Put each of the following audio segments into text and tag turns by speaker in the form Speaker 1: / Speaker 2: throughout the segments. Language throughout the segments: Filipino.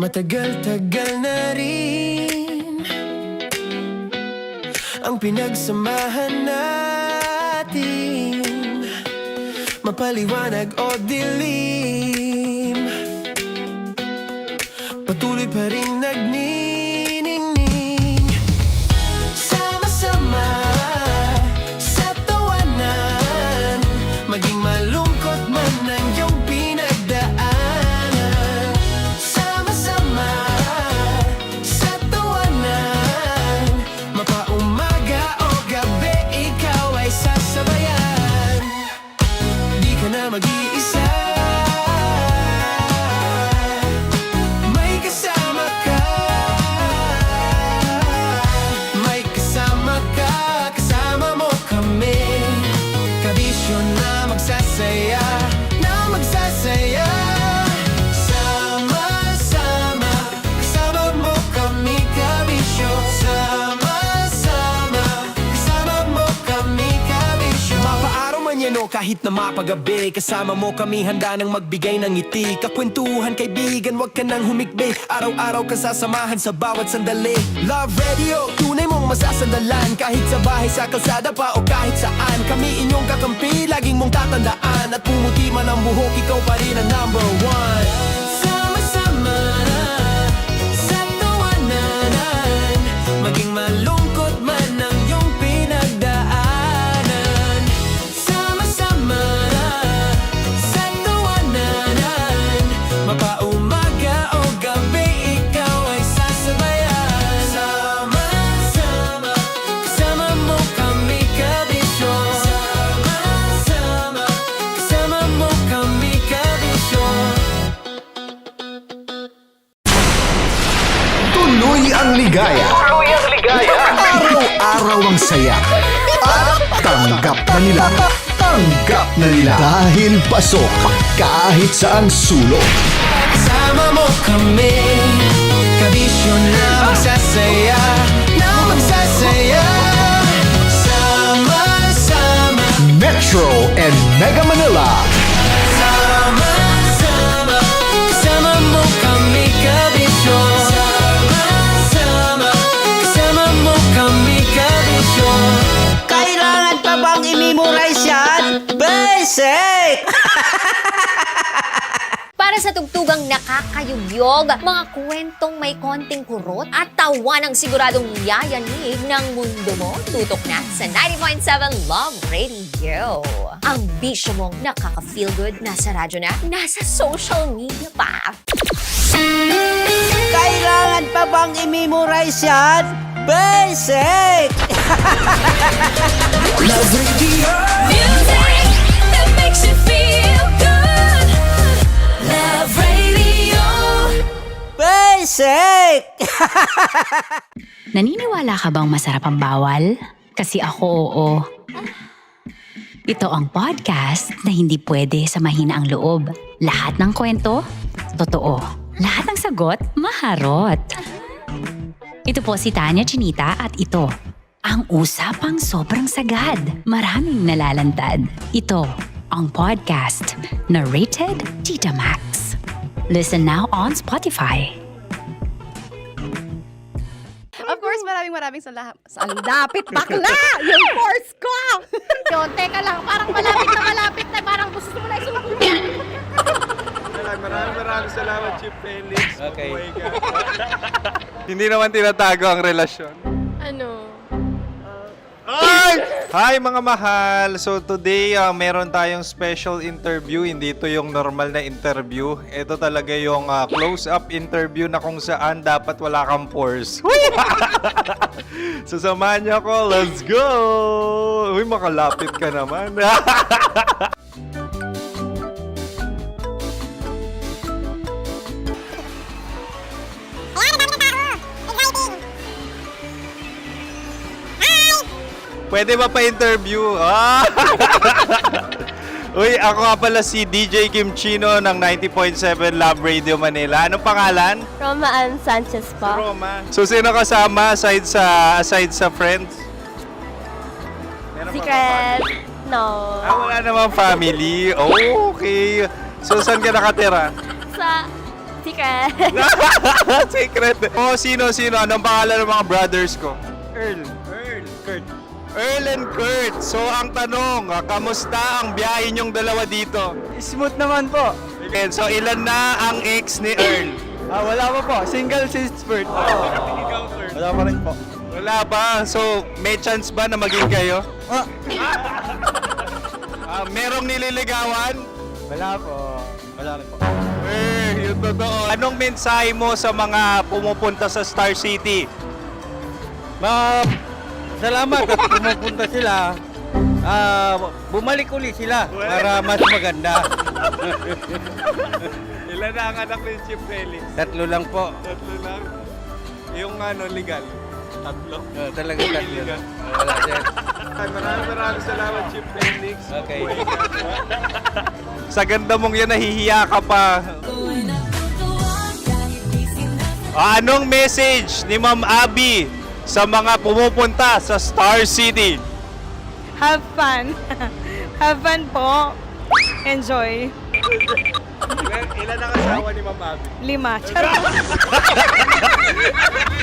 Speaker 1: Matagal-tagal na rin ang pinagsamahan natin, mapaliwanag o dilim, patuloy pa rin nagniningning. Sama-sama sa tawanan, maging malungkot man ang iyong pinagdaanan. Sama-sama sa tawanan, mapaumaga o gabi, ikaw ay sasabayan. Di ka na mag-iisa, may kasama ka. May kasama ka, kasama mo kami. Kabisyo na magsasaya, na magsasaya. Sama-sama, kasama mo kami, kabisyo. Sama-sama, kasama mo kami, kabisyo. Mapaaraw man yan o kahit na mapagabi, kasama mo kami, handa nang magbigay ng ngiti. Kakwentuhan, kaibigan, wag ka nang humikbi. Araw-araw ka sasamahan sa bawat sandali. Love Radio, tunay mong masasandalan. Kahit sa bahay, sa kalsada pa o kahit saan, kami inyong kakampi, laging mong tatandaan. At pumuti man ang buhok, ikaw pa rin ang number one. Sama-sama sa tawanan, maging malungkot man ang iyong pinagdaanan. Sama-sama sa tawanan, mapaumaga o gabi, ikaw ay sasabayan. Sama-sama, kasama mo kami, kabisyo. Sama-sama, kasama mo kami, kabisyo.
Speaker 2: Tuloy ang ligaya. Araw-araw ang saya. At tanggap na nila. Tanggap na nila. Dahil pasok kahit saang sulok.
Speaker 1: Kasama mo kami, kabisyo na magsasaya, na magsasaya. Sama-sama,
Speaker 2: Metro and Mega Manila.
Speaker 1: sama-sama, kasama mo kami, kabisyo. Sama-sama, kasama mo kami, kabisyo.
Speaker 3: Kailangan pa bang i-memorize yan? Basic!
Speaker 4: Para sa tugtugang nakakayugyog, mga kwentong may konting kurot at tawa ng siguradong yayanig ng mundo mo, tutok na sa 90.7 Love Radio. Ang bisyo mong nakaka-feel good, nasa radyo na, nasa social media pa.
Speaker 3: Kailangan pa bang i-memorize yan? Basic!
Speaker 1: Love Radio.
Speaker 5: Music that makes you feel good. Love Radio.
Speaker 3: Basic!
Speaker 6: Naniniwala ka bang masarap ang bawal? Kasi ako oo. Ito ang podcast na hindi pwede samahin ang loob. Lahat ng kwento, totoo. Lahat ng sagot, maharot. Ito po si Tanya Chinita at ito, ang usapang sobrang sagad. Maraming nalalantad. Ito, ang podcast na Rated Tita Max. Listen now on Spotify.
Speaker 7: Of course, maraming salamat. Ang lapit bakla! Yung course ko! Yun, teka lang, parang malapit na, parang gusto mo na isubukan.
Speaker 8: Maraming salamat, Chief Felix. Okay. Hindi naman tinatago ang relasyon.
Speaker 7: Ano?
Speaker 8: Hi mga mahal! So today, meron tayong special interview. Hindi ito yung normal na interview. Ito talaga yung close-up interview na kung saan dapat wala kang pores. So samahan niyo ako. Let's go! Uy, makalapit ka naman. Pwede ba pa-interview? Uy, ako nga pala si DJ Kim Chino ng 90.7 Love Radio Manila. Anong pangalan?
Speaker 7: Roma Ann Sanchez po.
Speaker 8: Roma. So, sino kasama aside sa friends? Meron ba
Speaker 7: Secret. No.
Speaker 8: wala namang family. Oh, okay. So, saan ka nakatira?
Speaker 7: Sa Secret.
Speaker 8: Secret. Oh, sino? Anong pangalan ng mga brothers ko?
Speaker 9: Earl, Kurt.
Speaker 8: Earl and Kurt. So, ang tanong, kamusta ang biyahe niyong dalawa dito?
Speaker 9: Smooth naman po.
Speaker 8: And so, ilan na ang ex ni Earl?
Speaker 9: Wala pa po. Single since birth. Wala pa rin po.
Speaker 8: Wala pa. So, may chance ba na maging kayo? Merong nililigawan?
Speaker 9: Wala po. Wala rin po.
Speaker 8: Yung totoo. Anong mensahe mo sa mga pumupunta sa Star City?
Speaker 9: Salamat at pumupunta sila. Bumalik uli sila para mas maganda.
Speaker 8: Ilan na ang anak ni Chief Felix?
Speaker 9: 3 lang po.
Speaker 8: 3 lang. Yung legal? 3?
Speaker 9: Talaga 3. Wala sir.
Speaker 8: Maraming salamat, Chief Felix.
Speaker 9: Okay.
Speaker 8: Sa ganda mong yan, nahihiya ka pa. Anong message ni Ma'am Abby sa mga pumupunta sa Star City?
Speaker 7: Have fun. Have fun po. Enjoy.
Speaker 8: Ilan ang asawa ni Ma'am Abby?
Speaker 7: 5. Charot.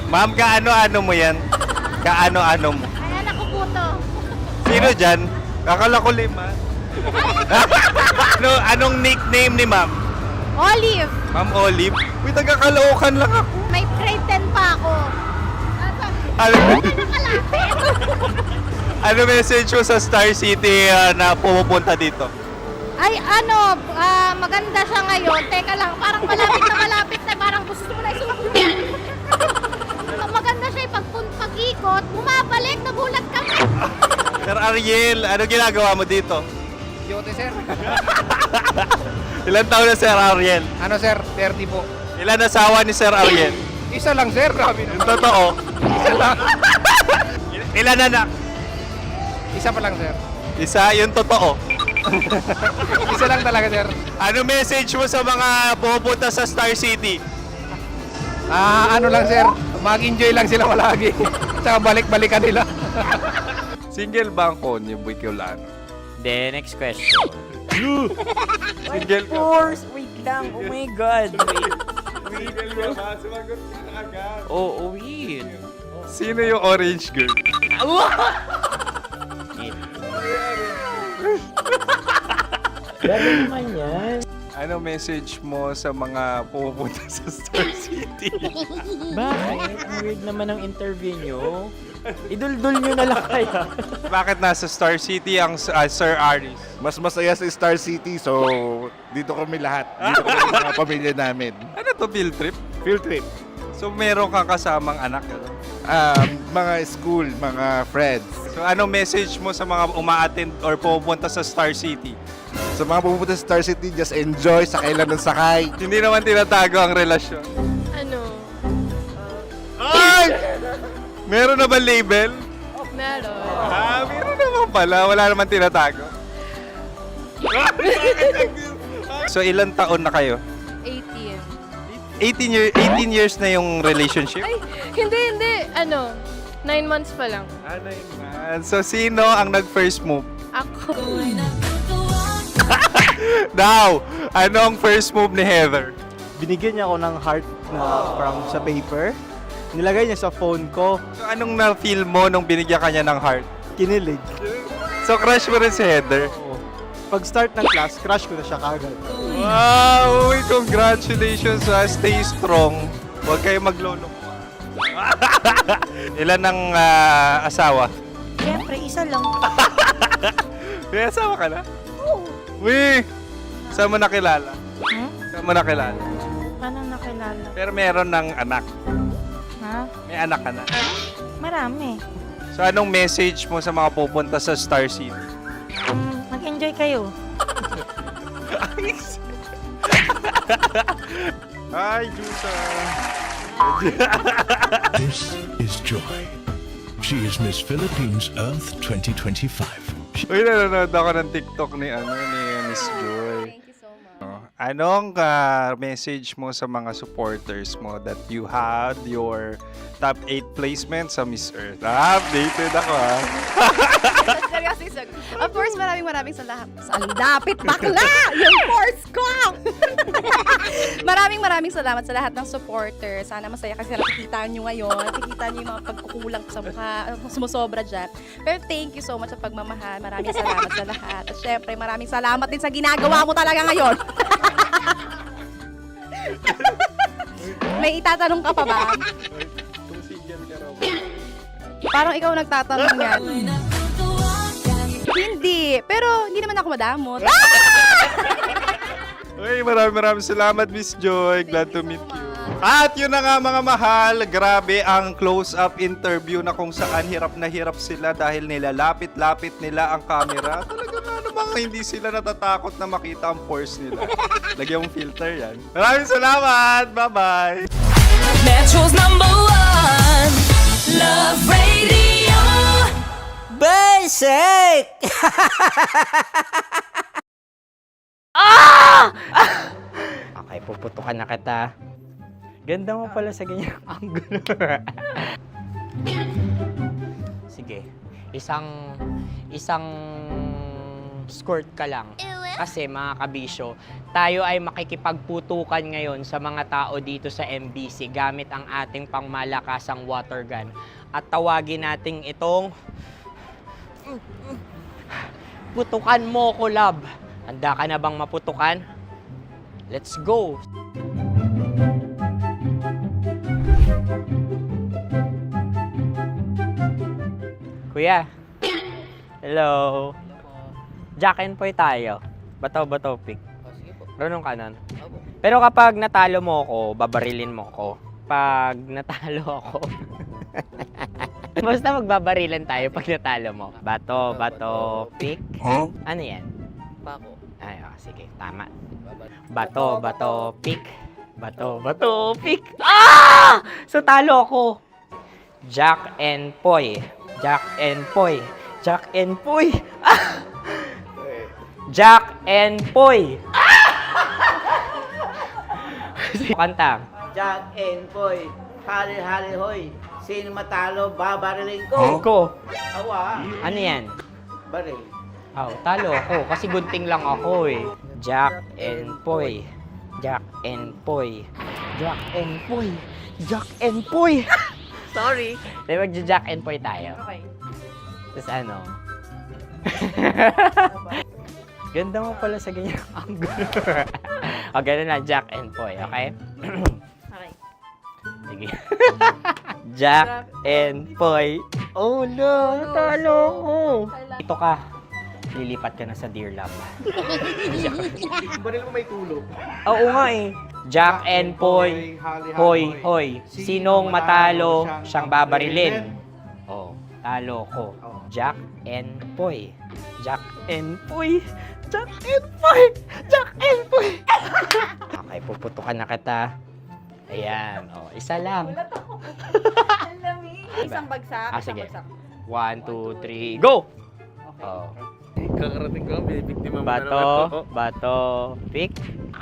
Speaker 8: Ma'am, kaano-ano mo yan? Kaano-ano mo?
Speaker 7: Ay, anak ko po to.
Speaker 8: Sino dyan? Akala ko 5. Anong nickname ni Ma'am?
Speaker 7: Olive.
Speaker 8: Ma'am Olive? Uy, taga-Caloocan lang ako.
Speaker 7: May grade 10 pa ako.
Speaker 8: Ano,
Speaker 7: Nakalapit.
Speaker 8: ano message mo sa Star City na pumupunta dito?
Speaker 7: Ay, maganda siya ngayon. Teka lang, parang malapit na, parang gusto mo na isubukan. Maganda siya pag-ikot, bumabalik, nagulat kami.
Speaker 8: Sir Ariel, ano ginagawa mo dito?
Speaker 9: Yote sir.
Speaker 8: Ilan taon na Sir Ariel?
Speaker 9: Ano sir? 30 po.
Speaker 8: Ilan asawa ni Sir Ariel?
Speaker 9: Isa lang sir. Grabe
Speaker 8: Yung totoo.
Speaker 9: Isa lang.
Speaker 8: Ilan anak?
Speaker 9: Isa pa lang sir.
Speaker 8: Isa, yung totoo.
Speaker 9: Isa lang talaga sir.
Speaker 8: Ano message mo sa mga pupunta sa Star City?
Speaker 9: Ano lang sir. Mag-enjoy lang sila palagi. Tsaka balik-balikan nila.
Speaker 8: Single ba ang konyo, Boy Kiolano?
Speaker 10: Then, next question.
Speaker 8: Single ka?
Speaker 10: Wait lang. Oh my God.
Speaker 8: Single ka ba? Sumagot ka na agad.
Speaker 10: Oh, wait.
Speaker 8: Sino yung orange girl?
Speaker 10: Gano'n naman yan.
Speaker 8: Ano message mo sa mga pumupunta sa Star City?
Speaker 10: Bakit? Ang weird naman ang interview nyo. Idul-dul nyo na lang kaya.
Speaker 8: Bakit nasa Star City ang Sir Aris?
Speaker 11: Mas masaya sa Star City, so dito kami lahat. Dito kami mga pamilya namin.
Speaker 8: Ano to, field trip?
Speaker 11: Field trip.
Speaker 8: So meron kang kasamang anak? Ano?
Speaker 11: Mga school, mga friends.
Speaker 8: So ano message mo sa mga uma-attend or pupunta sa Star City?
Speaker 11: Sa mga pupunta sa Star City, just enjoy, sakay lang ng sakay.
Speaker 8: Hindi naman tinatago ang relasyon.
Speaker 7: Ano?
Speaker 8: Ay! Meron na ba label?
Speaker 7: Meron.
Speaker 8: Meron naman pala. Wala naman tinatago. So ilan taon na kayo?
Speaker 7: 18.
Speaker 8: 18 years na yung relationship?
Speaker 7: Ay, hindi. 9 months pa lang.
Speaker 8: Ano yun? So sino ang nag-first move?
Speaker 7: Ako.
Speaker 8: Now, anong first move ni Heather?
Speaker 9: Binigyan niya ako ng heart na from sa paper. Nilagay niya sa phone ko.
Speaker 8: So anong na-feel mo nung binigyan ka niya ng heart?
Speaker 9: Kinilig.
Speaker 8: So crush mo rin si Heather?
Speaker 9: Pag start ng class, crush ko na siya kagad.
Speaker 8: Wow! Uy, congratulations! Stay strong. Huwag kayo maglolo. Ilan ang asawa?
Speaker 7: Siyempre, isa lang.
Speaker 8: May asawa ka na? Oo. Uy! Saan mo nakilala? Saan mo nakilala?
Speaker 7: Paano nakilala?
Speaker 8: Pero meron ng anak.
Speaker 7: Ha?
Speaker 8: May anak ka na.
Speaker 7: Marami.
Speaker 8: So anong message mo sa mga pupunta sa Star City?
Speaker 7: Mag-enjoy kayo.
Speaker 8: Hi, Jusa!
Speaker 2: This is Joy. She is Miss Philippines Earth 2025.
Speaker 8: Uy, nanonood ako ng TikTok ni Miss Joy.
Speaker 7: Thank you so much.
Speaker 8: Anong message mo sa mga supporters mo that you had your top 8 placement sa Miss Earth? Updated ako
Speaker 7: Seryoso. Of course, maraming salamat. Ang lapit bakla! Yung course ko! maraming salamat sa lahat ng supporters. Sana masaya kasi nakikita nyo ngayon. Nakikita nyo yung mga pagkukulang ko sa mukha. Sumusobra dyan. Pero thank you so much sa pagmamahal. Maraming salamat sa lahat. At syempre, maraming salamat din sa ginagawa mo talaga ngayon. May itatanong ka pa ba? Parang ikaw nagtatanong yan. Hindi. Pero hindi naman ako madamot.
Speaker 8: Uy, maraming salamat, Miss Joy. Glad to meet you. At yun na nga mga mahal, grabe ang close-up interview na kung saan hirap na hirap sila dahil nilalapit-lapit nila ang camera. Talaga nga namang hindi sila natatakot na makita ang pores nila. Lagyan mong filter yan. Maraming salamat! Bye-bye!
Speaker 5: Metro's #1 Love Radio.
Speaker 3: Basic!
Speaker 10: Okay, puputukan na kita. Ganda mo pala sa ganyang angulo. Sige, isang skirt ka lang. Kasi mga kabisyo, tayo ay makikipagputukan ngayon sa mga tao dito sa MBC gamit ang ating pangmalakasang water gun. At tawagin natin itong putukan mo ko, love. Handa ka na bang maputukan? Let's go! Kuya. Hello. Jack and Poy tayo. Bato-bato pick. Runong kanan. Pero kapag natalo mo ako, babarilin mo ako. Pag natalo ako, basta magbabarilan tayo pag natalo mo. Bato, pick. Huh? Ano yan? Bako. Ay, sige, tama. Bato, pick. Bato, pick. Ah! So talo ako. Jack and Poy. Jack and Poy. Jack and Poy. Ah! Jack and Poy. Kanta.
Speaker 3: Jack and Poy, hali hoy. Sino matalo, babariling ko.
Speaker 10: Ko.
Speaker 3: Awa.
Speaker 10: Ano yan?
Speaker 3: Baril.
Speaker 10: Oh, talo ako kasi gunting lang ako eh. Jack and Poy. Jack and Poy. Jack and Poy. Jack and Poy.
Speaker 3: Sorry.
Speaker 10: Di ba Jack and Poy tayo?
Speaker 3: Okay.
Speaker 10: Tapos ano? Ganda mo pala sa ganyang angulo. O, ganun lang, Jack and Poy, okay?
Speaker 7: Okay.
Speaker 10: Sige. Jack and Poy. Oh no, talo ko. Ito ka. Lilipat ka na sa Dear Love.
Speaker 3: Baril mo may tulog.
Speaker 10: Oo nga eh. Jack and Poy. Hoy. Sinong matalo, siyang babarilin. Oh, talo ko. Jack and Poy. Jack and Poy. Jack and Poy. Jack and Poy. Okay, puputukan na kita. Ayan. Oh, isa lang.
Speaker 7: Isang bagsak.
Speaker 10: Ah, sige. 1, 2, 3, go! Oh.
Speaker 9: Kakarating ko, may biktima mo na naman to.
Speaker 10: Bato, pick.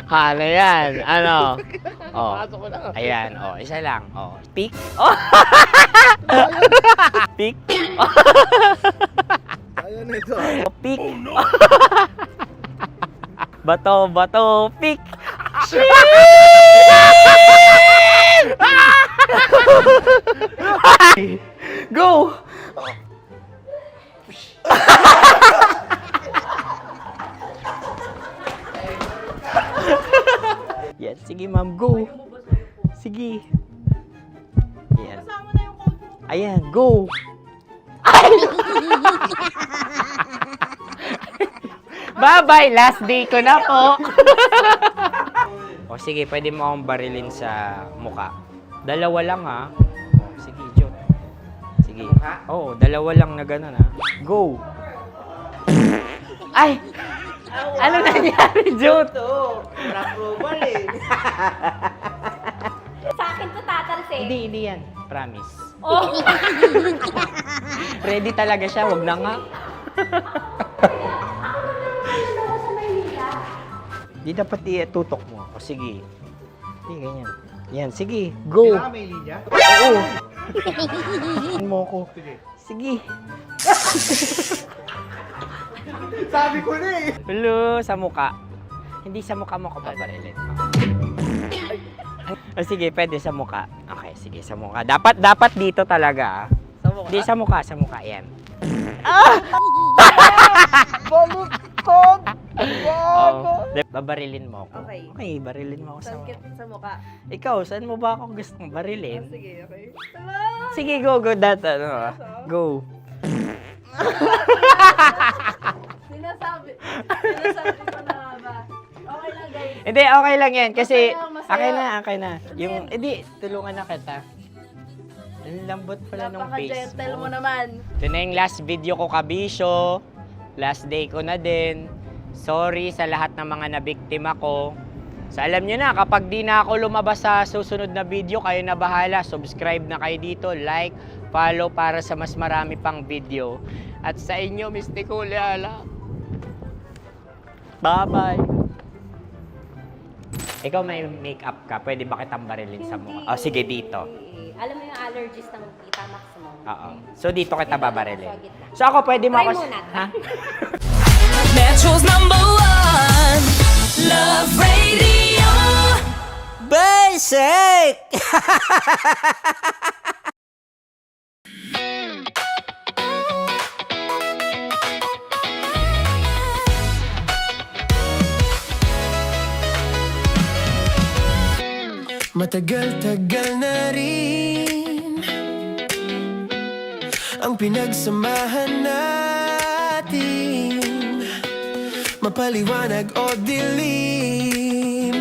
Speaker 10: Ano yan? Ano? Oh.
Speaker 9: Pasok ko na.
Speaker 10: Ayan, oh, isa lang. Oh, pick. Oh. Pick.
Speaker 9: Ayaw na ito.
Speaker 10: Oh, pick. Bato, pick. Go! Yan, sige ma'am, go. Sige. Yan. Ayan, go. Bye-bye, last day ko na po. O sige, pwede mo akong barilin sa muka. Dalawa lang ha. O, sige, Jot. Sige. Oo, dalawa lang na gano'n ha. Go. Ay! Ano nangyari, Jot?
Speaker 3: Approval eh.
Speaker 7: Sa akin to tatalsin.
Speaker 10: Hindi yan. Promise.
Speaker 7: Oh.
Speaker 10: Ready talaga siya, wag na nga. Di dapat tutok mo. O sige. Hindi, ganyan. Yan, sige. Go.
Speaker 9: Kailangan may linya?
Speaker 10: Oo. mo ko. Sige.
Speaker 9: Sabi ko na eh.
Speaker 10: Hello, sa muka. Hindi sa muka mo ko babarilin. O sige, pwede sa muka. Okay, sige, sa muka. Dapat dito talaga. Sa muka? Hindi, sa muka. Yan.
Speaker 3: Baliktad!
Speaker 10: Oh, babarilin mo ako.
Speaker 7: Okay.
Speaker 10: Okay, barilin mo ako sa muka.
Speaker 7: Sa mukha.
Speaker 10: Ikaw, saan mo ba ako gustong barilin?
Speaker 7: Sige, okay.
Speaker 10: Sige, go. Go.
Speaker 7: Sinasabi ko na ba? Okay lang, guys.
Speaker 10: Hindi, okay lang yan. Kasi,
Speaker 7: Masaya.
Speaker 10: okay na. Yung, hindi, tulungan na kita. Ang lambot pala ng face
Speaker 7: Napaka-gentle
Speaker 10: mo.
Speaker 7: mo naman.
Speaker 10: Ito na yung last video ko, kabisyo. Last day ko na din. Sorry sa lahat ng mga nabiktima ko. So alam nyo na, kapag di na ako lumabas sa susunod na video, kayo na bahala. Subscribe na kayo dito, like, follow para sa mas marami pang video. At sa inyo, Mistiko Leala. Bye-bye. Ikaw may makeup ka, pwede ba kitang barilin sa mukha? Oh, sige, dito.
Speaker 4: Alam mo yung allergies ng Tita Max mo?
Speaker 10: Oo. So dito kita babarilin. So ako pwede mo
Speaker 4: Try
Speaker 10: ako...
Speaker 4: muna.
Speaker 10: Ha?
Speaker 5: Metro's #1 Love Radio.
Speaker 10: Basic!
Speaker 1: Matagal-tagal na rin ang pinagsamahan natin, mapaliwanag o dilim,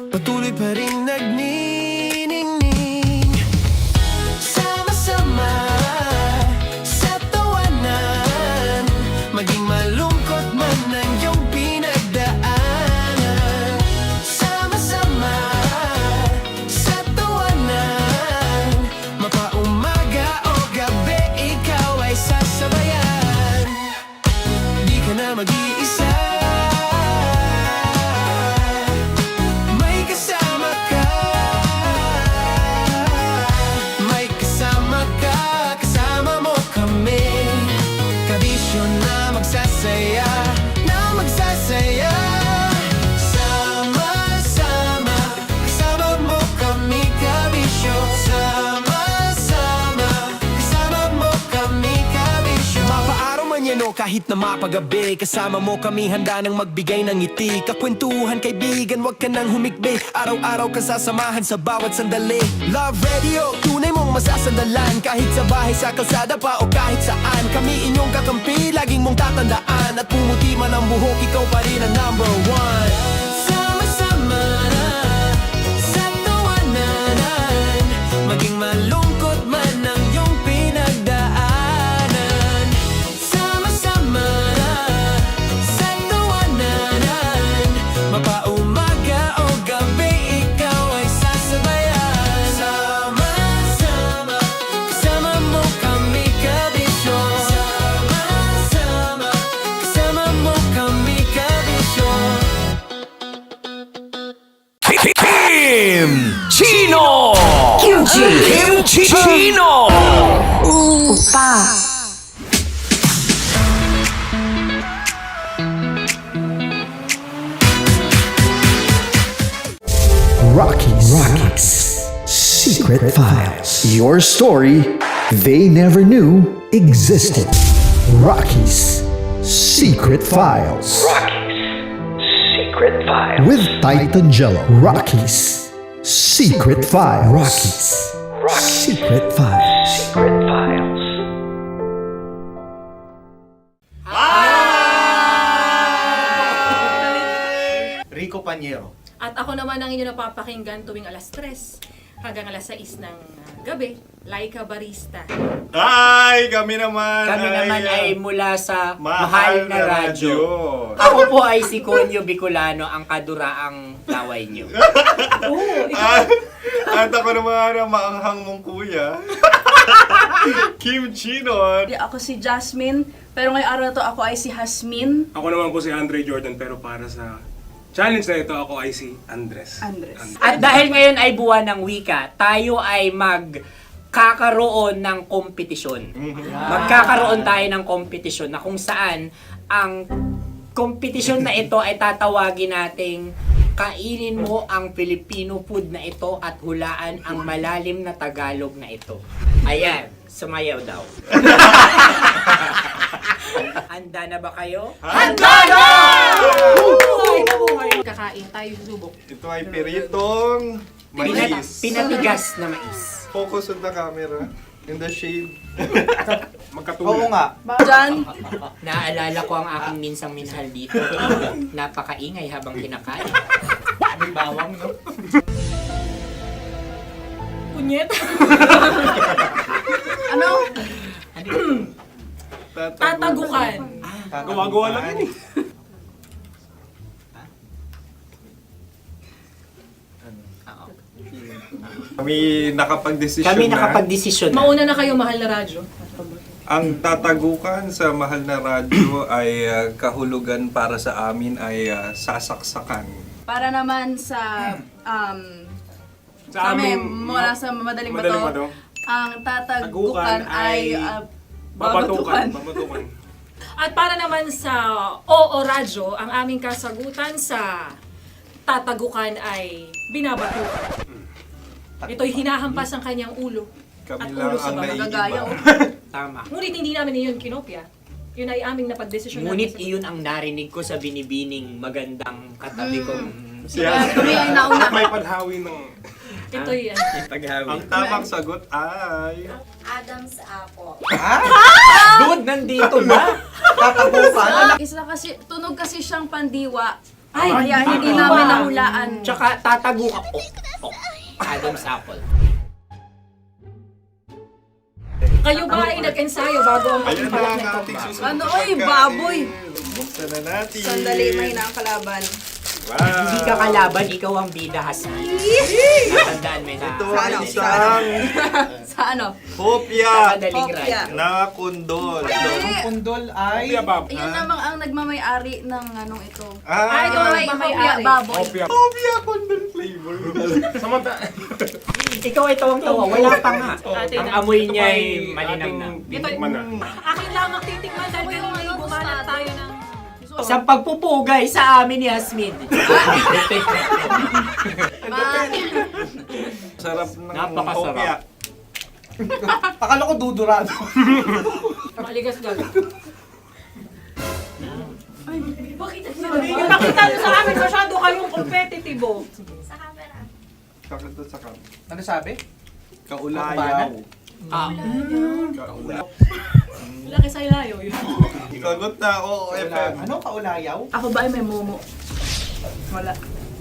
Speaker 1: patuloy pa rin nagniningning. Sama-sama sa tawanan, maging malungkot man ang iyong pinagdaanan. Sama-sama sa tawanan, mapaumaga o gabi, ikaw ay sasabayan. Di ka na mag-iisa, may kasama ka. May kasama ka, kasama mo kami. Kabisyo na magsasaya, na magsasaya. Sama-sama, kasama mo kami, kabisyo. Sama-sama, kasama mo kami, kabisyo. Mapaaraw man yan o kahit na mapagabi, kasama mo kami, handa nang magbigay ng ngiti. Kakwentuhan, kaibigan, wag ka nang humikbi. Araw-araw kasasamahan sa bawat sandali. Love Radio, tunay mong masasandalan. Kahit sa bahay, sa kalsada pa o kahit saan, kami inyong kakampi, laging mong tatandaan. At pumuti man ang buhok, ikaw pa rin ang #1. Sama-sama sa tawanan, maging malungkot man ang iyong pinagdaanan. Sama-sama sa tawanan, mapaumaga o gabi, ikaw ay sasabayan. Sama-sama, kasama mo kami, kabisyo. Sama-sama, kasama mo kami, kabisyo.
Speaker 2: Chino! Kimchi Chino! Rocky's Secret Files. Your story they never knew existed. Rocky's Secret Files. Secret Files. With Titan Jello. Rocky's Secret Files. Rocky's Secret Files. Secret Files.
Speaker 9: Rico Panyero.
Speaker 5: At ako naman ang inyo napapakinggan tuwing alas 3 hanggang alas 6 ng gabi, Laika Barista.
Speaker 8: Hi! Kami naman
Speaker 10: ay mula sa
Speaker 8: Mahal na Radyo.
Speaker 10: Ako po ay si Conyo Bicolano, ang kaduraang laway nyo.
Speaker 8: At ako naman ang maanghang mong kuya.
Speaker 12: Kim Chinon.
Speaker 13: Ako si Jasmine, pero ngayong araw na to ako ay si Hasmin.
Speaker 12: Ako naman po si Andre Jordan, pero para sa challenge na ito, ako ay si Andres.
Speaker 10: At dahil ngayon ay buwan ng wika, tayo ay magkakaroon ng kompetisyon. Magkakaroon tayo ng kompetisyon na kung saan ang kompetisyon na ito ay tatawagin nating kainin mo ang Filipino food na ito at hulaan ang malalim na Tagalog na ito. Ayan, sumayaw daw. Handa na ba kayo?
Speaker 8: Handa na!
Speaker 5: Kakain tayo subok.
Speaker 8: Ito ay piritong mais.
Speaker 10: Pinatigas na mais.
Speaker 8: Focus on the camera. In the shade.
Speaker 12: Magkatulad.
Speaker 8: nga.
Speaker 13: Diyan,
Speaker 10: Naaalala ko ang aking minsang minahal dito. Napakaingay habang kinakain. May bawang, no?
Speaker 5: Punyet.
Speaker 13: ano?
Speaker 5: Tatagukan.
Speaker 12: Gawa-gawa lang yun eh.
Speaker 8: Kami nakapag-desisyon
Speaker 10: Kami
Speaker 8: na.
Speaker 10: nakapag-desisyon na.
Speaker 5: Mauna na kayo, mahal na radyo.
Speaker 8: Ang tatagukan sa mahal na radyo ay kahulugan para sa amin ay sasaksakan.
Speaker 13: Para naman sa
Speaker 12: Sa
Speaker 13: amin,
Speaker 12: amin,
Speaker 13: mula sa madaling
Speaker 12: Madaling
Speaker 13: bato,
Speaker 12: bato.
Speaker 13: ang tatagukan
Speaker 12: Tagukan
Speaker 13: ay
Speaker 12: Babatukan.
Speaker 13: babatukan.
Speaker 5: At para naman sa Oo Radyo, ang aming kasagutan sa tatagukan ay binabatukan. Ito'y hinahampas ang kanyang ulo.
Speaker 8: Kami
Speaker 5: At
Speaker 8: lang
Speaker 5: ulo sa
Speaker 8: ang
Speaker 5: mga
Speaker 13: gagaya.
Speaker 8: naiiba.
Speaker 10: Tama.
Speaker 5: Ngunit hindi namin iyon kinopya. Yun ay aming napagdesisyon
Speaker 10: Ngunit
Speaker 5: natin.
Speaker 10: iyon ang narinig ko sa binibining magandang katabi kong
Speaker 13: Kami ay nauna.
Speaker 12: May paghawi ng...
Speaker 5: Ito'y
Speaker 10: paghawi.
Speaker 8: Ang tamang sagot ay...
Speaker 4: Adam's apple.
Speaker 10: Dude, nandito ba?
Speaker 13: Isa kasi, tunog kasi siyang pandiwa.
Speaker 5: Ay,
Speaker 13: Kaya hindi namin nahulaan.
Speaker 10: Tsaka tatago ka. Adam's apple.
Speaker 5: kayo ba ay nag-ensayo bago ang
Speaker 8: Ayan na
Speaker 5: pagpalat
Speaker 8: ang
Speaker 5: nito?
Speaker 8: ating susunod
Speaker 13: Ano,
Speaker 8: na
Speaker 13: oy,
Speaker 8: pagkain.
Speaker 13: baboy.
Speaker 8: Buksan na natin.
Speaker 13: Sandali, may na ang kalaban.
Speaker 8: Wow.
Speaker 10: Hindi ka kalaban, ikaw ang bida, Hasmin. Natandaan mo na.
Speaker 8: Ito ay isang
Speaker 13: Sa ano?
Speaker 8: hopya
Speaker 10: Madaling
Speaker 13: Hopya.
Speaker 10: radyo.
Speaker 8: na kundol.
Speaker 12: Kundol ay... Bob.
Speaker 13: Ayun namang ang nagmamay-ari ng anong ito.
Speaker 8: Ah,
Speaker 13: Ito may
Speaker 5: may-ari.
Speaker 13: baboy.
Speaker 12: Opia.
Speaker 8: hopya kundol flavor.
Speaker 12: Samanta.
Speaker 10: Ikaw ay tawang-tawa, wala pa nga.
Speaker 5: Ate
Speaker 10: Ang
Speaker 5: na.
Speaker 10: amoy niya ay malinam na.
Speaker 12: Titikman na.
Speaker 5: Akin lamang titikman dahil kayo ay bumanat tayo ng...
Speaker 10: Sa pagpupugay sa amin ni Hasmin.
Speaker 8: Sarap ng
Speaker 10: Napakasarap.
Speaker 8: hopya.
Speaker 9: Akala ko dudurado.
Speaker 5: Maligas gaga. Bakit? Yung nakita nyo sa amin, masyado kayong competitive.
Speaker 8: Sakit to sakit.
Speaker 9: Ano sabi?
Speaker 8: Kaulayaw.
Speaker 5: Laki sa ilayo yun.
Speaker 8: Sagot na, oo, FM.
Speaker 9: Ano? Kaulayaw?
Speaker 13: Ako ba ay may momo? Wala.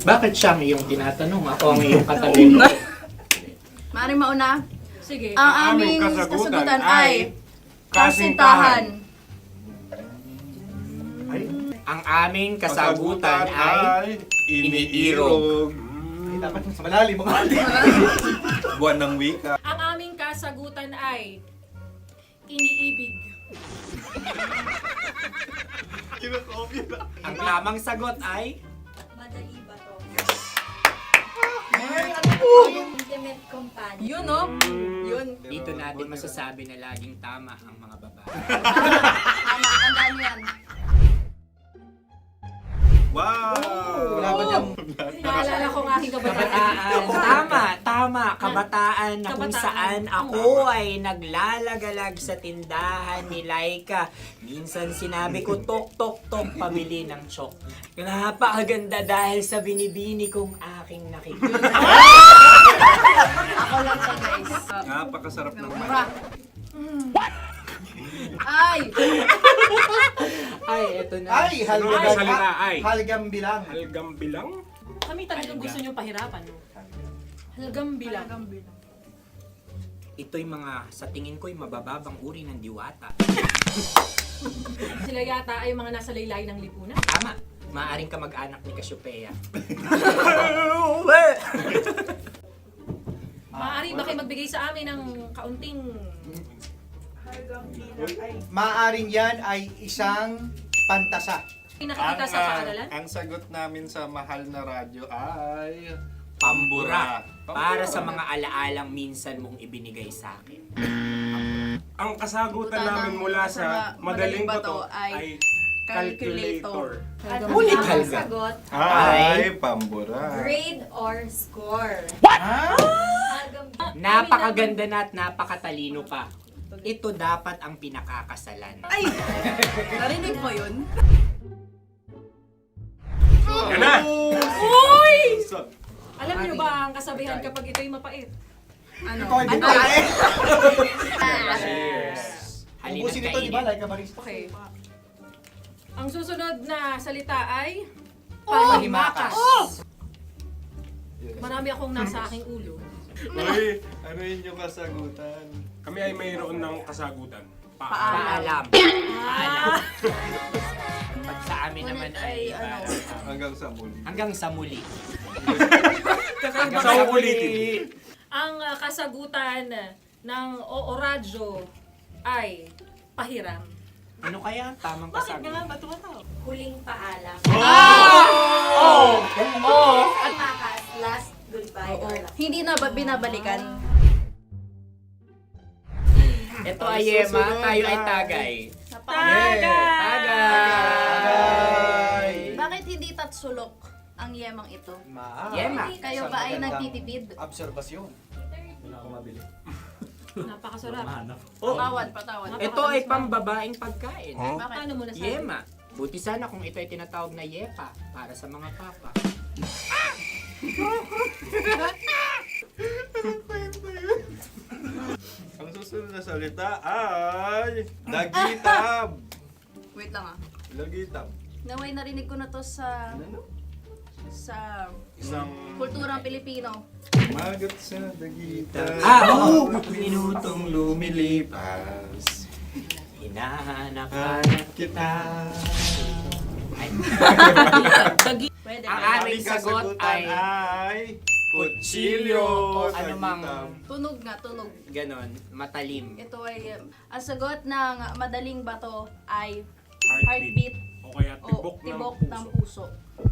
Speaker 10: Bakit siya ang iyong tinatanong? Ako ang iyong katabi.
Speaker 13: Maaaring mauna.
Speaker 5: Sige.
Speaker 13: Ang aming kasagutan ay kasintahan.
Speaker 10: Ang aming kasagutan ay
Speaker 8: iniirog.
Speaker 9: Dapat sa malalim mga
Speaker 8: Buwan ng wika.
Speaker 5: Ang aming kasagutan ay iniibig.
Speaker 8: Kinakopya na.
Speaker 10: ang tamang sagot ay
Speaker 4: Madali ba to?
Speaker 7: Intimate companion.
Speaker 13: Yun, no? Yun.
Speaker 10: dito natin masasabi na laging tama ang mga babae.
Speaker 13: Tama, tandaan mo yan.
Speaker 8: Wow!
Speaker 9: Wala ba dyan?
Speaker 5: Naalala ko ang aking kabataan.
Speaker 10: Kabataan. Tama. Kabataan na kung
Speaker 5: Kabataan.
Speaker 10: saan ako ay naglalagalag sa tindahan ni Laika. Minsan sinabi ko, tok, tok, tok, pamili ng chok. Napakaganda dahil sa binibini kong aking nakikita.
Speaker 13: Ako lang to, guys.
Speaker 8: Napakasarap ng
Speaker 13: Mura. Ay!
Speaker 10: Ay, eto na.
Speaker 9: Ay,
Speaker 12: Ay, salita, ay.
Speaker 9: Halgam bilang.
Speaker 12: Halgam bilang?
Speaker 5: Kami talagang gusto nyo pahirapan. No? Halagang bilang.
Speaker 10: Ito'y mga, sa tingin ko'y mabababang uri ng diwata.
Speaker 5: Sila yata ay mga nasa laylay ng lipunan.
Speaker 10: Tama. Maaring ka mag-anak ni Cassiopeia.
Speaker 5: Maaari ba kayo magbigay sa amin ng kaunting...
Speaker 14: Maaring yan ay isang pantasa.
Speaker 5: Pinakikita sa paaralan?
Speaker 8: Ang sagot namin sa mahal na radyo ay...
Speaker 10: Pambura. Para sa mga alaalang minsan mong ibinigay sa akin.
Speaker 12: Ang kasagutan namin mula sa Madaling Bato ay calculator.
Speaker 10: Ulit
Speaker 13: Ang
Speaker 10: halga.
Speaker 13: sagot,
Speaker 8: Ay, pambura.
Speaker 13: grade or score.
Speaker 10: Napakaganda na at napakatalino pa. Ito dapat ang pinakakasalan.
Speaker 13: Ay! Narinig mo yun?
Speaker 12: Yan na!
Speaker 5: Uy! Alam niyo ba ang kasabihan kapag ito'y mapait?
Speaker 13: Ano?
Speaker 10: Halina't
Speaker 14: Ubusin ito, di ba?
Speaker 10: kainin.
Speaker 14: Like a barista.
Speaker 5: Okay. Ang susunod na salita ay...
Speaker 14: Panghimakas.
Speaker 5: Marami akong nasa aking ulo.
Speaker 8: Uy, ano yun yung kasagutan?
Speaker 12: Kami ay mayroon ng kasagutan.
Speaker 10: Paalam. Paalam. Pag sa amin naman ay...
Speaker 8: Hanggang sa muli.
Speaker 10: Hanggang sa muli.
Speaker 12: Sa ulitin.
Speaker 5: Ang kasagutan ng Oo Radyo ay pahiram.
Speaker 10: Ano kaya ang tamang kasagutan?
Speaker 13: Huling paalam.
Speaker 10: Oh!
Speaker 13: At makas, last goodbye or last. Hindi na ba binabalikan?
Speaker 10: Ito ay Yema, tayo ay Tagay.
Speaker 8: Tagay!
Speaker 13: Bakit hindi tatsulok ang yemang ito?
Speaker 10: Yema.
Speaker 13: Kayo ba ay nagtitipid?
Speaker 14: Obserbasyon.
Speaker 5: Napakasarap.
Speaker 13: Patawad.
Speaker 10: Ito ay pambabaeng pagkain.
Speaker 13: Bakit?
Speaker 5: Ano mo nasabi?
Speaker 10: Yema. Buti sana kung ito ay tinatawag na yepa para sa mga papa.
Speaker 8: Ang susunod na salita ay... Dagitab!
Speaker 13: Wait lang ah.
Speaker 8: Dagitab.
Speaker 13: Naway narinig ko na to sa
Speaker 8: Isang...
Speaker 13: kulturang Pilipino.
Speaker 8: Magat sa dagitab.
Speaker 10: Oo! Minutong lumilipas. Hinahanap-hanap kita. Ay.
Speaker 13: Pwede
Speaker 10: Ang
Speaker 13: ba?
Speaker 10: aming sagot ay kutsilyo o anumang
Speaker 13: Tunog nga, tunog.
Speaker 10: ganon, matalim.
Speaker 13: Ito ay, ang sagot ng Madaling Bato ay
Speaker 12: Heartbeat.
Speaker 13: heartbeat
Speaker 12: O kaya
Speaker 13: o
Speaker 12: tibok
Speaker 13: tibok
Speaker 12: ng
Speaker 13: ng
Speaker 12: puso.
Speaker 13: puso.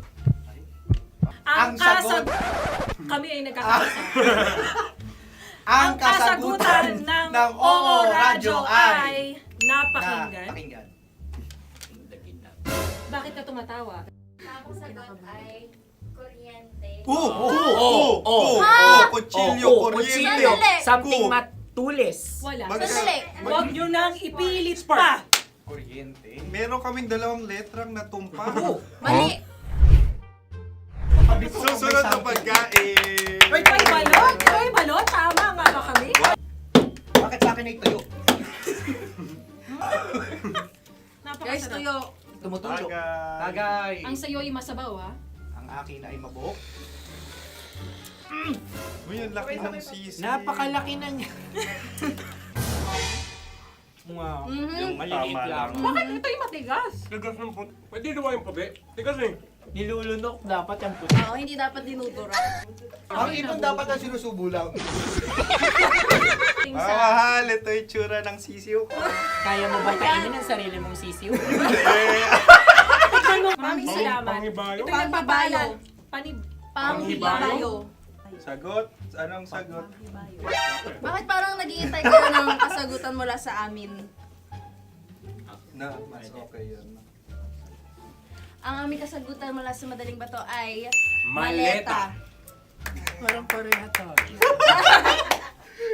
Speaker 5: Ang
Speaker 14: sagot-
Speaker 5: Kami ay nagkakasa.
Speaker 14: Ang
Speaker 5: kasagutan ng Oo Radyo ay napakinggan.
Speaker 14: Pakinggan.
Speaker 5: Bakit ka tumatawa?
Speaker 13: Ang sagot ay kuryente.
Speaker 8: Kutsilyo,
Speaker 10: kutsilyo.
Speaker 13: Sandali.
Speaker 10: Something matulis.
Speaker 5: Wala.
Speaker 13: Sandali.
Speaker 5: Huwag nyo nang ipilit pa.
Speaker 14: Kuryente.
Speaker 8: Meron kaming dalawang letrang natumpa.
Speaker 13: Mali.
Speaker 8: Susunod na pagkain.
Speaker 5: May balot? May balot? Tama nga ba kami?
Speaker 14: Bakit sa akin ay tuyo?
Speaker 13: Guys,
Speaker 5: Napakasarap.
Speaker 13: tuyo.
Speaker 14: Tumutulo.
Speaker 8: Tagay.
Speaker 14: Tagay.
Speaker 5: Ang sayo ay masabaw ha.
Speaker 14: Ang akin ay mabuhok.
Speaker 8: Uy, ang laki ng sisi.
Speaker 10: Napakalaki na niya. Wow. Yung maliliit
Speaker 8: Tama
Speaker 10: lang.
Speaker 5: Bakit ito'y matigas?
Speaker 12: Tigas ng puti. Pwede naman yung puti. Tigas eh.
Speaker 10: Nilulunok dapat yung puti.
Speaker 13: Oo, hindi dapat dinudura.
Speaker 14: Ang ibon dapat ang sinusubo lang.
Speaker 8: Mahal, ito yung tsura ng sisiw ko.
Speaker 10: Kaya mo ba kainin ang sarili mong sisiw?
Speaker 5: Maraming salamat.
Speaker 12: Panghibayo.
Speaker 5: Ito'y nagbabalan.
Speaker 13: Panghibayo.
Speaker 8: Sagot? Anong sagot?
Speaker 13: Bakit parang nag-iintay kayo ng kasagutan mula sa amin?
Speaker 8: Na, mas okay yun.
Speaker 13: Ang aming kasagutan mula sa Madaling Bato ay
Speaker 12: Maleta.
Speaker 10: Parang pareha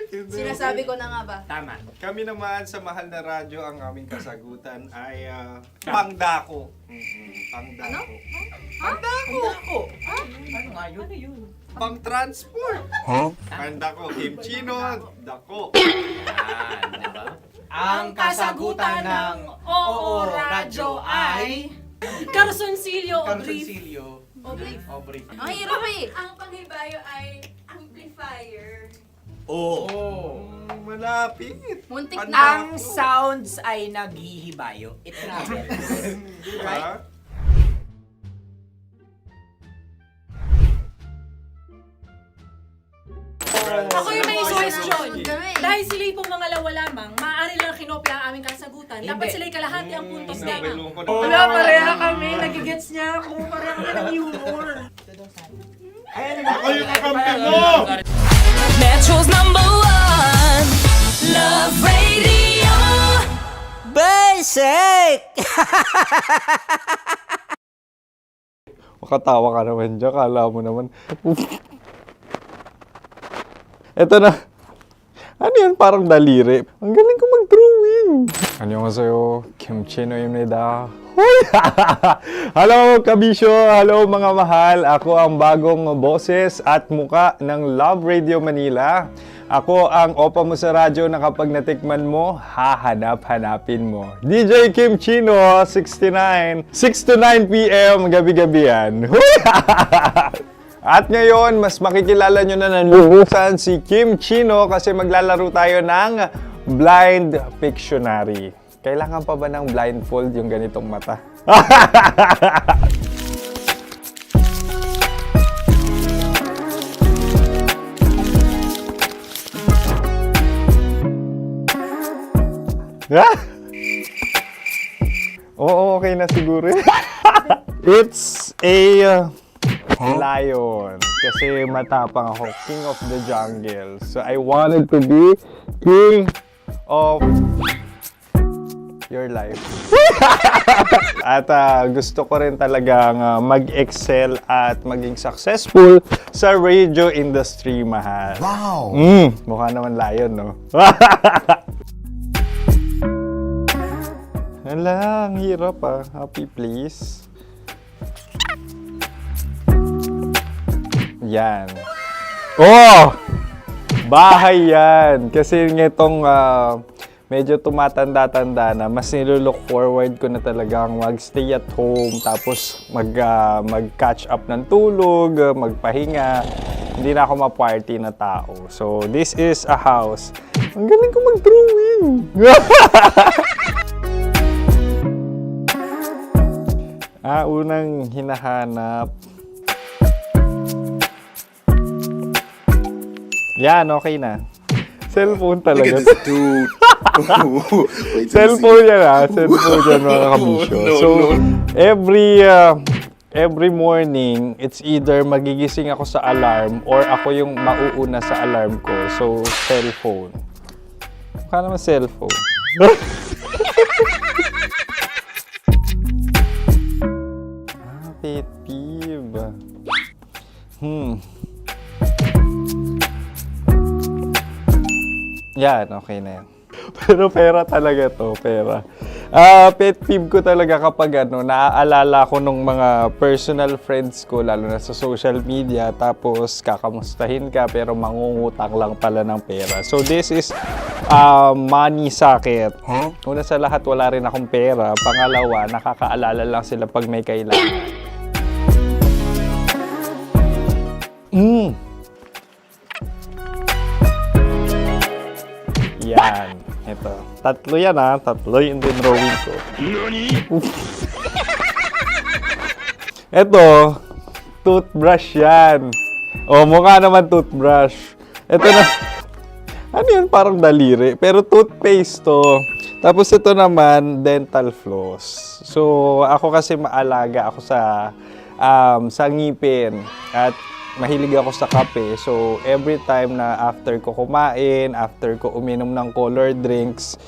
Speaker 13: Sinasabi ko na nga ba?
Speaker 10: Tama.
Speaker 8: Kami naman sa mahal na radyo, ang aming kasagutan ay pangdako. Pangdako.
Speaker 10: Pangdako. Ano nga yun? Ano yun?
Speaker 8: Pang-transport. Pangdako, kimchino, dako.
Speaker 10: Yan, diba?
Speaker 14: Ang kasagutan ng
Speaker 5: Oo Radyo ay Carsoncillo o Brief.
Speaker 14: Carsoncillo. Obrief.
Speaker 13: Ang hirap eh!
Speaker 7: Ang panghibayo ay amplifier.
Speaker 8: Malapit.
Speaker 13: Muntik
Speaker 8: Ang
Speaker 13: na.
Speaker 10: Ang sounds ay naghihibayo. It travels.
Speaker 8: Diba?
Speaker 5: Ako yung may Dahil sila'y pong mga lawa lamang, maaari lang kinopya ang aming kasagutan. Dapat sila'y kalahati ang puntos lamang.
Speaker 3: Wala, pareha kami. Nagigets niya ako. Pareha kami ng humor.
Speaker 11: Ako yung kakampi mo!
Speaker 1: Metro's #1 Love Radio.
Speaker 3: Basic!
Speaker 8: Makatawa ka naman dyan. Kala mo naman. Eto na. Ano yan? Parang daliri. Ang galing ko mag-drawing. 안녕하세요. 김치노입니다. Hello, kabisyo! Hello, mga mahal! Ako ang bagong boses at muka ng Love Radio Manila. Ako ang opa mo sa radyo na kapag natikman mo, hahanap-hanapin mo. DJ Kim Chino, 69. 6 to 9 p.m. gabi-gabi yan. At ngayon, mas makikilala nyo na ng lubusan si Kim Chino kasi maglalaro tayo ng Blind Pictionary. Kailangan pa ba ng blindfold yung ganitong mata? Oo, okay na siguro. It's a lion. Kasi matapang ako. King of the jungle. So I wanted to be king of your life. At gusto ko rin talagang mag-excel at maging successful sa radio industry, mahal.
Speaker 2: Wow!
Speaker 8: Mukha naman lion, no? Hala, ang hirap ah. Happy, please. Yan. Oh! Bahay yan. Kasi nitong medyo tumatanda-tanda na, mas nilook forward ko na talagang mag-stay at home, tapos mag-catch up ng tulog, magpahinga. Hindi na ako ma-party na tao. So, this is a house. Ang galing ko mag-drawing! Unang hinahanap. Yan, okay na. Cellphone talaga. Cellphone yan Cellphone yan, mga kabisyo. So, every morning, it's either magigising ako sa alarm or ako yung mauuna sa alarm ko. So, cellphone. Mukha naman cellphone. Pet peeve. Yan, okay na yan. Pero pera talaga to, pera. Pet peeve ko talaga kapag naaalala ko nung mga personal friends ko, lalo na sa social media, tapos kakamustahin ka pero mangungutang lang pala ng pera. So this is money sakit. Una sa lahat, wala rin akong pera. Pangalawa, nakakaalala lang sila pag may kailangan. Yan. Ito. Tatlo yan Tatlo yung drawing ko. Ito. Toothbrush yan. Mukha naman toothbrush. Ito na. Ano yan? Parang daliri. Pero toothpaste to. Tapos ito naman, dental floss. So, ako kasi maalaga ako sa ngipin. At mahilig ako sa kape. So, every time na after ko kumain, after ko uminom ng colored drinks,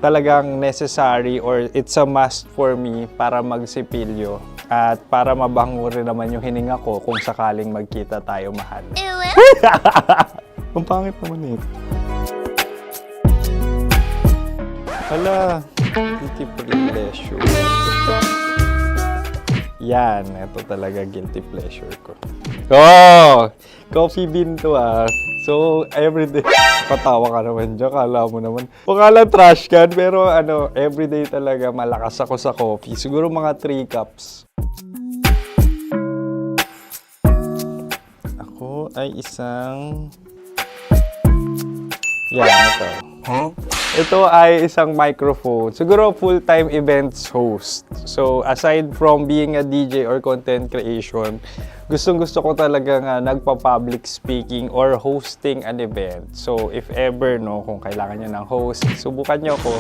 Speaker 8: talagang necessary or it's a must for me para magsipilyo. At para mabango rin naman yung hininga ko kung sakaling magkita tayo, mahal. Ang pangit naman ito. Hala, guilty pleasure. Yan, ito talaga guilty pleasure ko. Coffee bean to So, everyday, patawa ka naman dyan, kala mo naman. Pakala trash can, pero everyday talaga malakas ako sa coffee. Siguro mga 3 cups. Ako ay isang... Yan, ito. Ito ay isang microphone. Siguro full-time events host. So, aside from being a DJ or content creation, gustong-gusto ko talagang nagpa-public speaking or hosting an event. So, if ever, no, kung kailangan nyo ng host, subukan nyo ko.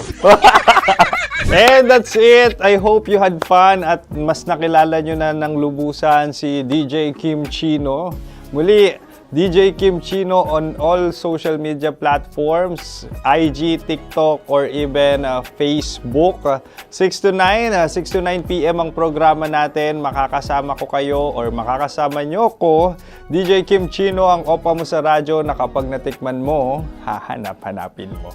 Speaker 8: And that's it. I hope you had fun at mas nakilala nyo na ng lubusan si DJ Kim Chino. Muli, DJ Kim Chino on all social media platforms, IG, TikTok, or even Facebook. 6 to 9 p.m. ang programa natin. Makakasama ko kayo or makakasama nyo ko. DJ Kim Chino, ang opa mo sa radyo na kapag natikman mo, hahanap-hanapin mo.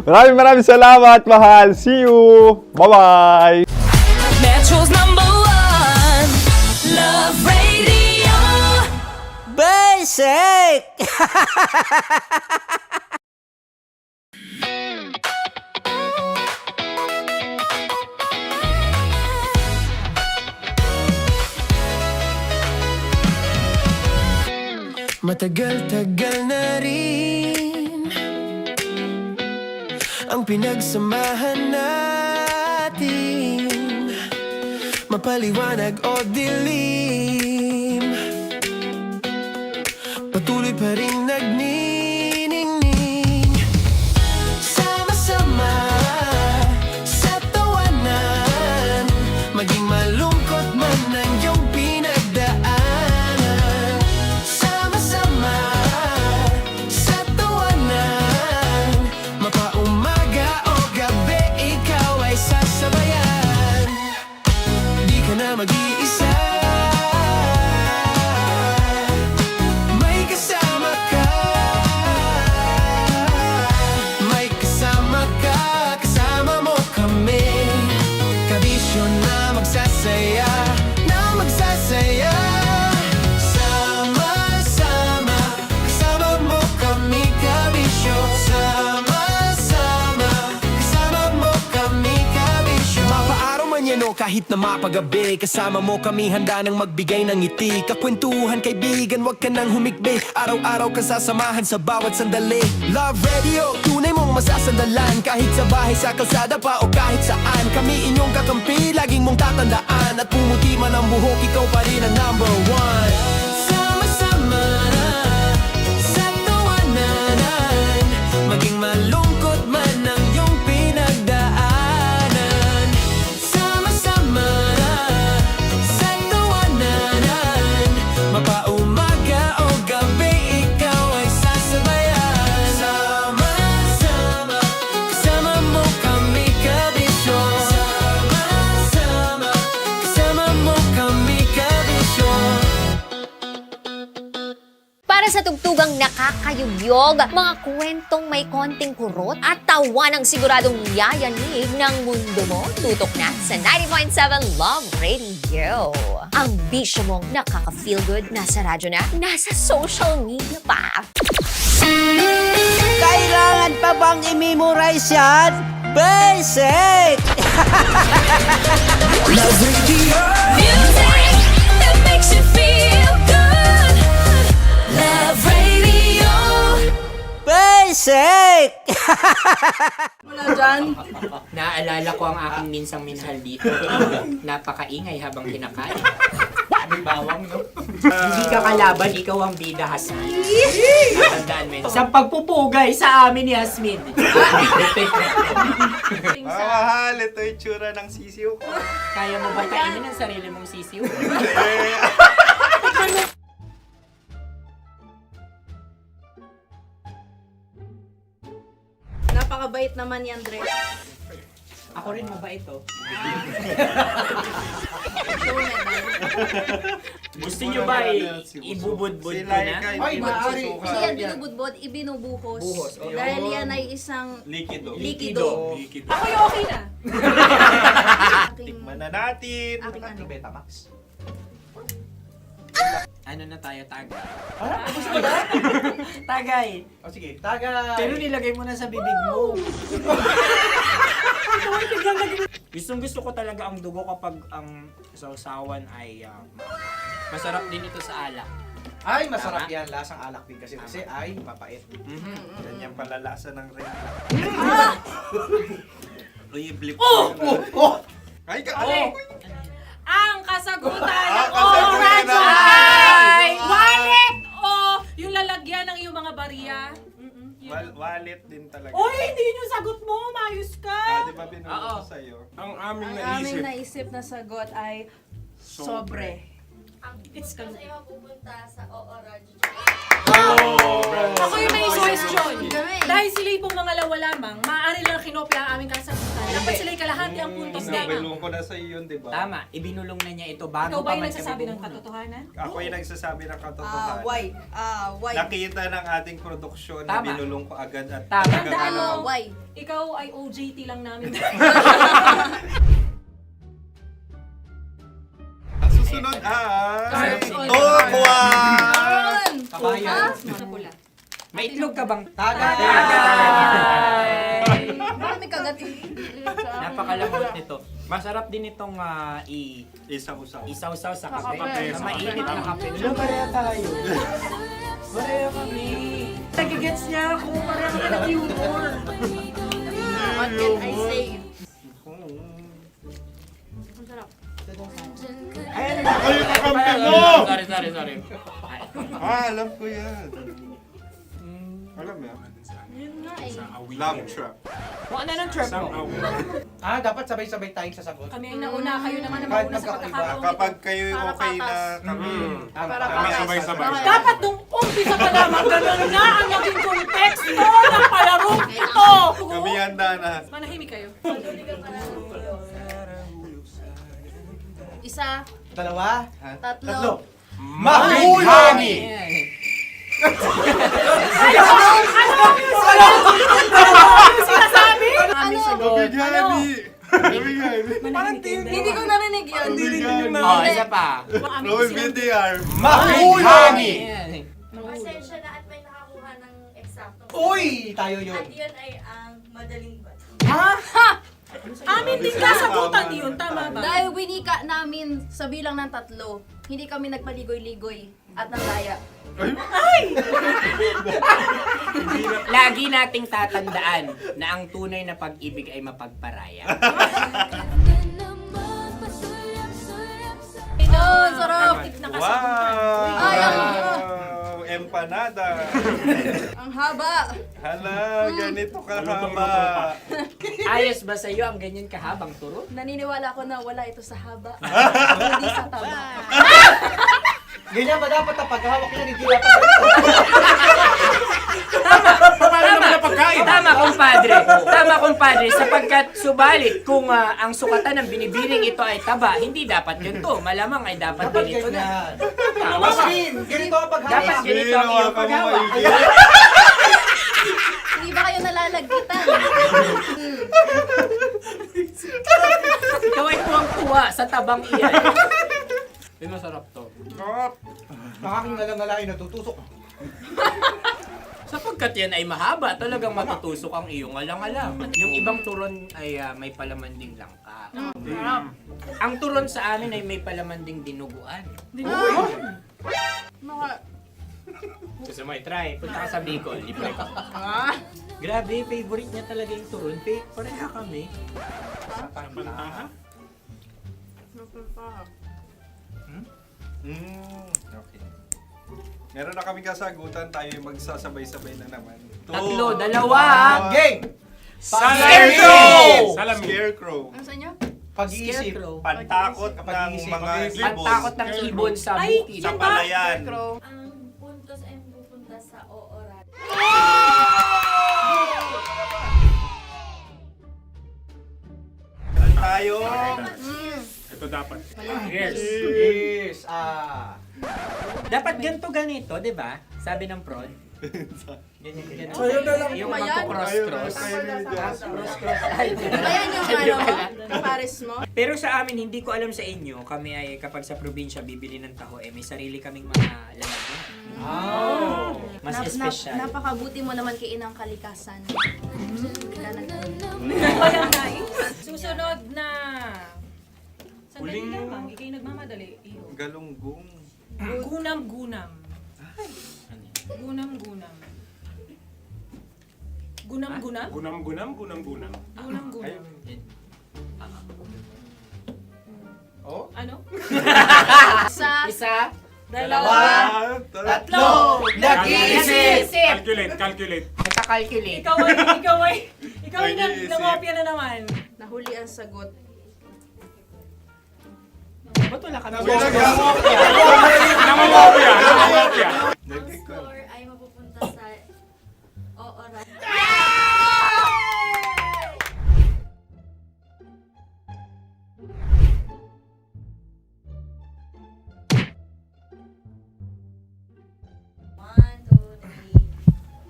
Speaker 8: Maraming salamat, mahal. See you! Bye-bye!
Speaker 1: Metro's #1 Love Radio.
Speaker 3: Basic!
Speaker 1: Matagal-tagal na rin ang pinagsamahan natin, mapaliwanag o dilim, patuloy pa rin nagniningning. Sama-sama sa tawanan, maging malungkot man ang iyong pinagdaanan. Sama-sama sa tawanan, mapaumaga o gabi, ikaw ay sasabayan. Di ka na mag-iisa, may kasama ka. May kasama ka, kasama mo kami. Kabisyo na magsasaya, na magsasaya. Sama-sama, kasama mo kami, kabisyo. Sama-sama, kasama mo kami, kabisyo. Mapaaraw man yan o kahit na mapagabi, kasama mo kami, handa nang magbigay ng ngiti. Kakwentuhan, kaibigan, wag ka nang humikbi. Araw-araw ka sasamahan sa bawat sandali. Love Radio, tunay mong masasandalan. Kahit sa bahay, sa kalsada pa o kahit saan, kami inyong kakampi, laging mong tatandaan. At pumuti man ang buhok, ikaw pa rin ang #1. Sama-sama sa tawanan, maging malungkot man ang iyong pinagdaanan. Sama-sama sa tawanan, mapaumaga o gabi, ikaw ay sasabayan. Sama-sama, kasama mo kami, kabisyo. Sama-sama, kasama mo kami, kabisyo.
Speaker 4: Para sa tugtugang nakakayugyog, mga kwentong may konting kurot at tawa ng siguradong yayanig ng mundo mo, tutok na sa 90.7 Love Radio. Ang bisyo mong nakaka-feel good, nasa radyo na, nasa social media pa.
Speaker 3: Kailangan pa bang i-memorize yan? Basic!
Speaker 1: Love Radio.
Speaker 4: Music that makes you feel good. Love Radio.
Speaker 3: Basic!
Speaker 13: Wala dyan.
Speaker 10: Naaalala ko ang aking minsang minahal dito. Napakaingay habang kinakain. May bawang, no? Hindi ka kalaban, ikaw ang bida, Hasmin. Natandaan mo yun. Sa pagpupugay sa amin ni Hasmin.
Speaker 8: Mahal, ito yung tsura ng sisiw ko.
Speaker 10: Kaya mo ba kainin ang sarili mong sisiw?
Speaker 13: Napakabait naman yan, Dre.
Speaker 10: Ako rin mabait, oh. Gusto nyo ba ibubudbud ko na?
Speaker 14: Ay, maaari.
Speaker 13: Hindi yan binubudbod, ibinubuhos.
Speaker 10: Buhos, oh.
Speaker 13: Dahil yan ay isang
Speaker 8: Likido.
Speaker 13: likido.
Speaker 5: Ako yung okay na.
Speaker 8: Tikman na natin.
Speaker 13: Aking ano.
Speaker 14: Betamax.
Speaker 10: Ano na tayo, tagay?
Speaker 14: Ah, gusto mo na?
Speaker 10: Tagay!
Speaker 14: O sige, tagay.
Speaker 10: Pero nilagay mo na sa bibig mo. Gustong-gusto ko talaga ang dugo kapag ang sausawan ay masarap din ito sa alak.
Speaker 14: Ay, masarap
Speaker 10: Tama.
Speaker 14: yan. Lasang alak din kasi ay mapait.
Speaker 8: Yan yung palalasa ng rin.
Speaker 10: Uy, blip.
Speaker 14: Oh!
Speaker 8: Ay, ka!
Speaker 5: Okay. Ang kasagutan ng
Speaker 8: kasagutan
Speaker 5: Radyo
Speaker 8: ng-
Speaker 5: ay wallet o yung lalagyan ng iyong mga barya.
Speaker 8: Wallet din talaga.
Speaker 5: Oy, hindi yun yung sagot mo. Mayos ka.
Speaker 8: Di ba binulong ko sa'yo?
Speaker 12: Ang aming
Speaker 13: Ang
Speaker 12: naisip.
Speaker 13: aming naisip na sagot ay sobre.
Speaker 5: It's
Speaker 13: Kung
Speaker 5: kalu-
Speaker 13: sa'yo pupunta sa Oo Radyo.
Speaker 5: Ako yung may question. Dahil sila yung pumangalawa lamang, maaari lang kinopya ang aming kasagutan. Dapat sila yung kalahati ang puntos lamang.
Speaker 8: Binulong ko na sa'yo yun, di ba?
Speaker 10: Tama, ibinulong na niya ito bago
Speaker 5: Ikaw ba
Speaker 10: pa
Speaker 5: yung
Speaker 10: man
Speaker 5: nagsasabi
Speaker 10: kami
Speaker 5: ng
Speaker 10: bumuno.
Speaker 5: katotohanan?
Speaker 8: Ako yung nagsasabi ng katotohanan.
Speaker 13: Why? Why?
Speaker 8: Nakita ng ating produksyon na
Speaker 10: Tama.
Speaker 8: binulong ko agad at
Speaker 10: Tama.
Speaker 8: talagang
Speaker 5: Tandaan mo,
Speaker 8: ano.
Speaker 13: Why?
Speaker 5: ikaw ay OJT lang namin.
Speaker 8: Ang susunod ay...
Speaker 5: Ay.
Speaker 8: Tokwa!
Speaker 10: Kabayan.
Speaker 5: Sa pula.
Speaker 10: May itlog ka bang?
Speaker 14: Tagay!
Speaker 13: Marami kagat.
Speaker 10: Napakalamot nito. Masarap din itong
Speaker 8: Isaw-usaw.
Speaker 10: isaw-saw sa kape.
Speaker 13: Kape.
Speaker 10: Na mainit na kape. Ano, pareha tayo. Pareha kami. Nagigets niya ako. Pareha kami ng humor.
Speaker 13: What can I say?
Speaker 10: Ay,
Speaker 8: yung kakampi mo!
Speaker 10: Sorry.
Speaker 8: Alam ko yan. Alam mo yan?
Speaker 13: Yun nga eh.
Speaker 8: Love trap.
Speaker 10: Kung ano ng trap mo?
Speaker 14: Dapat sabay-sabay tayong sasagot.
Speaker 5: Kami ay nauna, kayo naman ang
Speaker 14: Kahit
Speaker 5: mauna sa
Speaker 14: magkakaiba.
Speaker 5: pagkakataon.
Speaker 8: Kapag kayo okay na kami.
Speaker 13: Para
Speaker 8: Kami
Speaker 13: patas.
Speaker 8: sabay-sabay.
Speaker 5: Dapat nung umpisa pa lamang, ganun na ang naging konteksto ng palarong ito!
Speaker 8: Kami handa na.
Speaker 5: Manahimik kayo.
Speaker 13: Isa,
Speaker 14: Dalawa.
Speaker 13: tatlo.
Speaker 14: Mahulog!
Speaker 5: Sinasabi?
Speaker 13: Ano? Hindi ko narinig yun.
Speaker 10: Oh, isa pa.
Speaker 8: BDR.
Speaker 14: Mahulog!
Speaker 13: Pasensya na at may nakakuha ng eksakto.
Speaker 14: Uy! Tayo yun.
Speaker 13: At yun ay ang madaling bato.
Speaker 5: Amin din kasagutan yun, tama ba?
Speaker 13: Dahil winika namin sa bilang ng 3, hindi kami nagpaligoy-ligoy at nandaya.
Speaker 10: Lagi nating tatandaan na ang tunay na pag-ibig ay mapagparaya.
Speaker 13: Oh, sarap! Ay,
Speaker 8: Wow! Empanada.
Speaker 13: ang haba!
Speaker 8: Hala, ganito kahaba.
Speaker 10: Ayos ba sa iyo ang ganyan kahabang turo?
Speaker 13: Naniniwala ko na wala ito sa haba. Hindi sa taba.
Speaker 14: Ganyan ba dapat ang paghawak yan? Hindi dapat
Speaker 10: Tama, kumpadre. Tama, kumpadre. Sapagkat subalit kung ang sukatan ng binibining ito ay taba, hindi dapat ganito. Malamang ay dapat
Speaker 14: dapat
Speaker 10: ganito na.
Speaker 14: ganyan. Masin! Ganito ang paghawak.
Speaker 10: Dapat ganito ang iyong paghawak.
Speaker 13: Hindi ba kayo nalalagkitan?
Speaker 10: Ikaw ay tuwang-tuwa sa tabang iyan. Ay, masarap to.
Speaker 14: Ang aking nalangalay natutusok.
Speaker 10: Sapagkat yan ay mahaba, talagang matutusok ang iyong alang-alang. Yung ibang turon ay may palaman ding langka. Ang turon sa amin ay may palaman ding dinuguan. Gusto mo i-try? Punta ka sa Bicol, libre ka. Grabe, favorite niya talaga yung turon. Pareha kami.
Speaker 8: Okay. Meron na kaming kasagutan, tayo yung magsasabay-sabay na naman.
Speaker 10: Tatlo, dalawa.
Speaker 14: Gang!
Speaker 10: Scarecrow!
Speaker 8: Scarecrow.
Speaker 13: Ano sa inyo?
Speaker 14: Pag-iisip.
Speaker 10: Scarecrow.
Speaker 8: Pantakot ng
Speaker 14: Pag-iisip.
Speaker 8: mga ibon.
Speaker 10: Pantakot ng ibon sa
Speaker 5: Ay,
Speaker 10: bukid.
Speaker 8: Sa palayan.
Speaker 13: Ang puntos ay pupunta sa Oo Radyo.
Speaker 8: Tayo.
Speaker 12: Ito dapat.
Speaker 14: Yes.
Speaker 10: Dapat ganito, di ba? Sabi ng prod. Ganyan. Yung
Speaker 13: Ayan.
Speaker 10: magko-cross-cross. Cross-cross. Ay,
Speaker 13: Ayan yung
Speaker 10: Di
Speaker 13: ano,
Speaker 10: ba?
Speaker 13: Paris mo.
Speaker 10: Pero sa amin, hindi ko alam sa inyo, kami ay kapag sa probinsya bibili ng taho, may sarili kaming mga lalagyan. Mas espesyal.
Speaker 13: Napakabuti mo naman kay Inang Kalikasan.
Speaker 5: Ayan, guys. Susunod na. Sandali lamang, ikay nagmamadali. Iyo.
Speaker 8: Galunggong.
Speaker 5: Gunam-gunam. Gunam-gunam. Gunam-gunam?
Speaker 12: Gunam-gunam.
Speaker 5: Gunam-gunam.
Speaker 14: Oh?
Speaker 5: Ano?
Speaker 13: Isa.
Speaker 5: Dalawa.
Speaker 14: Tatlo. Nag-iisip.
Speaker 12: Calculate.
Speaker 10: Nakakalculate.
Speaker 5: Ikaw ay nangopya na naman.
Speaker 13: Nahuli ang sagot.
Speaker 10: Ba't wala ka na?
Speaker 12: Nangungopia.
Speaker 13: Ang score ay mapupunta sa oras.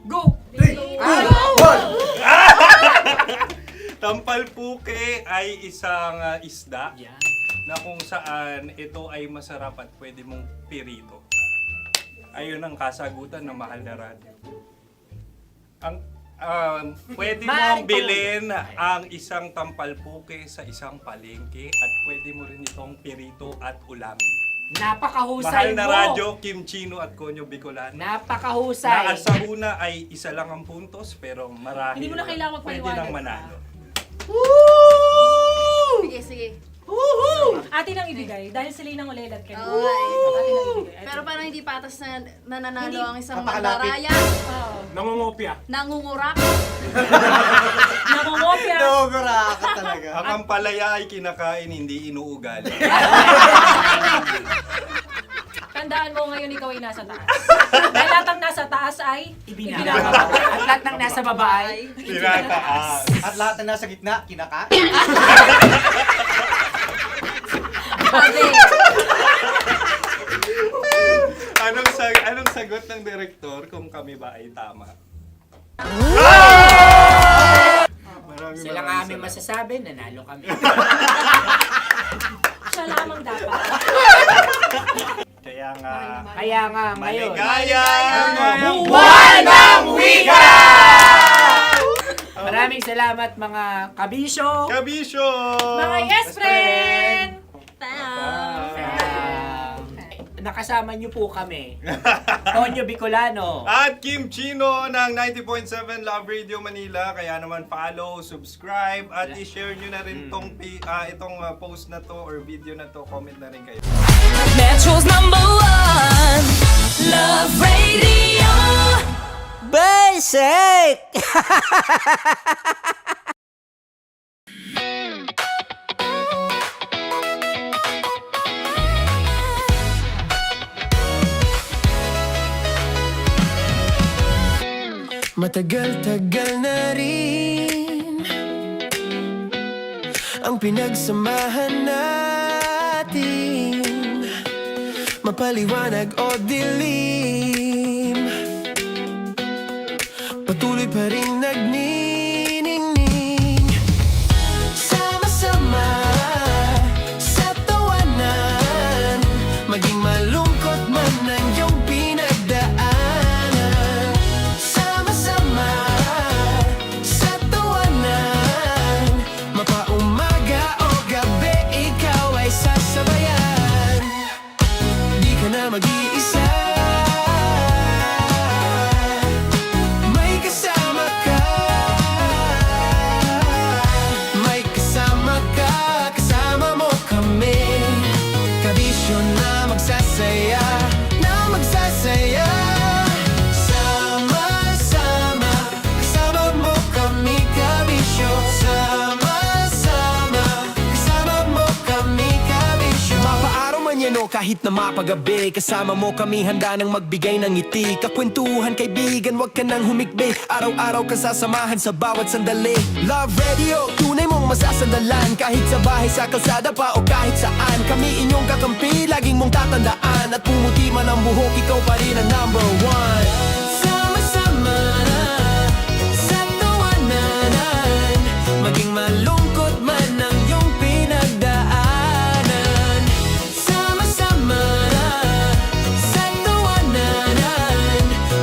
Speaker 5: Go!
Speaker 8: Tampalpuke ay isang isda na kung saan ito ay masarap at pwede mong pirito. Ayun ang kasagutan ng Mahal na Radyo. Pwede mong bilhin ang isang tampalpuke sa isang palengke at pwede mo rin itong pirito at ulamin.
Speaker 10: Napakahusay
Speaker 8: Mahal na
Speaker 10: mo.
Speaker 8: Radyo, Kim Chino at Konyo Bicolano.
Speaker 10: Napakahusay.
Speaker 8: Na sa una ay isa lang ang puntos pero marahil
Speaker 5: Hindi mo na kailangan
Speaker 8: pwede
Speaker 5: magpaliwanag
Speaker 8: nang manalo.
Speaker 13: Sige.
Speaker 5: Atin ang ibigay dahil sila yung nangulelat kayo.
Speaker 13: Okay.
Speaker 5: Atin ang ibigay.
Speaker 13: Pero parang hindi patas na nananalo ang isang
Speaker 14: Napakalapit.
Speaker 13: mandaraya.
Speaker 12: Nangungopia.
Speaker 13: Nangungurak.
Speaker 5: Nangungopia.
Speaker 14: Nogura ka talaga.
Speaker 8: Ang ampalaya ay kinakain, hindi inuugali.
Speaker 5: Tandaan mo ngayon ikaw ay nasa taas. Dahil lahat ng nasa taas ay
Speaker 10: Ibinababa. At lahat ng nasa baba ay
Speaker 8: Tinataas.
Speaker 14: At lahat na nasa gitna, kinaka.
Speaker 8: Anong sagot ng direktor kung kami ba ay tama?
Speaker 10: Sila nga aming masasabi, nanalo kami.
Speaker 5: siya lamang dapat.
Speaker 8: Kaya nga,
Speaker 10: Ngayon.
Speaker 8: maligayang
Speaker 10: Buwan ng Wika! Maraming salamat mga kabisyo.
Speaker 8: Kabisyo!
Speaker 5: Mga yes friend!
Speaker 10: Nakasama niyo po kami. Tonyo Bicolano.
Speaker 8: At Kim Chino ng 90.7 Love Radio Manila. Kaya naman follow, subscribe, at i-share nyo na rin itong post na to or video na to. Comment na rin kayo.
Speaker 1: Metro's #1 Love Radio.
Speaker 3: Basic!
Speaker 1: Matagal-tagal na rin ang pinagsamahan natin, mapaliwanag o dilim, patuloy pa rin nagniningning. Sama-sama sa tawanan, maging malungkot man ang iyong pinagdaanan. Sama-sama sa tawanan, mapaumaga o gabi, ikaw ay sasabayan. Di ka na mag-iisa, may kasama ka. May kasama ka, kasama mo kami. Kabisyo na magsasaya, na magsasaya. Sama-sama, kasama mo kami, kabisyo. Sama-sama, kasama mo kami, kabisyo. Mapaaraw man yan o kahit na mapagabi, kasama mo kami, handa nang magbigay ng ngiti. Kakwentuhan, kaibigan, wag ka nang humikbi. Araw-araw ka sasamahan sa bawat sandali. Love Radio, tunay mong masasandalan. Kahit sa bahay, sa kalsada pa o kahit saan, kami inyong kakampi, laging mong tatandaan. At pumuti man ang buhok, ikaw pa rin ang #1. Sama-sama sa tawanan, maging malungkot man ang iyong pinagdaanan. Sama-sama sa tawanan,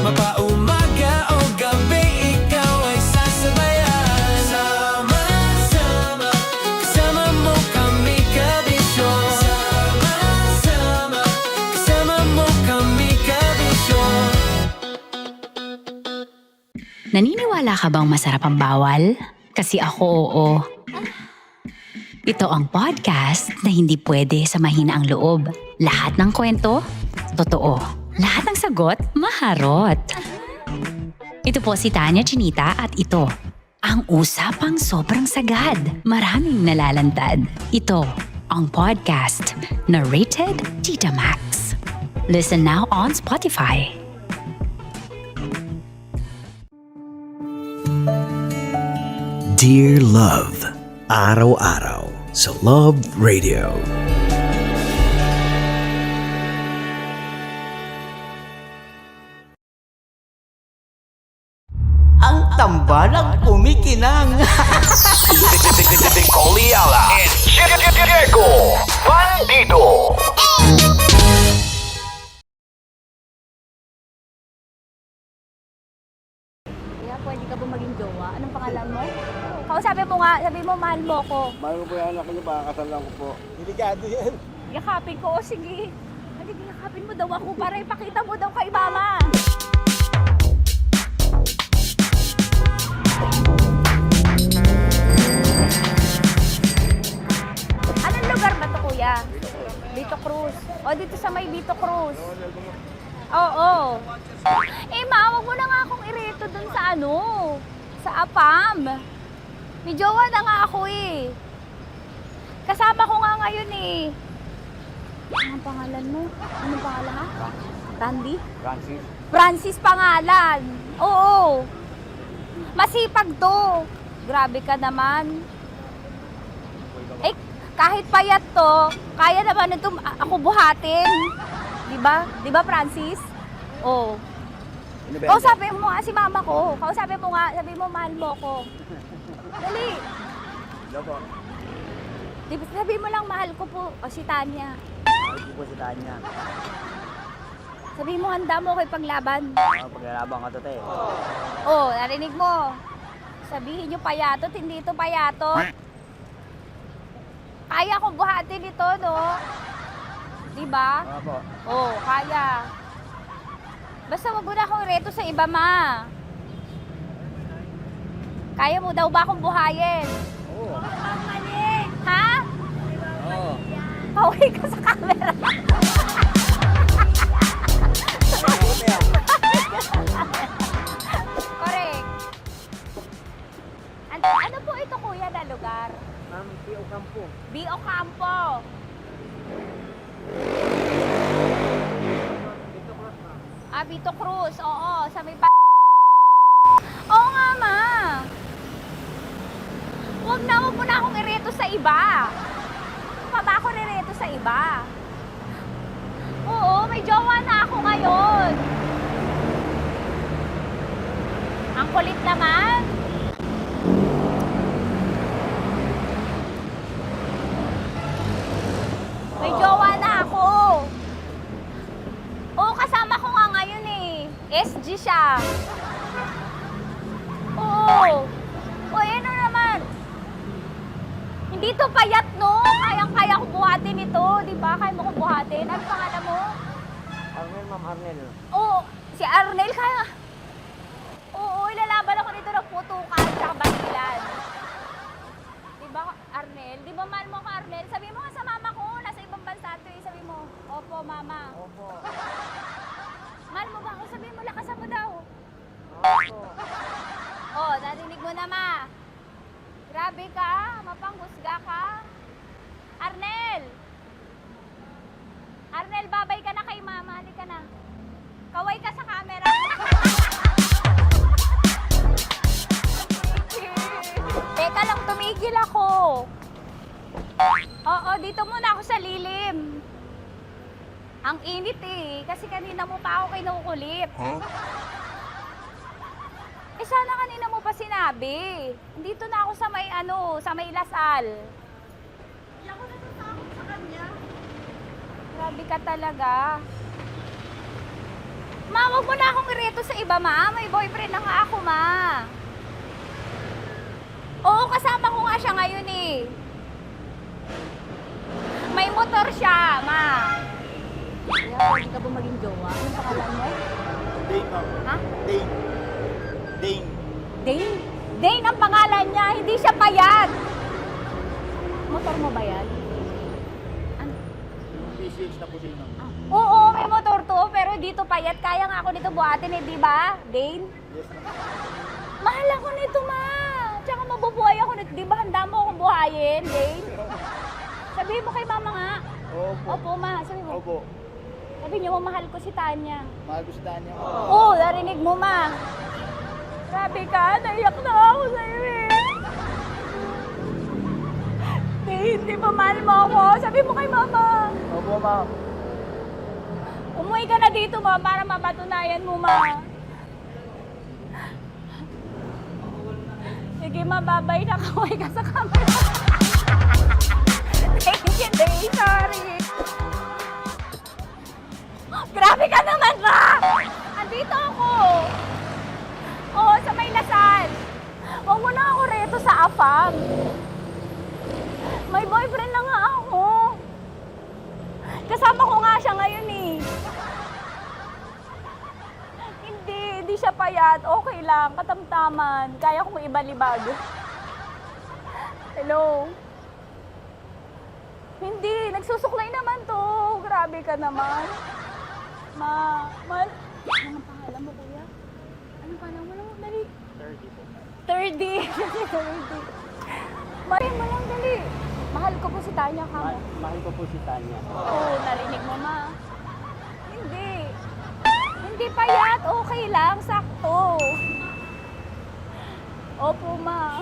Speaker 1: mapaumaga o gabi, ikaw ay sasabayan. Sama-sama, kasama mo kami, kabisyo. Sama-sama, kasama mo kami, kabisyo.
Speaker 6: Naniniwala ka bang masarap ang bawal? Kasi ako oo. Ito ang podcast na hindi pwede sa mahina ang loob. Lahat ng kwento, totoo. Lahat ng sagot, maharot. Ito po si Tanya Chinita at ito, ang usapang sobrang sagad. Maraming nalalantad. Ito, ang podcast na rated Tita Max. Listen now on Spotify.
Speaker 2: Dear Love, araw-araw sa Love Radio.
Speaker 3: Ang tambalang kumikinang.
Speaker 2: Coliala and Diego Bandido.
Speaker 7: Kaya pwede ka ba maging jowa? Anong pangalan mo? Kausapin mo nga, sabi mo mahal mo ko.
Speaker 9: Mahal ko po yung anak niyo, baka kasal lang ko po. Delikado yan.
Speaker 7: Yakapin ko, o sige. Hindi, yakapin mo daw ako para ipakita mo daw kay mama. Anong lugar ba to, kuya? Vito Cruz. O, dito sa may Vito Cruz. Oo. Eh, ma, wag mo na nga akong ireto dun sa ano, sa APAM. May jowa na nga ako eh. Kasama ko nga ngayon eh. Anong pangalan mo? Anong pangalan ka? Randy?
Speaker 9: Francis.
Speaker 7: Francis pangalan. Oo. Masipag to. Grabe ka naman. Eh, kahit payat to, kaya naman ito ako buhatin. Diba? Diba, Francis? Oo. Kausapin mo nga si mama ko. Kausapin mo nga, sabi mo mahal mo ko. Dali. Diba, sabi mo lang mahal ko po. O si Tanya.
Speaker 9: Mahal ko po si Tanya.
Speaker 7: Sabi mo handa mo ko ipaglaban.
Speaker 9: Paglalabang ka to, te.
Speaker 7: Oh, narinig mo. Sabihin nyo payatot, hindi ito payatot. Kaya kong buhatin ito, no? Diba?
Speaker 9: Opo.
Speaker 7: Oh, kaya. Basta wag mo na akong reto sa iba, ma. Kaya mo daw ba akong buhayin?
Speaker 9: Oo.
Speaker 7: Ha?
Speaker 9: Oo.
Speaker 7: Pauwi ka sa camera. Correct. Ano po ito, kuya, na lugar?
Speaker 9: P.O. Campo.
Speaker 7: B.O. Campo. Ah, Vito Cruz. Oo, sa may Oo nga, ma. Huwag mo na akong ireto sa iba. Pa ba ako ireto sa iba? Oo, may jowa na ako ngayon. Ang kulit naman. May jowa na ako. Oo, kasama ko nga ngayon eh. SG siya. Oo. O, ano naman? Hindi to payat, no? Kayang-kaya ko buhatin ito. Di ba? Kaya mo ko buhatin. Ano pangalan mo?
Speaker 9: Arnel, ma'am, Arnel.
Speaker 7: Oo. Si Arnel, kaya. Oo, ilalaban ako dito ng putukan sa basilan. Di ba, Arnel? Di ba mahal mo ka, Arnel? Sabi mo nga sa mama ko, nasa ibang bansa ito eh. Sabi mo, opo, mama.
Speaker 9: Opo.
Speaker 7: Mahal mo ba ako? Sabi mo, lakasan mo daw.
Speaker 9: Opo.
Speaker 7: Oh, narinig mo na, ma. Grabe ka, mapanghusga ka. Arnel! Arnel, babay ka na kay mama. Halika na. Kaway ka sa camera. Teka lang, tumigil ako. Oo, dito muna ako sa lilim. Ang init eh, kasi kanina mo pa ako kinukulit. Eh sana kanina mo pa sinabi. Dito na ako sa may sa may Lasal.
Speaker 13: Hindi ako natatakot sa kanya.
Speaker 7: Grabe ka talaga. Ma, wag mo na akong ireto sa iba, ma. May boyfriend na nga ako, ma. Oo, kasama ko nga siya ngayon eh. May motor siya, ma. Kaya pwede ka ba maging jowa? Anong pangalan mo?
Speaker 9: Dane, ma'am.
Speaker 7: Ha?
Speaker 9: Dane. Dane.
Speaker 7: Dane? Dane ang pangalan niya, hindi siya payat. Motor mo ba yan? Ano?
Speaker 14: PCH na po sino?
Speaker 7: Oo, may motor to, pero dito payat. Kaya nga ako nito buhatin eh, di ba? Dane?
Speaker 14: Yes na.
Speaker 7: Mahal ako nito, ma. Tsaka mabubuhay ako nito. Di ba handa mo akong buhayin, Dane? Sabihin mo kay mama nga.
Speaker 14: Opo.
Speaker 7: Opo, ma. Sabihin mo.
Speaker 14: Opo.
Speaker 7: Sabihin niyo, mahal ko si Tanya.
Speaker 14: Mahal ko si Tanya.
Speaker 7: Oo, narinig mo, ma. Grabe ka, naiyak na ako sa'yo eh. Hindi ba mahal mo ako? Sabi mo kay mama.
Speaker 14: Opo, ma'am.
Speaker 7: Umuwi ka na dito, ma, para mapatunayan mo, ma. Sige, ma, babay na. Kaway ka sa camera. Thank you, Day. Sorry. Grabe ka naman, ma! Andito ako. Oo, sa may Lasal. Huwag mo na ako reto sa AFAM. May boyfriend na nga ako. Kasama ko nga siya ngayon eh. Hindi siya payat. Okay lang, katamtaman. Kaya kong ibalibag. Hello? Hindi, nagsusuklay naman to. Grabe ka naman. Anong pangalan mo, kuya? Anong pangalan mo lang? Dali. 30 po. 30. 30. Marin mo lang, dali. Mahal ko po si Tanya, ka mo.
Speaker 10: Mahal ko po si Tanya.
Speaker 7: Oo, narinig mo, ma. Hindi payat. Okay lang, sakto. Opo, ma.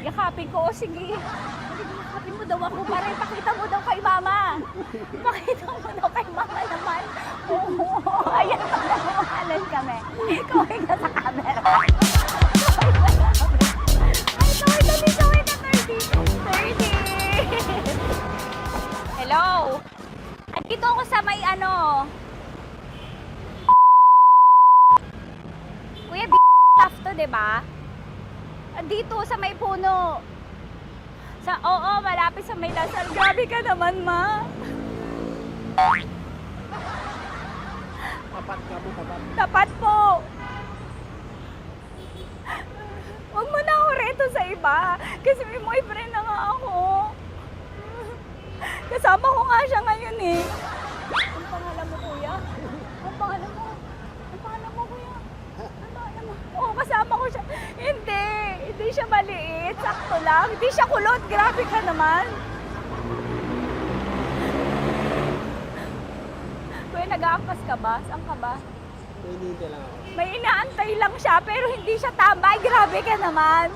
Speaker 7: Yakapin ko. O, sige. Yakapin mo daw ako para ipakita mo daw kay mama. Ipakita mo daw kay mama naman. Oo, ayan pa na mamahalan kami. Kaway ka sa camera. Ay, kaway ka 30. Hello? Andito ako sa may Kuya, tough to, diba? Dito sa may puno. Oo, malapit sa may Lasal. Grabe ka naman, ma.
Speaker 14: Tapat ka po, tapat.
Speaker 7: Tapat po. Huwag mo na ako reto sa iba. Kasi may boyfriend na nga ako. Kasama ko nga siya ngayon eh. Ang pangalan mo, kuya? Ang pangalan mo? Ang pangalan mo, kuya? Ang pangalan mo? Oo, kasama ko siya. Hindi siya maliit. Sakto lang. Hindi siya kulot. Grabe ka naman. Kuya, nag-aangkas ka ba? Saan ka ba?
Speaker 14: Hindi lang ako.
Speaker 7: May inaantay lang siya, pero hindi siya tambay. Grabe ka naman.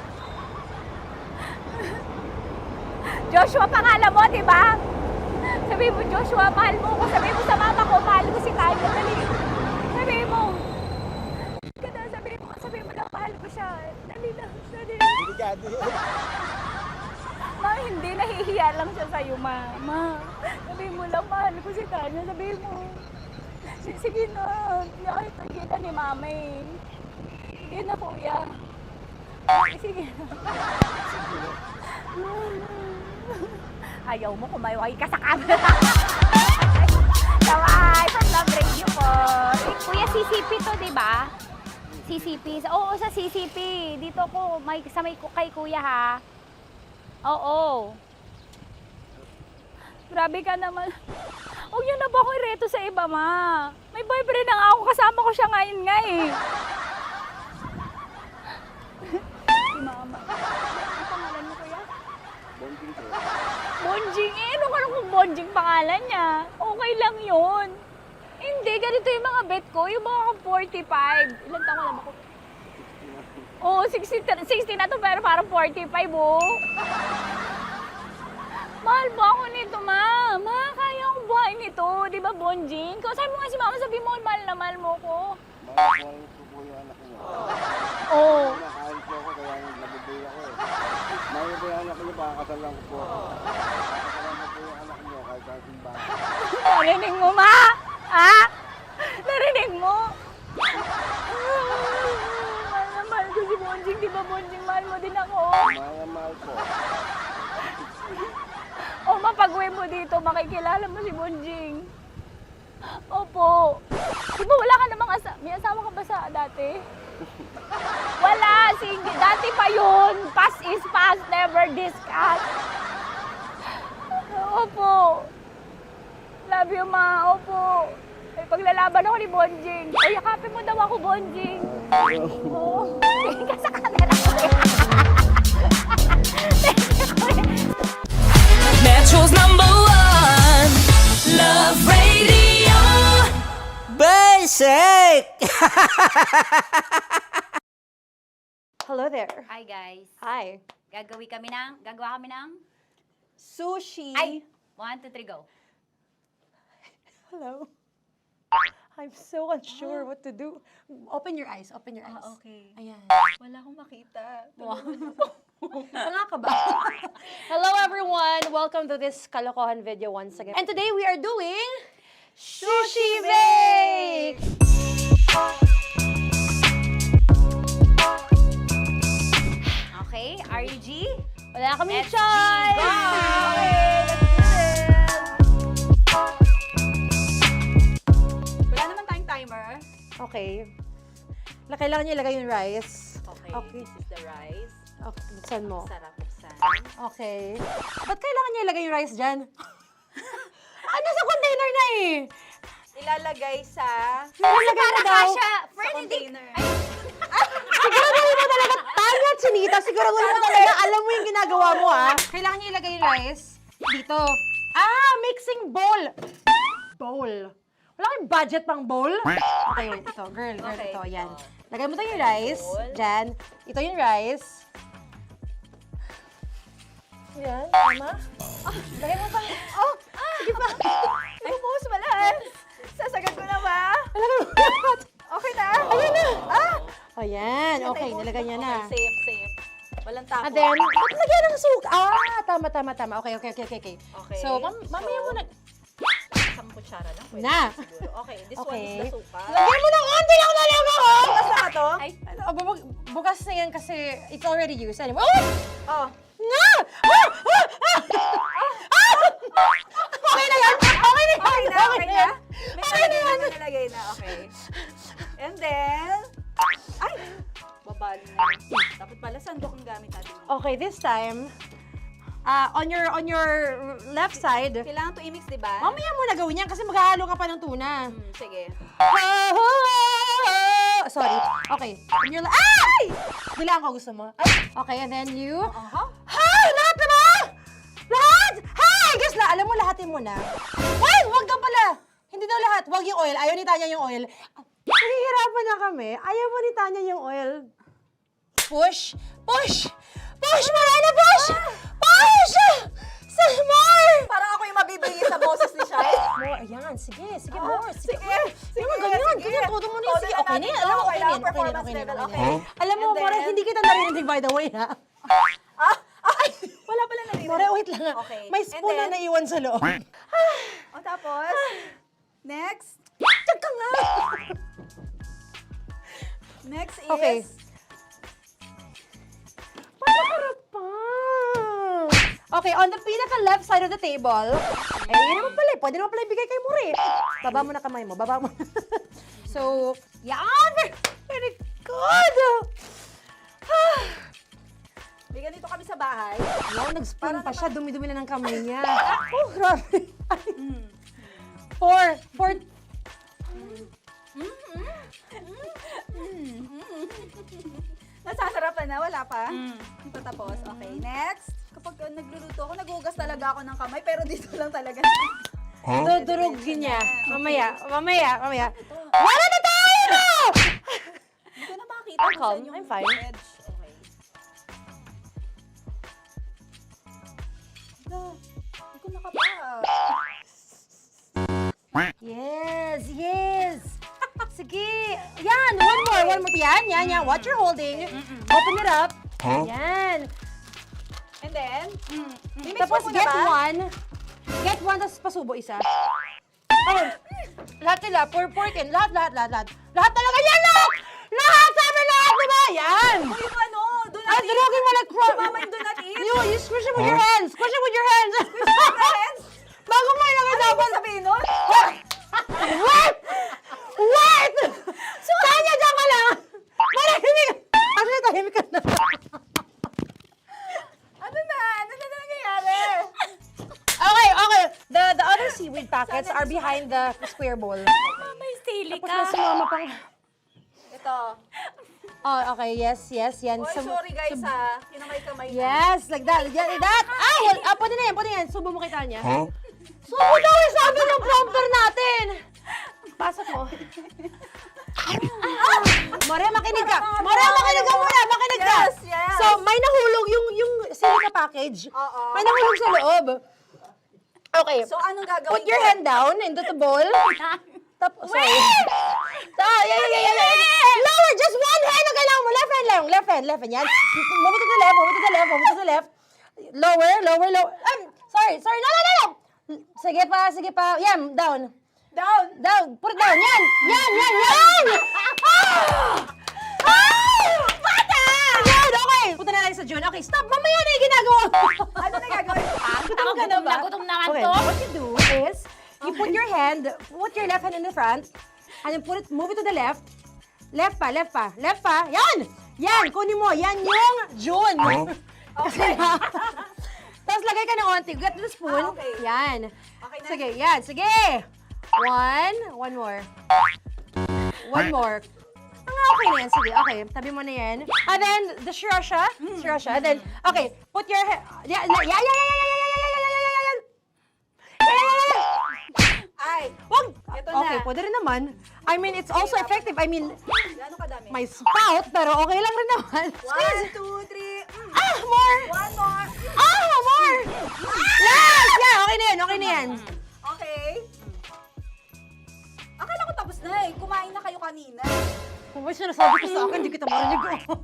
Speaker 7: Joshua, pangalan mo, di ba? Sabi mo, Joshua, mahal mo ko. Sabi mo sa mama ko, mahal ko si Tanya. Dali. Sabi mo. Sabi mo lang, mahal ko siya. Dali lang. Ma, hindi. Nahihiya lang siya sa'yo, ma. Sabi mo lang, mahal ko si Tanya. Sabi mo. Sige na. Hindi ako kita ni mama eh. Sige na, kuya. Sige na. Ayaw mo kumayaway ka sa camera. Kaway, from Love Radio po. Kuya, CCP to, di ba? CCP. Oo, sa CCP. Dito ko, sa may kay kuya ha. Oo. Grabe ka naman. Huwag niyo na ba akong ireto sa iba, ma? May boyfriend na nga ako. Kasama ko siya ngayon nga eh. Si mama. Ang pangalan mo, kuya?
Speaker 14: Bonjing po.
Speaker 7: Bonjing? Ano ka kung Bonjing pangalan niya? Okay lang yun. Hindi, ganito yung mga bet ko. Yung mga 45. Ilan taon lang ako? Oo, 60 na to pero parang 45, oh. Mahal mo ako nito, ma. Ma, kaya akong buhay nito. Di ba, Bonjing? Sabi mo nga si mama, sabi mo, mahal na mahal mo ko.
Speaker 14: Mahal ko po yung anak niyo.
Speaker 7: Oo.
Speaker 14: Nakain po ako, kaya nabubuhay ako eh. Mahal ko yung anak niyo, pakakasal lang ko po. Pakakasal lang po yung anak niyo, kahit sa simbahan.
Speaker 7: Narinig mo, ma? Ha? Narinig mo? Mahal na mahal ko si Bonjing. Di ba, Bonjing, mahal mo din ako?
Speaker 14: Mahal po.
Speaker 7: O, mapag-uwi mo dito, makikilala mo si Bonjing. Opo. Di ba wala ka namang may asawa ka ba sa dati? Wala! discussing. Dati pa yun. Past is past, never discuss. Opo. Love you, ma. Opo. May paglalaban ako ni Bonjing. O, yakapin mo daw ako, Bonjing. Oo. Tingin ka sa camera.
Speaker 1: Metro's #1 Love Radio.
Speaker 3: Basic!
Speaker 13: Hello there.
Speaker 7: Hi, guys.
Speaker 13: Hi.
Speaker 7: Gagawa kami ng
Speaker 13: Sushi.
Speaker 7: Ay! 1, 2, 3, go.
Speaker 13: Hello. I'm so unsure what to do. Open your eyes. Open your eyes.
Speaker 7: Okay.
Speaker 13: Ayan.
Speaker 7: Wala akong makita.
Speaker 13: Tanga ka ba? Hello everyone! Welcome to this Kalokohan video once again. And today we are doing Sushi Bake!
Speaker 7: Okay, RG?
Speaker 13: Wala kami
Speaker 7: Let's
Speaker 13: choice!
Speaker 7: Go!
Speaker 13: Okay, let's do this!
Speaker 7: Wala naman tayong timer.
Speaker 13: Okay. Kailangan niyo ilagay yung rice.
Speaker 7: Okay,
Speaker 13: Okay.
Speaker 7: this is the rice.
Speaker 13: Okay, buksan mo.
Speaker 7: Sarap buksan.
Speaker 13: Okay. Ba't kailangan niya ilagay yung rice dyan? Nasa container na eh!
Speaker 7: Ilalagay sa...
Speaker 13: Ilalagay mo daw.
Speaker 7: Friend, container.
Speaker 13: Siguraduhin mo talaga, Tanya at Sunita, siguraduhin mo talaga, alam mo yung ginagawa mo ah. Kailangan niya ilagay yung rice dito. Mixing bowl. Bowl. Wala kayong budget pang bowl? Okay, ito, girl,
Speaker 7: Okay.
Speaker 13: ito, yan. Lagay mo tayo yung rice, dyan. Ito yung rice. Yan, tama? Lagay mo pa. Sige pa.
Speaker 7: Lumuhos malas. Sasagad ko na ba?
Speaker 13: Lagay mo.
Speaker 7: Okay na?
Speaker 13: Ayan na. Ayan, okay, nilagay niya na.
Speaker 7: Okay, safe. Walang tapo.
Speaker 13: And then, ba't lagyan ng suka? Tama. Okay.
Speaker 7: Okay.
Speaker 13: So, mamaya mo na.
Speaker 7: Isang kutsara lang. Pwede
Speaker 13: Na.
Speaker 7: siguro. Okay, this one
Speaker 13: Okay.
Speaker 7: is the suka.
Speaker 13: Lagyan mo ng onti lang talaga, oh!
Speaker 7: Bukas na ba to? Ay,
Speaker 13: Bukas na yan kasi it's already used. Anyway. Oh!
Speaker 7: oh.
Speaker 13: Nga! Okay na yan! Okay na yan!
Speaker 7: Okay na?
Speaker 13: Okay na yan!
Speaker 7: May nalagay na, okay. And then, ay! Babali na. Dapat pala sandok ang gamit natin.
Speaker 13: Okay, this time, on your left side,
Speaker 7: Kailangan to i-mix, di ba?
Speaker 13: mamaya mo na gawin yan kasi maghahalo ka pa ng tuna.
Speaker 7: Sige.
Speaker 13: Sorry. Okay. On your ay! Bilang ko gusto mo. Ay! Okay, and then you... Hay! Lahat na ba? Lahat! Hay! Guys, alam mo, lahatin mo na. Ay! Wag daw pala! Hindi daw lahat. Wag yung oil. Ayaw ni Tanya yung oil. Nahihirapan na kami. Ayaw mo ni Tanya yung oil. Push! Push! Push! Marana, push! Push! Some more!
Speaker 7: Parang ako yung mabibigay sa boses ni Shai.
Speaker 13: More, ayan. Sige, more. Sige,
Speaker 7: sige,
Speaker 13: ganyan.
Speaker 7: sige.
Speaker 13: Todo mo na
Speaker 7: Todo
Speaker 13: sige.
Speaker 7: na
Speaker 13: Okay na
Speaker 7: natin
Speaker 13: yan.
Speaker 7: to.
Speaker 13: Alam mo, okay na
Speaker 7: Kailangan
Speaker 13: yan.
Speaker 7: performance level, okay.
Speaker 13: Alam mo,
Speaker 7: And then-
Speaker 13: More, hindi kita narinig by the way, ha?
Speaker 7: Wala pala na rin.
Speaker 13: More, wait lang.
Speaker 7: Okay.
Speaker 13: May
Speaker 7: And
Speaker 13: spoon na
Speaker 7: then-
Speaker 13: naiwan sa loob.
Speaker 7: O tapos, next.
Speaker 13: Tag ka nga.
Speaker 7: Next is...
Speaker 13: Okay. Panakarap pa. Okay, on the pinaka-left side of the table, yun naman pala, pwede naman pala ibigay kay More. Baba mo na kamay mo, baba mo. So, yan! Very good!
Speaker 7: May ganito kami sa bahay.
Speaker 13: Wow, nag-spoon pa siya, dumi-dumi na ng kamay niya. Oh, grabe. Four.
Speaker 7: Nasasarapan na, wala pa. Patapos. Okay, next. Kapag nagluluto ako, naghugas talaga ako ng kamay, pero dito lang talaga.
Speaker 13: Dudurugin niya. Mamaya. Wala na tayo!
Speaker 7: Hindi ko na makita
Speaker 13: I'm
Speaker 7: kung
Speaker 13: calm.
Speaker 7: saan yung
Speaker 13: I'm fine.
Speaker 7: edge. Okay. Hindi ko nakapa.
Speaker 13: Yes. Sige. Yan, one more. Yan. What you're holding. Open it up. Yan.
Speaker 7: And then,
Speaker 13: Tapos get one, tapos pasubo isa. Oh, lahat sila, pour in. Lahat. Lahat talaga yan, lahat! Lahat! Sabi lahat, diba? Yan!
Speaker 7: oh, yung ano, do not
Speaker 13: Ay,
Speaker 7: eat.
Speaker 13: durugin mo like
Speaker 7: Mama, yung do not eat.
Speaker 13: You squish it with your hands. Squish it with your hands.
Speaker 7: Friends,
Speaker 13: Bago mo ilagay
Speaker 7: ano
Speaker 13: dapat.
Speaker 7: ibig sabihin nun?
Speaker 13: Wait! Tanya, dyan ka lang! Marahimik! Actually, tahimik ka na. packets are behind the square bowl.
Speaker 7: May sili
Speaker 13: Tapos na si mama pang...
Speaker 7: Ito.
Speaker 13: Oh, okay. Yes, yan.
Speaker 7: Oy, sorry guys ha. Kinamay-kamay na.
Speaker 13: Yes, like that. Like that. Ay! Pwede na yan. Subo mo kay Tanya. Subo daw yung sabi ng prompter natin. Pasok mo. Maria, makinig ka. Maria, makinig ka muna. Makinig ka.
Speaker 7: Yes.
Speaker 13: So, may nahulog yung silica package.
Speaker 7: Oo.
Speaker 13: May nahulog sa loob. Okay.
Speaker 7: So, anong gagawin
Speaker 13: Put your
Speaker 7: ko?
Speaker 13: hand down into the bowl. Tapos, sorry. Yeah. Lower, just one hand ang kailangan mo. Left hand. Yan. Move it to the left. Lower. Sorry. No. Sige pa. Yan, down. Put it down. Yan. Bata! Yan, okay. Punta na tayo sa June. Okay, stop. Mamaya na yung ginagawa.
Speaker 7: Ano na gagawin?
Speaker 13: Gutom naman to. What you do is, you put your left hand in the front, and then move it to the left. Left pa. Yan, kunin mo. Yan yung June. Okay. Tapos lagay ka ng onti. Get the spoon.
Speaker 7: Okay.
Speaker 13: Yan.
Speaker 7: Okay na.
Speaker 13: Sige. One more. Okay na yan. Sige, okay. Tabi mo na yan. And then, the sriracha. And then, okay. Put your head. Yan.
Speaker 7: Ay,
Speaker 13: Wag.
Speaker 7: Ito na.
Speaker 13: Okay, pwede rin naman. I mean, it's also effective. I mean,
Speaker 7: gano'ng kadami?
Speaker 13: may spout, pero okay lang rin naman.
Speaker 7: 1, 2, 3.
Speaker 13: More.
Speaker 7: One more.
Speaker 13: More. Yes! Yeah, okay na yan.
Speaker 7: Okay. Akala ko tapos na eh. Kumain na kayo kanina.
Speaker 13: Kung may sinasabi ko sa akin, hindi kita marinig ko.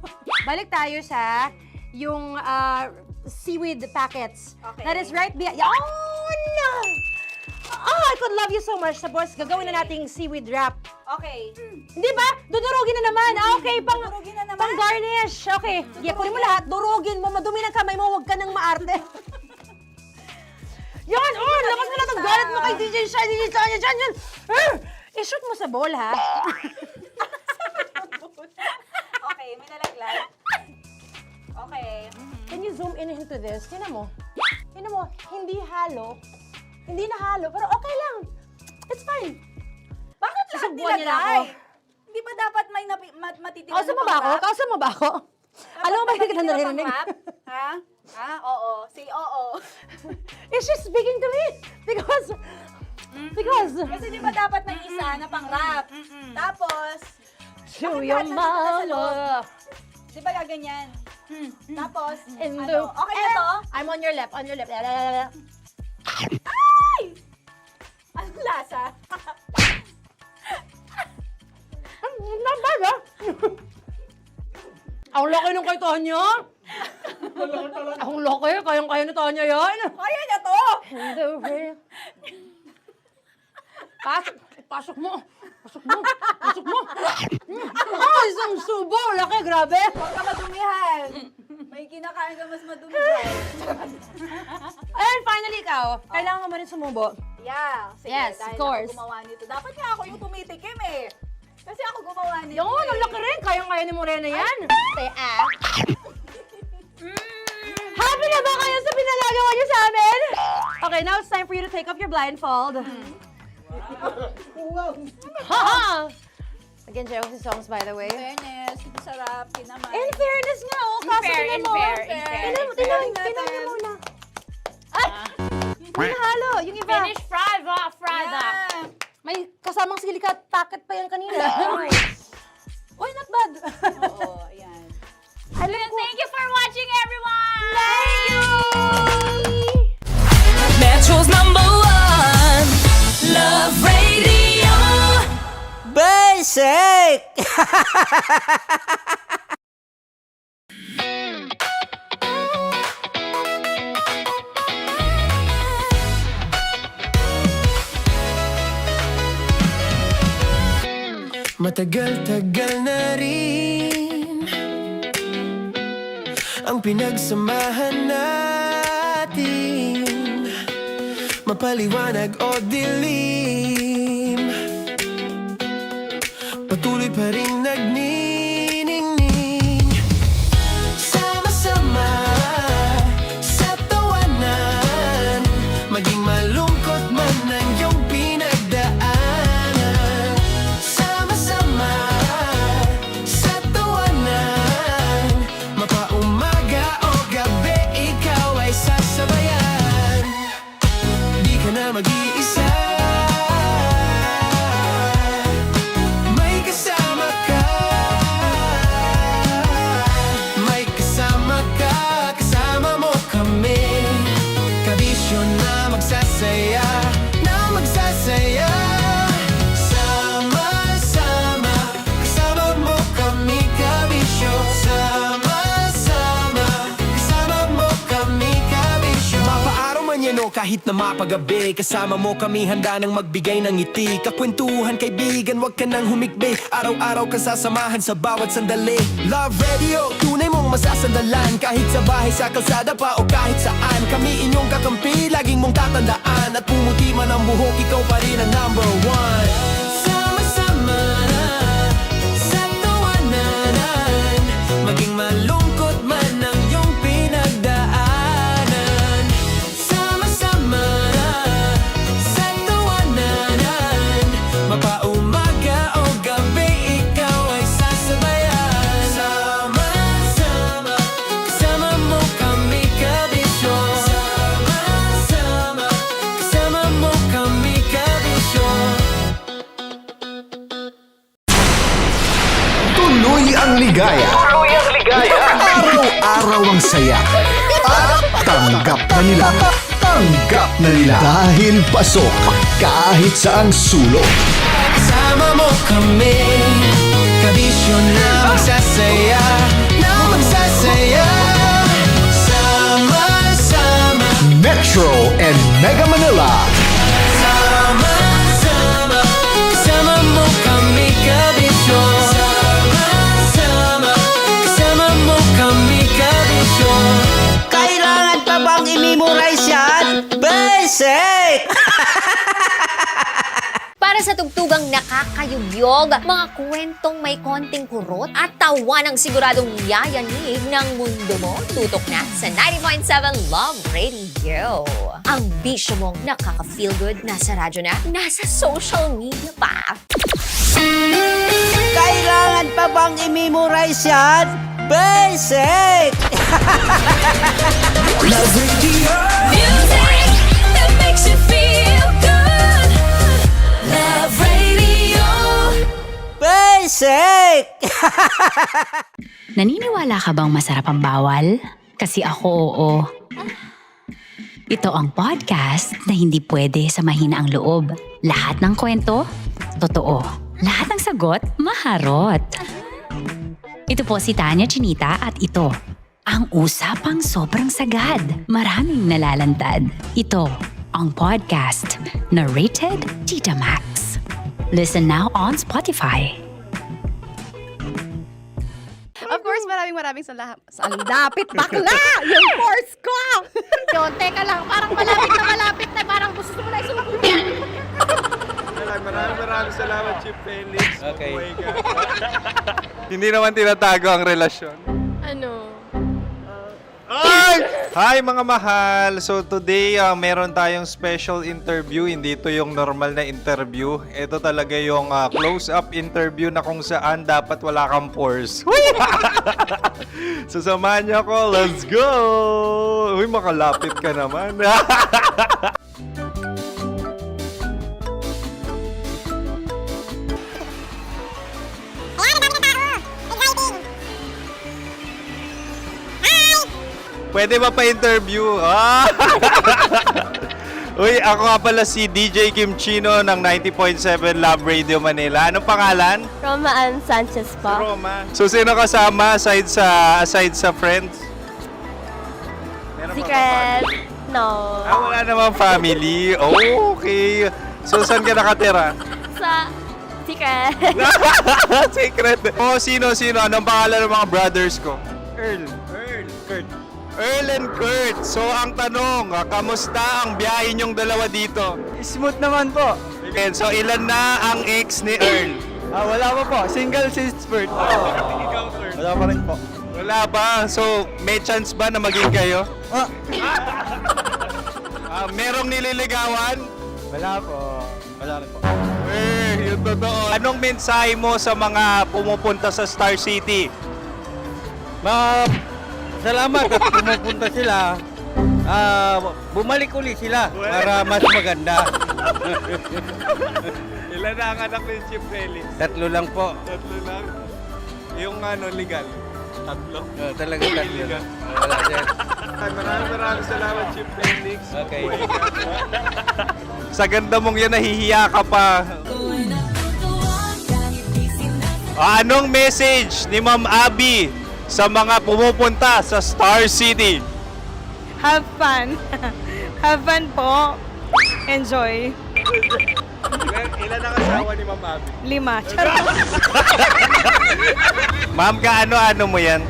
Speaker 13: Balik tayo sa yung seaweed packets.
Speaker 7: Okay.
Speaker 13: That is right behind. Oh, no! Oh, I could love you so much. Tapos, gagawin na nating seaweed wrap.
Speaker 7: Okay.
Speaker 13: Hindi ba? Dudurugin na naman. Okay,
Speaker 7: Dudurugin na naman?
Speaker 13: pang garnish. Okay. Yeah, kunin mo lahat. Durugin mo. Madumi ng kamay mo. Huwag ka nang maarte. Yan! Oh, lakas na lang ang galit mo kay DJ Shiny. Yan. I-shoot mo sa bowl, ha?
Speaker 7: Okay, may nalaglag. Okay.
Speaker 13: Can you zoom in into this? Tingnan mo. Hindi halo. Hindi na halo, pero okay lang. It's fine.
Speaker 7: Bakit lahat
Speaker 13: Susubuan niya na
Speaker 7: nilagay?
Speaker 13: ako.
Speaker 7: Hindi ba dapat may matitira
Speaker 13: Kausa mo ba ako? Alam mo ba hindi kita naririnig?
Speaker 7: Ha? Oo. Say oo.
Speaker 13: Is she speaking to me? Because...
Speaker 7: Kasi di ba dapat may isa na pang-rap? Tapos,
Speaker 13: To
Speaker 7: bakit
Speaker 13: your
Speaker 7: lahat nandito na sa loob?
Speaker 13: mama.
Speaker 7: Di ba gaganyan? Tapos,
Speaker 13: In
Speaker 7: ano?
Speaker 13: the...
Speaker 7: Okay na to?
Speaker 13: I'm on your left.
Speaker 7: Ay! Anong lasa?
Speaker 13: Not bad, ha? Ang laki nung kay Tonya. Ang laki. Kayang-kaya ni Tonya yan.
Speaker 7: Kaya niya to!
Speaker 13: Pasok mo. Isang subo. Laki, grabe.
Speaker 7: Huwag ka madumihan. May kinakain ka mas madumi dyan.
Speaker 13: And finally, ikaw. Kailangan mo rin sumubo.
Speaker 7: Yeah. Sige,
Speaker 13: Yes,
Speaker 7: dahil
Speaker 13: of course.
Speaker 7: ako gumawa nito. Dapat nga ako yung tumitikim eh. Kasi ako gumawa nito.
Speaker 13: Yun, ang laki rin. Kayang-kaya ni Morena yan. Happy na ba kayo sa pinagagawa niyo sa amin? Okay, now it's time for you to take off your blindfold. Haha! Again, Josie songs, by the way.
Speaker 7: Fairness, masarap, kinamay.
Speaker 13: In fairness nga, oh. Kaso tingnan mo. Tingnan mo muna. Ay! Hindi nahalo. Yung iba.
Speaker 4: Finish fried up.
Speaker 7: Yeah.
Speaker 13: May kasamang silica packet pa yan kanina. Uy, not bad.
Speaker 7: Oo, ayan.
Speaker 4: Thank you for watching, everyone!
Speaker 13: Thank you!
Speaker 1: Metro's #1 Love Radio.
Speaker 3: Basic!
Speaker 1: Matagal-tagal na rin ang pinagsamahan natin, mapaliwanag o dilim, patuloy pa rin nagniningning. Sama-sama sa tawanan, maging malungkot man ang iyong kahit na mapagabi. Kasama mo kami handa nang magbigay ng ngiti. Kakwentuhan kaibigan, wag ka nang humikbi. Araw-araw ka sasamahan sa bawat sandali. Love Radio, tunay mong masasandalan. Kahit sa bahay, sa kalsada pa o kahit saan. Kami inyong kakampi, laging mong tatandaan. At pumuti man ang buhok, ikaw pa rin ang number one. Sama-sama na sa tawanan, maging malungkot man ang iyong pinagdaanan. Sama-sama na sa tawanan, mapaumaga o gabi, ikaw ay sasabayan. Sama-sama, kasama mo kami kabisyo. Sama-sama, kasama mo kami kabisyo.
Speaker 2: Tuloy ang ligaya. Araw-araw ang saya. At tanggap na nila. Tanggap na nila. Dahil pasok kahit saang sulok.
Speaker 1: Kasama mo kami, kabisyo na magsasaya, na magsasaya. Sama-sama,
Speaker 2: Metro and Mega Manila.
Speaker 1: sama-sama, kasama mo kami kabisyo. Sama-sama, kasama mo kami kabisyo.
Speaker 3: Kailangan pa bang i-memorize yan? Basic!
Speaker 4: Para sa tugtugang nakakayugyog, mga kwentong may konting kurot at tawa ng siguradong yayanig ng mundo mo, tutok na sa 90.7 Love Radio. Ang bisyo mong nakaka-feel good, nasa radyo na, nasa social media pa.
Speaker 3: Kailangan pa bang i-memorize yan? Basic!
Speaker 1: Love Radio.
Speaker 4: Music that makes you feel good. Love Radio.
Speaker 3: Basic!
Speaker 6: Naniniwala ka bang masarap ang bawal? Kasi ako oo. Ito ang podcast na hindi pwede sa mahina ang loob. Lahat ng kwento, totoo. Lahat ng sagot, maharot. Ito po si Tanya Chinita at ito, ang usapang sobrang sagad. Maraming nalalantad. Ito, ang podcast na rated Tita Max. Listen now on Spotify.
Speaker 7: Of course, maraming salamat. Ang lapit bakla! Yung course ko! Yun, teka lang, parang malapit na, parang gusto mo na isulat.
Speaker 8: Maraming salamat, Chief Felix.
Speaker 9: Okay.
Speaker 8: Oh my God. Hindi naman tinatago ang relasyon.
Speaker 7: Ano?
Speaker 8: Ay! Hi mga mahal! So today, meron tayong special interview. Hindi ito yung normal na interview. Ito talaga yung close-up interview na kung saan dapat wala kang pores. So samahan niyo ako. Let's go! Uy, makalapit ka naman. Pwede ba pa-interview? Ah! Uy, ako nga pala si DJ Kim Chino ng 90.7 Love Radio Manila. Anong pangalan?
Speaker 7: Roma Ann Sanchez po.
Speaker 8: Roma. So, sino kasama aside sa friends? Meron pa ba family?
Speaker 7: No.
Speaker 8: Wala namang family. Oh, okay. So, saan ka nakatira?
Speaker 7: Sa secret.
Speaker 8: Secret. Oh, sino? Anong pangalan ng mga brothers ko? Earl, Kurt. Earl and Kurt. So, ang tanong, kamusta ang biyahe niyong dalawa dito?
Speaker 9: Smooth naman po.
Speaker 8: And so, ilan na ang ex ni Earl?
Speaker 9: Wala pa po. Single since birth.
Speaker 8: Ikaw, Kurt.
Speaker 9: Wala pa rin po.
Speaker 8: Wala pa. So, may chance ba na maging kayo? Merong nililigawan?
Speaker 9: Wala po. Wala rin po.
Speaker 8: Yung totoo. Anong mensahe mo sa mga pumupunta sa Star City?
Speaker 9: Salamat at pumupunta sila. Bumalik uli sila para mas maganda.
Speaker 8: Ilan na ang anak ni Chief Felix?
Speaker 9: 3 lang po.
Speaker 8: 3 lang? Yung legal? 3?
Speaker 9: Talaga 3 lang. Wala din.
Speaker 8: Maraming salamat, Chief Felix.
Speaker 9: Okay.
Speaker 8: Sa ganda mong yan, nahihiya ka pa. Anong message ni Ma'am Abby sa mga pumupunta sa Star City?
Speaker 13: Have fun. Have fun po. Enjoy.
Speaker 8: Ilan ang asawa ni Ma'am Abby?
Speaker 13: 5. Charot.
Speaker 8: Ma'am, kaano-ano mo yan?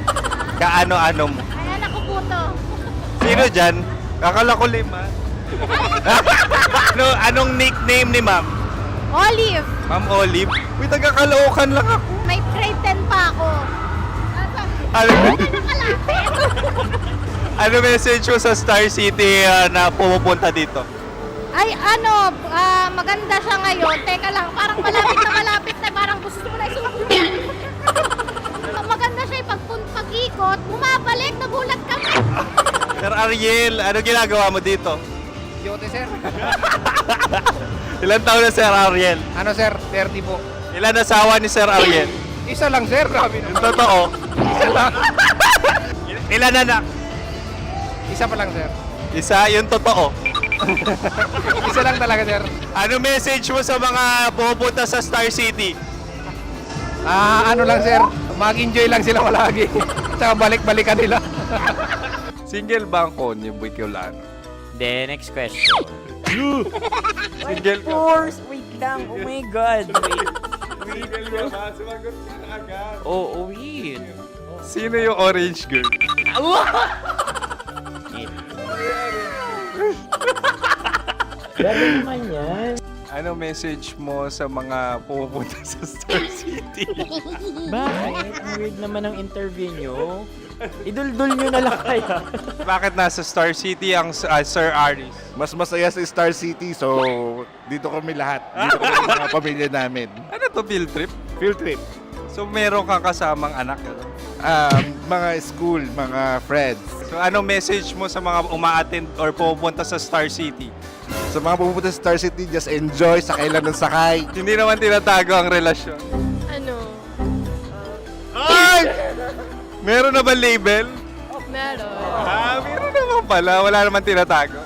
Speaker 8: Kaano-ano mo?
Speaker 7: Ay, anak ko po to.
Speaker 8: Sino dyan? Akala ko 5. Anong nickname ni Ma'am?
Speaker 7: Olive,
Speaker 8: Ma'am Olive? Uy, taga-Caloocan lang ako.
Speaker 7: may grade 10 pa ako.
Speaker 8: Ano,
Speaker 7: Nakalapit.
Speaker 8: ano message mo sa Star City na pumupunta dito?
Speaker 7: Ay, ano, maganda siya ngayon. Teka lang, parang malapit na, parang gusto mo na isuot. Maganda siya pag-ikot, bumabalik, nagulat kami.
Speaker 8: Sir Ariel, ano ginagawa mo dito?
Speaker 9: Yote, sir.
Speaker 8: Ilan taon na Sir Ariel?
Speaker 9: Ano, sir? 30 po.
Speaker 8: Ilan asawa ni Sir Ariel?
Speaker 9: Isa lang, sir. Grabe
Speaker 8: Yung totoo.
Speaker 9: Isa lang.
Speaker 8: Ilan anak?
Speaker 9: Isa pa lang, sir.
Speaker 8: Isa, yung totoo.
Speaker 9: Isa lang talaga, sir.
Speaker 8: Ano message mo sa mga pupunta sa Star City?
Speaker 9: Ano lang, sir. Mag-enjoy lang sila palagi. Tsaka balik-balikan nila.
Speaker 8: Single ba ang Konyo Bicolano?
Speaker 10: Then, next question.
Speaker 8: Single ka?
Speaker 10: Wait lang. Oh my God.
Speaker 8: Single ka ba? Sumagot ka na agad.
Speaker 10: Oh, wait.
Speaker 8: Sino yung orange girl?
Speaker 10: Galing naman yan.
Speaker 8: Ano message mo sa mga pupunta sa Star City?
Speaker 10: Bakit? Ang weird naman ang interview nyo. Idul-dul nyo na lang kaya.
Speaker 8: Bakit nasa Star City ang Sir Aris?
Speaker 11: Mas masaya sa Star City, so dito kami lahat. Dito kami mga pamilya namin.
Speaker 8: Ano to, field trip?
Speaker 11: Field trip.
Speaker 8: So meron kang kasamang anak? Ano?
Speaker 11: Mga school, mga friends.
Speaker 8: So ano message mo sa mga uma-attend or pupunta sa Star City?
Speaker 11: Sa mga pupunta sa Star City, just enjoy, sakay lang ng sakay.
Speaker 8: Hindi naman tinatago ang relasyon.
Speaker 7: Ano?
Speaker 8: Ay! Meron na ba label?
Speaker 7: Meron.
Speaker 8: Meron naman pala. Wala naman tinatago.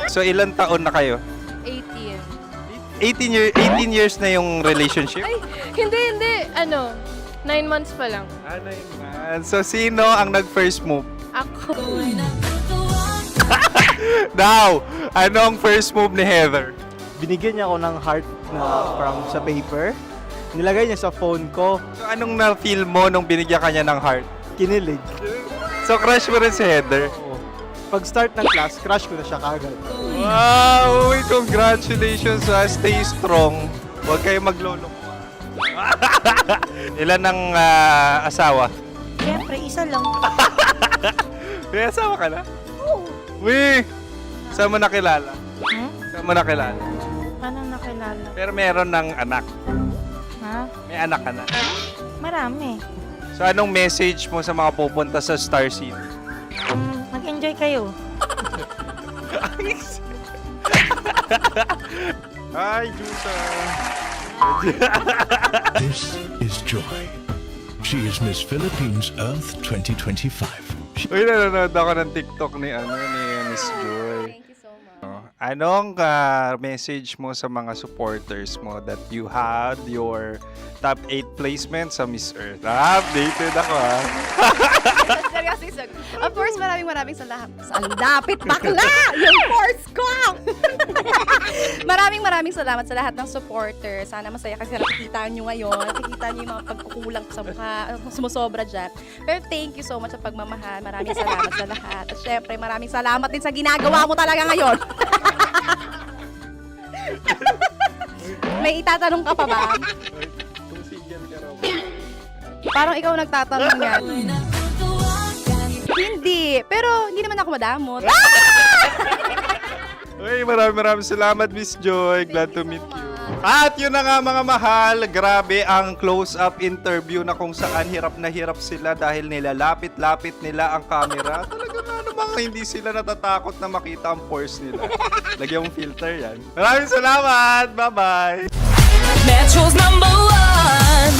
Speaker 8: So ilan taon na kayo?
Speaker 7: 18.
Speaker 8: 18 years na yung relationship?
Speaker 7: Ay, hindi. 9 months pa lang.
Speaker 8: Ano yun man? So sino ang nag-first move?
Speaker 7: Ako.
Speaker 8: Now, ano ang first move ni Heather?
Speaker 9: Binigyan niya ako ng heart na from sa paper. Nilagay niya sa phone ko.
Speaker 8: So anong na-feel mo nung binigyan ka niya ng heart?
Speaker 9: Kinilig.
Speaker 8: So crush mo rin si Heather?
Speaker 9: Pag start ng class, crush ko na siya kagad.
Speaker 8: Wow! Uy, congratulations ha! Stay strong. Huwag kayo maglolo. Ilan ang asawa?
Speaker 13: Siyempre, isa lang.
Speaker 8: May asawa ka na? Oo. Uy! Saan mo nakilala? Saan mo nakilala?
Speaker 13: Paano nakilala?
Speaker 8: Pero meron ng anak.
Speaker 13: Ha?
Speaker 8: May anak ka na.
Speaker 13: Marami.
Speaker 8: So anong message mo sa mga pupunta sa Star City?
Speaker 13: Mag-enjoy kayo.
Speaker 8: Hi, Jusa!
Speaker 2: This is Joy. She is Miss Philippines Earth 2025.
Speaker 8: Uy, nanonood ako ng TikTok ni Miss Joy.
Speaker 7: Thank you so much.
Speaker 8: Anong message mo sa mga supporters mo that you had your top 8 placement sa Miss Earth? Updated ako ha.
Speaker 7: Seryously, of course, maraming salamat. Ang dapit bakla! Yung course ko! maraming salamat sa lahat ng supporters. Sana masaya kasi nakikita nyo ngayon. Nakikita nyo yung mga pagkukulang ko sa mukha, sumusobra dyan. Pero thank you so much sa pagmamahal. Maraming salamat sa lahat. At syempre, maraming salamat din sa ginagawa mo talaga ngayon. May itatanong ka pa ba? Parang ikaw nagtatanong yan. Hindi. Pero hindi naman ako madamot.
Speaker 8: Uy, maraming salamat, Miss Joy. Glad to meet you. At yun na nga mga mahal, grabe ang close-up interview na kung saan hirap na hirap sila dahil nilalapit-lapit nila ang camera. Talaga nga namang hindi sila natatakot na makita ang pores nila. Lagyan mong filter yan. Maraming salamat! Bye-bye!
Speaker 1: Metro's #1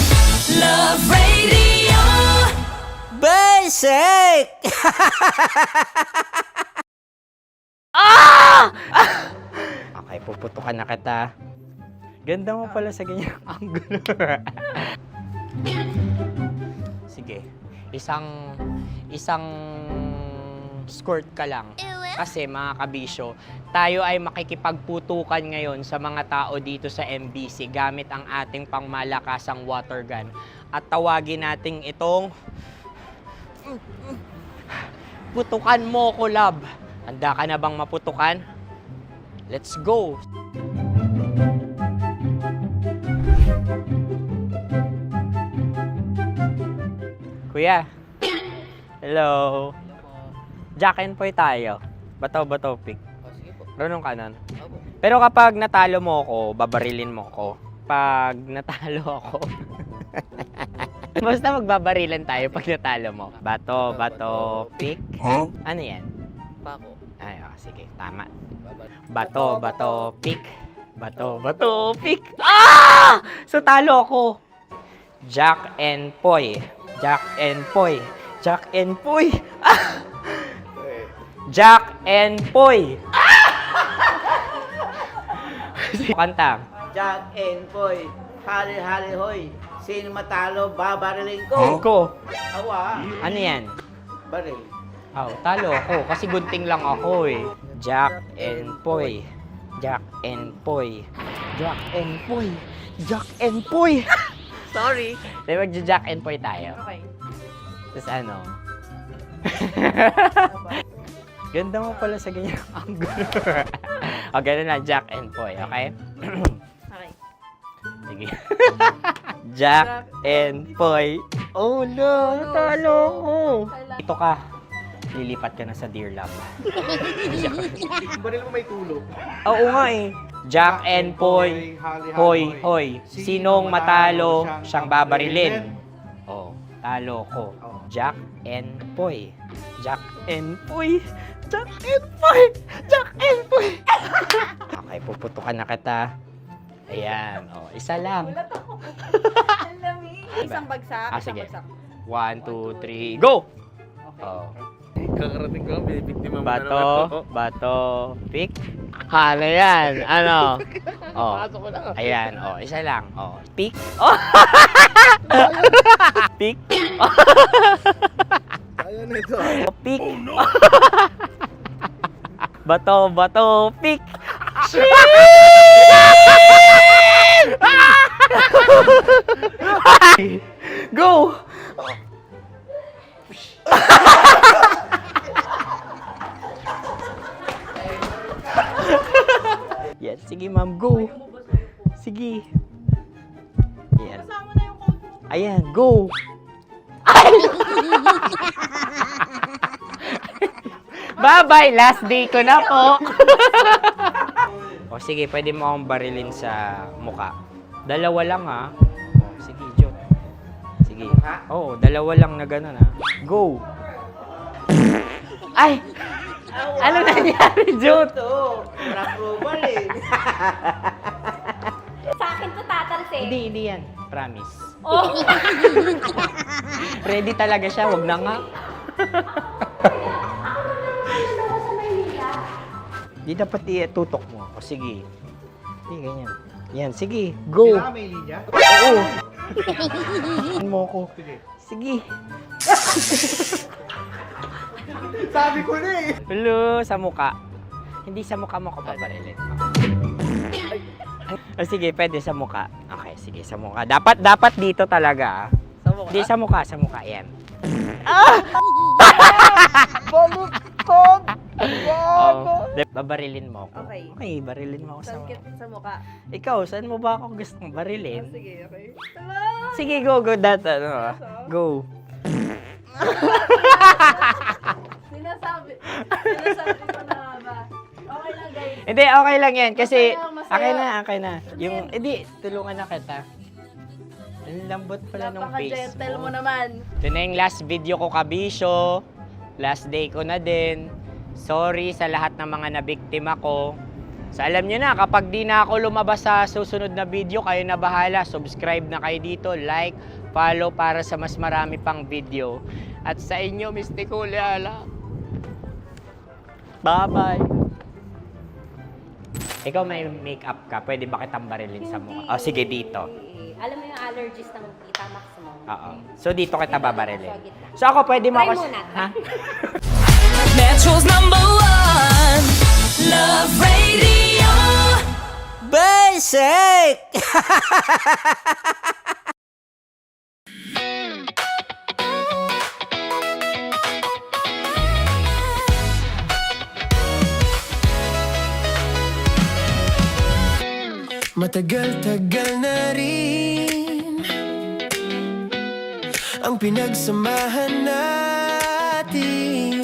Speaker 1: Love Radio.
Speaker 10: Basic! Okay, puputukan na kita. Ganda mo pala sa ganyang angulo. Sige. Isang skirt ka lang. Kasi mga kabisyo, tayo ay makikipagputukan ngayon sa mga tao dito sa MBC gamit ang ating pangmalakasang water gun. At tawagin natin itong putukan mo ko, love. Handa ka na bang maputukan? Let's go! Kuya. Hello. Jack and Poy tayo. Bato-bato pick. Runong ka nun. Pero kapag natalo mo ako, babarilin mo ako. Pag natalo ako, basta magbabarilan tayo pag natalo mo. Bato, bato, pick. Ano yan? Pako. Ay, sige, tama. Bato, bato, pick. Bato, bato, pick. Ah! So talo ako. Jack and Poy. Jack and Poy. Jack and Poy. Ah! Jack and Poy. Kanta.
Speaker 3: Jack and Poy, hali-hali hoy. Sino matalo, babariling ko.
Speaker 10: Ko.
Speaker 3: Awa.
Speaker 10: Ano yan?
Speaker 3: Baril.
Speaker 10: Oh, talo ako kasi gunting lang ako eh. Jack and Poy. Jack and Poy. Jack and Poy. Jack and Poy. Sorry. Di ba Jack and Poy tayo?
Speaker 13: Okay.
Speaker 10: Tapos ano? Ganda mo pala sa ganyan angulo. O, ganun lang, Jack and Poy, okay?
Speaker 13: Okay.
Speaker 10: Sige. Jack and Poy. Oh no, natalo ko. Ito ka. Lilipat ka na sa Dear Love.
Speaker 3: Baril mo may tulog.
Speaker 10: Oo nga eh. Jack and Poy. Hoy, hoy. Sinong matalo, siyang babarilin. Oh, talo ko. Jack and Poy. Jack and Poy. Jack and Poy. Jack and Poy. Okay, puputukan na kita. Ayan. Oh, isa lang.
Speaker 13: Isang bagsak.
Speaker 10: Sige. 1, 2, 3, go! Oh.
Speaker 9: Kakarating ko lang, binibiktima mo
Speaker 10: Bato, bato, pick. Hala yan. Ano? Oh. Ayan. Oh, isa lang. Oh, pick. Oh. Pick.
Speaker 14: Ayaw na ito.
Speaker 10: Oh, pick. Bato, bato, pick. Go! Yan, sige ma'am, go. Sige. Yan. Ayan, go. Ay! Bye-bye, last day ko na po. O sige, pwede mo akong barilin sa muka. Dalawa lang ha. O, sige, Jot. Sige. Oo, dalawa lang na gano'n ha. Go. Ay! Ano nangyari, Jot?
Speaker 3: Ito, approval eh.
Speaker 4: Sa akin to tatalsik.
Speaker 10: Hindi yan. Promise.
Speaker 4: Oh.
Speaker 10: Ready talaga siya, wag na nga. Di dapat itutok mo. O sige. Sige, ganyan. Yan, sige. Go.
Speaker 3: Kailangan may linya?
Speaker 10: Oo. Mo ko. Sige.
Speaker 3: Sabi ko na eh.
Speaker 10: Hello, sa muka. Hindi sa muka mo ko paparilin. O sige, pwede sa muka. Okay, sige, sa muka. Dapat dito talaga.
Speaker 3: Sa mukha?
Speaker 10: Hindi, sa muka. Yan.
Speaker 3: Baluktot!
Speaker 10: Oh, babarilin mo ako.
Speaker 13: Okay.
Speaker 10: Okay, barilin mo ako sa muka.
Speaker 13: Sa mukha.
Speaker 10: Ikaw, saan mo ba ako gustong barilin?
Speaker 13: Sige, okay.
Speaker 10: Sige, go. That, go.
Speaker 13: Sinasabi ko na nga ba? Okay lang, guys.
Speaker 10: Hindi, okay lang yan. Kasi,
Speaker 13: Masaya.
Speaker 10: okay na. Yung, hindi, tulungan na kita. Ang lambot pala ng face
Speaker 13: Napaka-gentle
Speaker 10: mo.
Speaker 13: mo naman.
Speaker 10: Ito na yung last video ko, kabisyo. Last day ko na din. Sorry sa lahat ng mga nabiktima ko. So alam nyo na, kapag di na ako lumabas sa susunod na video, kayo na bahala. Subscribe na kayo dito, like, follow para sa mas marami pang video. At sa inyo, Mistiko Leala. Bye-bye. Ikaw may makeup ka, pwede ba kitang barilin sa mukha? Oh, sige, dito.
Speaker 4: Alam mo yung allergies ng Tita Max mo?
Speaker 10: Oo. So dito kita babarilin. So ako pwede mo
Speaker 4: Try
Speaker 10: ako...
Speaker 4: muna.
Speaker 10: Ha?
Speaker 1: Metro's #1 Love Radio.
Speaker 3: Basic!
Speaker 1: Matagal-tagal na rin ang pinagsamahan natin,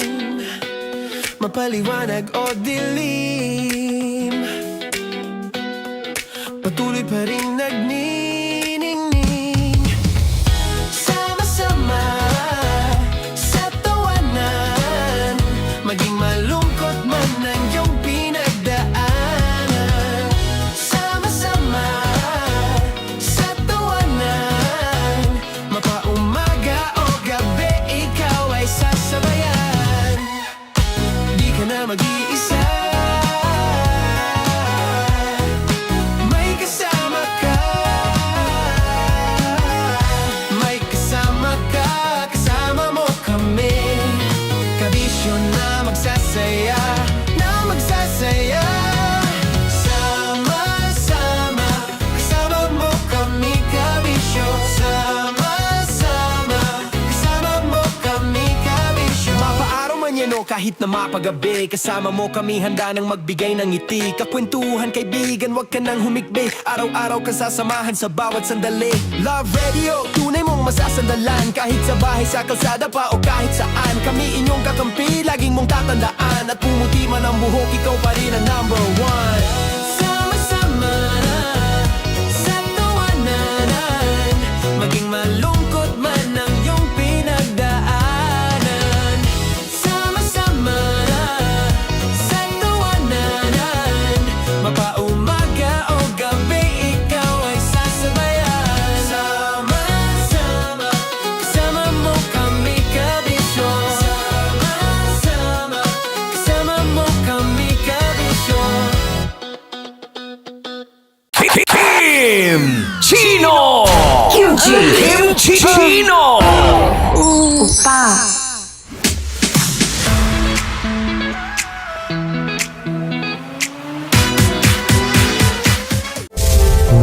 Speaker 1: mapaliwanag o dilim, patuloy pa rin nagniningning. Sama-sama sa tawanan, maging malungkot man ang iyong pinagdaanan. Sama-sama sa tawanan, mapaumaga o gabi, ikaw ay sasabayan. Di ka na mag-iisa, may kasama ka. May kasama ka, kasama mo kami. Kabisyo na magsasaya, na magsasaya. Sama-sama, kasama mo kami, kabisyo. Sama-sama, kasama mo kami, kabisyo. Mapaaraw man yan o kahit na mapagabi, kasama mo kami, handa nang magbigay ng ngiti. Kakwentuhan, kaibigan, wag ka nang humikbi. Araw-araw ka sasamahan sa bawat sandali. Love Radio, tunay mong masasandalan. Kahit sa bahay, sa kalsada pa o kahit saan, kami inyong kakampi, laging mong tatandaan. At pumuti man ang buhok, ikaw pa rin ang #1. Sama-sama sa tawanan, maging malungkot man ang iyong pinagdaanan. Sama-sama sa tawanan, mapaumaga o gabi, ikaw ay sasabayan. Sama-sama, kasama mo kami, kabisyo. Sama-sama, kasama mo kami, kabisyo.
Speaker 2: Kim Chino! Kim Chino!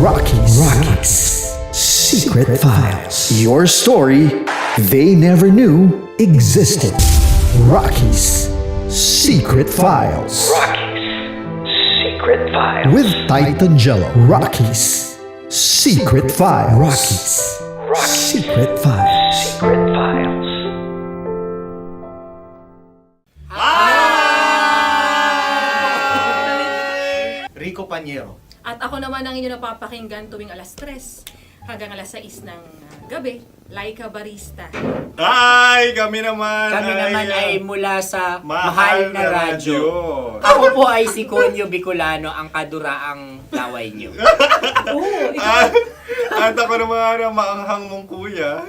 Speaker 2: Rockies Secret Files. Your story they never knew existed. Rockies Secret Files. Secret Files. With Titan Jello. Rockies Secret Files. Rockies Secret Files. Secret Files.
Speaker 3: Rico Panyero.
Speaker 5: At ako naman ang inyo napapakinggan tuwing alas 3 hanggang alas 6 ng gabi, Laika Barista.
Speaker 8: Ay, kami naman
Speaker 10: ay mula sa
Speaker 8: Mahal na Radyo.
Speaker 10: Ako po ay si Conyo Bicolano, ang kaduraang laway niyo.
Speaker 8: At ako naman ang maanghang mong kuya.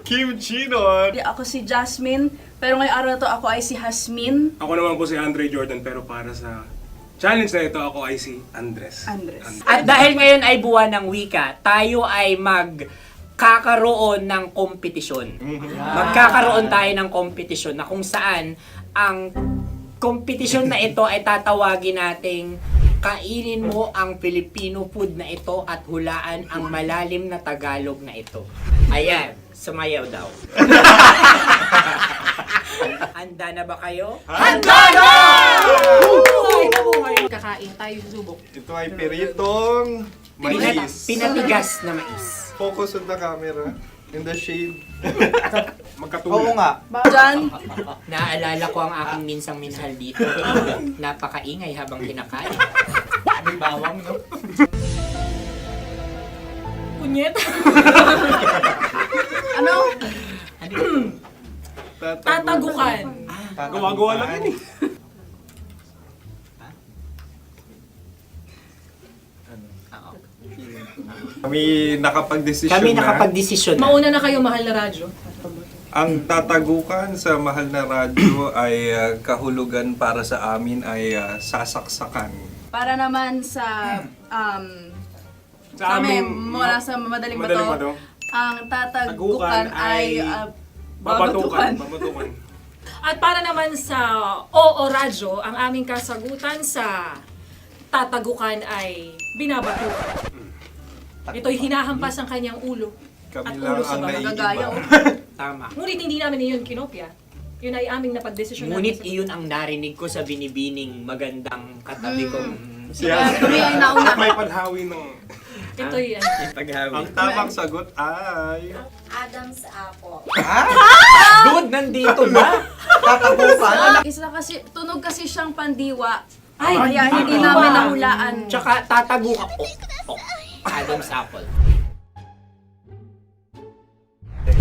Speaker 8: Kim Chino.
Speaker 13: Ako si Jasmine, pero ngayong araw na to ako ay si Hasmin.
Speaker 12: Ako naman po si Andre Jordan, pero para sa challenge na ito, ako ay si Andres.
Speaker 10: At dahil ngayon ay buwan ng wika, tayo ay magkakaroon ng kompetisyon. Magkakaroon tayo ng kompetisyon na kung saan ang kompetisyon na ito ay tatawagin nating kainin mo ang Filipino food na ito at hulaan ang malalim na Tagalog na ito. Ayan, sumayaw daw. Handa na ba kayo?
Speaker 8: Handa
Speaker 5: na! Kakain tayo, subok.
Speaker 8: Ito ay piritong mais.
Speaker 10: Pinatigas na mais.
Speaker 8: Focus on the camera. In the shade.
Speaker 12: Magkatulad.
Speaker 3: Oo nga.
Speaker 13: Diyan.
Speaker 10: Naalala ko ang aking minsang minahal dito. Napakaingay habang kinakain. May bawang, no?
Speaker 5: Punyet.
Speaker 13: Ano?
Speaker 5: Tatagukan.
Speaker 12: Gawa-gawa lang yun eh.
Speaker 8: Kami nakapag-desisyon
Speaker 10: Kami
Speaker 8: na.
Speaker 10: nakapag-desisyon na.
Speaker 5: Mauna na kayo, Mahal na Radyo.
Speaker 8: Ang tatagukan sa Mahal na Radyo ay kahulugan para sa amin ay sasaksakan.
Speaker 13: Para naman sa
Speaker 12: Sa amin,
Speaker 13: mula sa Madaling
Speaker 12: Bato,
Speaker 13: Bato, ang tatagukan ay
Speaker 12: babatukan. Babatukan.
Speaker 5: At para naman sa Oo Radyo, ang aming kasagutan sa tatagukan ay binabatukan. Ito'y hinahampas ang kanyang ulo. At ulo sa baba.
Speaker 10: Tama.
Speaker 5: Ngunit hindi namin iyon kinopya. Yun ay aming napagdesisyon
Speaker 10: Ngunit
Speaker 5: namin.
Speaker 10: iyon ang narinig ko sa binibining magandang katabi kong
Speaker 12: May panhawi ng...
Speaker 5: Ito'y
Speaker 10: paghawi.
Speaker 8: Ang tamang sagot ay...
Speaker 4: Adam's apple.
Speaker 10: Dude, nandito ba?
Speaker 13: Isa kasi, tunog kasi siyang pandiwa.
Speaker 5: Ay,
Speaker 13: Kaya hindi namin nahulaan.
Speaker 10: Tsaka tatago ka. Adam's apple.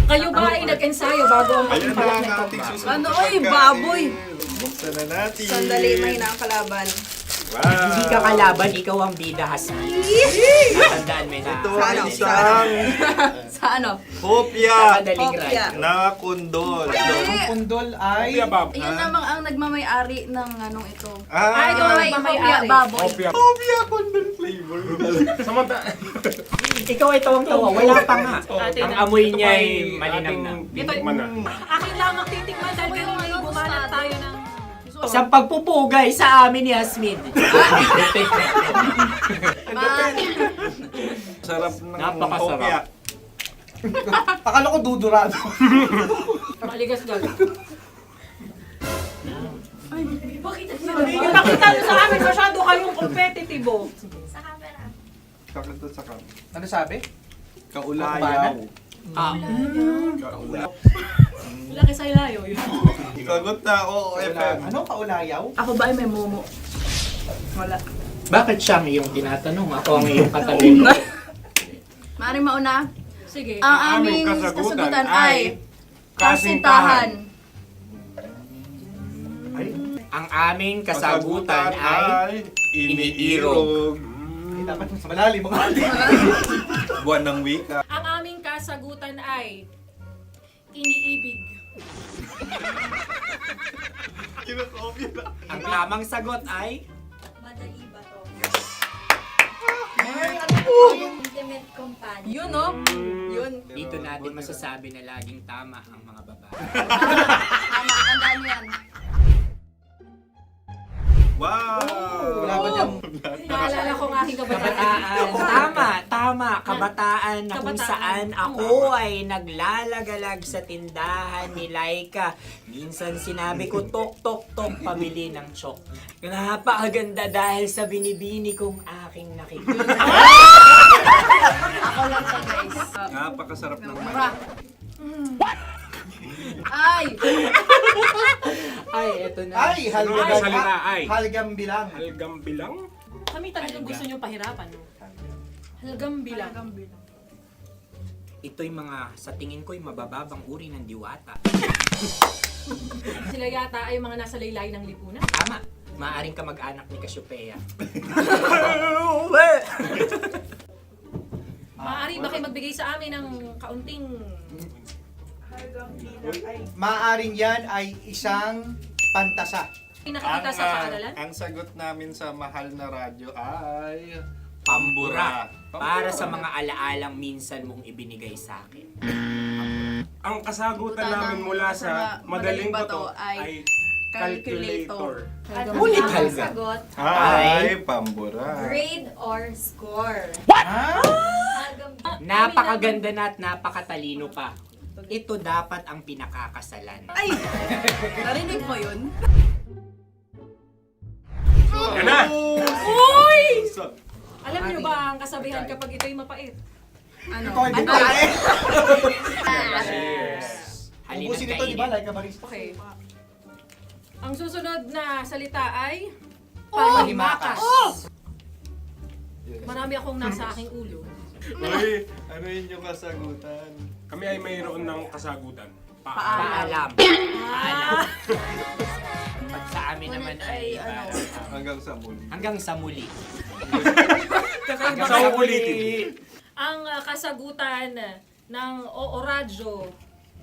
Speaker 5: kayo ba ay nag-ensayo bago ang
Speaker 8: Ayun
Speaker 5: pagpalat
Speaker 8: na
Speaker 5: na
Speaker 8: ang
Speaker 5: ito?
Speaker 8: ating susunod
Speaker 13: Ano,
Speaker 8: na
Speaker 13: oy,
Speaker 8: pagkain.
Speaker 13: baboy.
Speaker 8: Buksan na natin.
Speaker 13: Sandali, mahina ang kalaban.
Speaker 8: Wow.
Speaker 10: Hindi ka kalaban, ikaw ang bida, Hasmi. Natandaan mo na.
Speaker 8: Ito ang isang
Speaker 13: Sa ano?
Speaker 8: hopya
Speaker 10: Madaling
Speaker 13: Hopya.
Speaker 10: right.
Speaker 8: na kundol.
Speaker 12: Pundol ay... Opia Bob.
Speaker 13: Yun namang ang nagmamay-ari ng anong ito.
Speaker 5: Ay, ito
Speaker 8: Ah,
Speaker 5: ay
Speaker 13: Hopya,
Speaker 5: may-ari.
Speaker 13: baboy.
Speaker 12: Opia.
Speaker 8: hopya kundol flavor.
Speaker 12: Samanta...
Speaker 10: Ikaw ay tawang-tawa, wala pa nga.
Speaker 5: Atin
Speaker 10: Ang
Speaker 5: na.
Speaker 10: amoy
Speaker 12: Ito
Speaker 10: niya
Speaker 12: pa
Speaker 10: ay
Speaker 12: ay
Speaker 10: malinam na.
Speaker 12: ating tinikman na.
Speaker 5: Akin lang ang titikman dahil kayo ay bumalat tayo ng...
Speaker 10: Sa pagpupugay sa amin ni Hasmin.
Speaker 8: Sarap ng
Speaker 10: Napakasarap.
Speaker 8: hopya.
Speaker 9: Akala ko dudurado.
Speaker 5: Maligas gal. Ipakita nyo sa amin, masyado kayong competitive. Oh.
Speaker 8: Kakanta sa kam.
Speaker 9: Ano sabi?
Speaker 8: Kaulayaw.
Speaker 10: Ah,
Speaker 5: Laki sa ilayo. Yun.
Speaker 8: Sagot na OOFM.
Speaker 9: Ano? Kaulayaw?
Speaker 13: Ako ba ay may momo? Wala.
Speaker 10: bakit siya ang iyong tinatanong? Ako ang iyong katabi.
Speaker 13: Maaaring mauna.
Speaker 5: Sige.
Speaker 13: Ang aming kasagutan ay kasintahan.
Speaker 10: Ang aming kasagutan ay iniirog.
Speaker 9: Dapat sa malalim mga
Speaker 8: Buwan ng wika.
Speaker 5: Ang aming kasagutan ay iniibig.
Speaker 8: Kinakopya na.
Speaker 10: Ang tamang sagot ay
Speaker 4: Madali ba to? Intimate companion.
Speaker 13: Yun, no? Yun.
Speaker 10: dito natin masasabi na laging tama ang mga babae.
Speaker 13: Tama, tandaan mo yan.
Speaker 8: Wow!
Speaker 9: Wala ba dyan?
Speaker 5: Naalala ko ang aking kabataan.
Speaker 10: Kabataan. Tama. Kabataan na kung
Speaker 5: Kabataan.
Speaker 10: saan ako ay naglalagalag sa tindahan ni Laika. Minsan sinabi ko, tok, tok, tok, pabili ng chok. Napakaganda dahil sa binibini kong aking nakikita.
Speaker 13: Ako lang siya, guys.
Speaker 8: Napakasarap ng
Speaker 13: Ay!
Speaker 10: Ay, eto na.
Speaker 9: Ay, halgam.
Speaker 12: salita ay.
Speaker 9: Halgam bilang.
Speaker 12: Halgam bilang?
Speaker 5: Kami talagang gusto nyo pahirapan. No? Halagang bilang.
Speaker 10: Ito'y mga, sa tingin ko'y mabababang uri ng diwata.
Speaker 5: Sila yata ay mga nasa laylay ng lipunan.
Speaker 10: Tama. Maaring ka mag-anak ni Cassiopeia.
Speaker 5: Maaari ba kayo magbigay sa amin ng kaunting...
Speaker 9: Maaring yan ay isang pantasa.
Speaker 5: Nakikita sa paaralan?
Speaker 8: Ang sagot namin sa mahal na radyo ay...
Speaker 10: Pambura. Para sa mga alaalang minsan mong ibinigay sa akin.
Speaker 12: Ang kasagutan namin mula sa madaling bato ay calculator.
Speaker 10: Ulit, Halga.
Speaker 4: Sagot,
Speaker 8: Ay, pambura.
Speaker 4: grade or score.
Speaker 10: Napakaganda na at napakatalino pa. Ito dapat ang pinakakasalan.
Speaker 13: Ay! Narinig mo yun?
Speaker 12: Yan na!
Speaker 5: Uy! Alam niyo ba ang kasabihan kapag ito'y mapait?
Speaker 13: Ano?
Speaker 9: Ito ay babae.
Speaker 10: Cheers!
Speaker 9: Ang busi nito, di ba? Like a barista.
Speaker 5: Okay. Ang susunod na salita ay panghimakas. Marami akong nasa aking ulo.
Speaker 8: Uy, ano yun yung kasagutan?
Speaker 12: Kami ay mayroon ng kasagutan.
Speaker 10: Paalam.
Speaker 5: Ah!
Speaker 10: Pag sa amin naman ay
Speaker 8: Hanggang sa muli.
Speaker 10: hanggang sa muli.
Speaker 5: Kakaiba
Speaker 12: Sa
Speaker 5: kayo.
Speaker 12: ulitin.
Speaker 5: Ang kasagutan ng Oo Radyo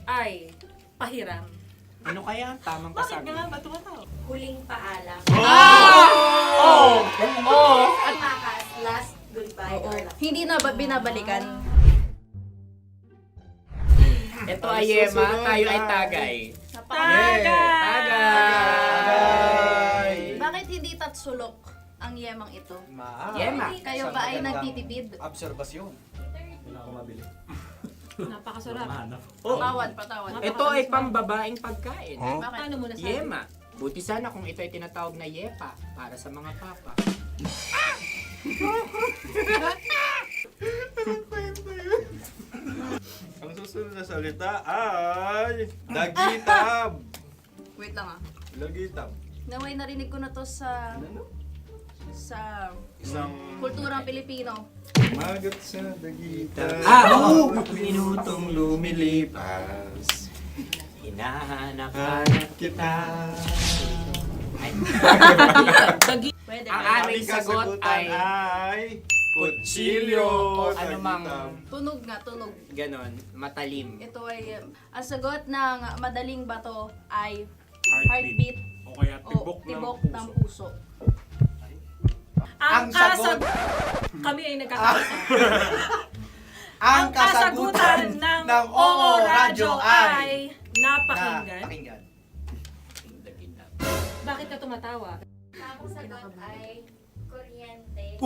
Speaker 5: ay pahiram.
Speaker 10: Ano kaya ang tamang
Speaker 5: Bakit
Speaker 10: kasagutan?
Speaker 5: nga ba tumatawa?
Speaker 4: Huling paalam.
Speaker 10: Oh! Oh!
Speaker 4: Panghimakas, last goodbye or last.
Speaker 13: Hindi na ba binabalikan?
Speaker 10: Ito ay Yema, tayo ay tagay.
Speaker 7: Bakit hindi tatsulok ang yemang ito?
Speaker 10: Yema.
Speaker 7: Kayo ba ay nagtitipid?
Speaker 2: Obserbasyon.
Speaker 5: Napakasarap.
Speaker 7: Patawad.
Speaker 10: Ito ay pambabaeng pagkain.
Speaker 5: Paano mo nasabi?
Speaker 10: Yema. Buti sana kung ito ay tinatawag na yepa para sa mga papa.
Speaker 8: Ang susunod na salita ay dagitab.
Speaker 7: Wait lang ah.
Speaker 8: Dagitab.
Speaker 7: Naway narinig ko na to sa
Speaker 8: Isang
Speaker 7: kulturang Pilipino.
Speaker 8: magat sa dagitab.
Speaker 10: Minutong lumilipas. Hinahanap-hanap kita.
Speaker 7: Pwede.
Speaker 10: Ang aming sagot ay kutsilyo o anumang
Speaker 7: Tunog nga, tunog.
Speaker 10: ganon, matalim.
Speaker 7: Ito ay, ang sagot ng madaling bato ay
Speaker 12: Heartbeat.
Speaker 7: heartbeat
Speaker 12: O kaya
Speaker 7: o
Speaker 12: tibok
Speaker 7: tibok
Speaker 12: ng
Speaker 7: ng
Speaker 12: puso.
Speaker 7: puso.
Speaker 5: Ang kasag... Kami ay nagkakaisa. Ang kasagutan ng Oo Radyo ay napakinggan. Bakit ka tumatawa?
Speaker 7: Ang sagot ay kuryente.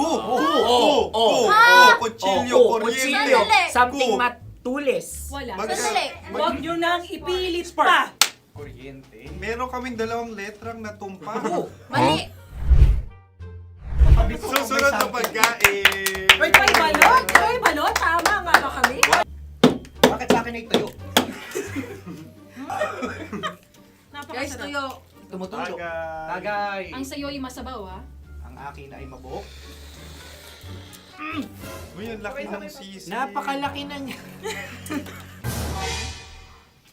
Speaker 8: Kutsilyo, kuryente.
Speaker 7: Sandali.
Speaker 10: Something matulis.
Speaker 5: Wala.
Speaker 7: Sandali.
Speaker 5: Huwag nyo nang ipilit pa.
Speaker 8: Kuryente. Meron kaming dalawang letrang natumpa.
Speaker 7: Mali.
Speaker 8: Susunod na pagkain.
Speaker 5: May balot? May balot? Tama nga ba kami?
Speaker 2: Bakit sa akin ay tuyo?
Speaker 7: Guys,
Speaker 5: Napakasarap.
Speaker 7: tuyo.
Speaker 2: Tumutulo.
Speaker 8: Tagay.
Speaker 2: Tagay.
Speaker 5: Ang sayo ay masabaw ha.
Speaker 2: Ang akin ay mabuhok.
Speaker 8: Uy, ang laki ng sisi.
Speaker 10: Napakalaki na niya.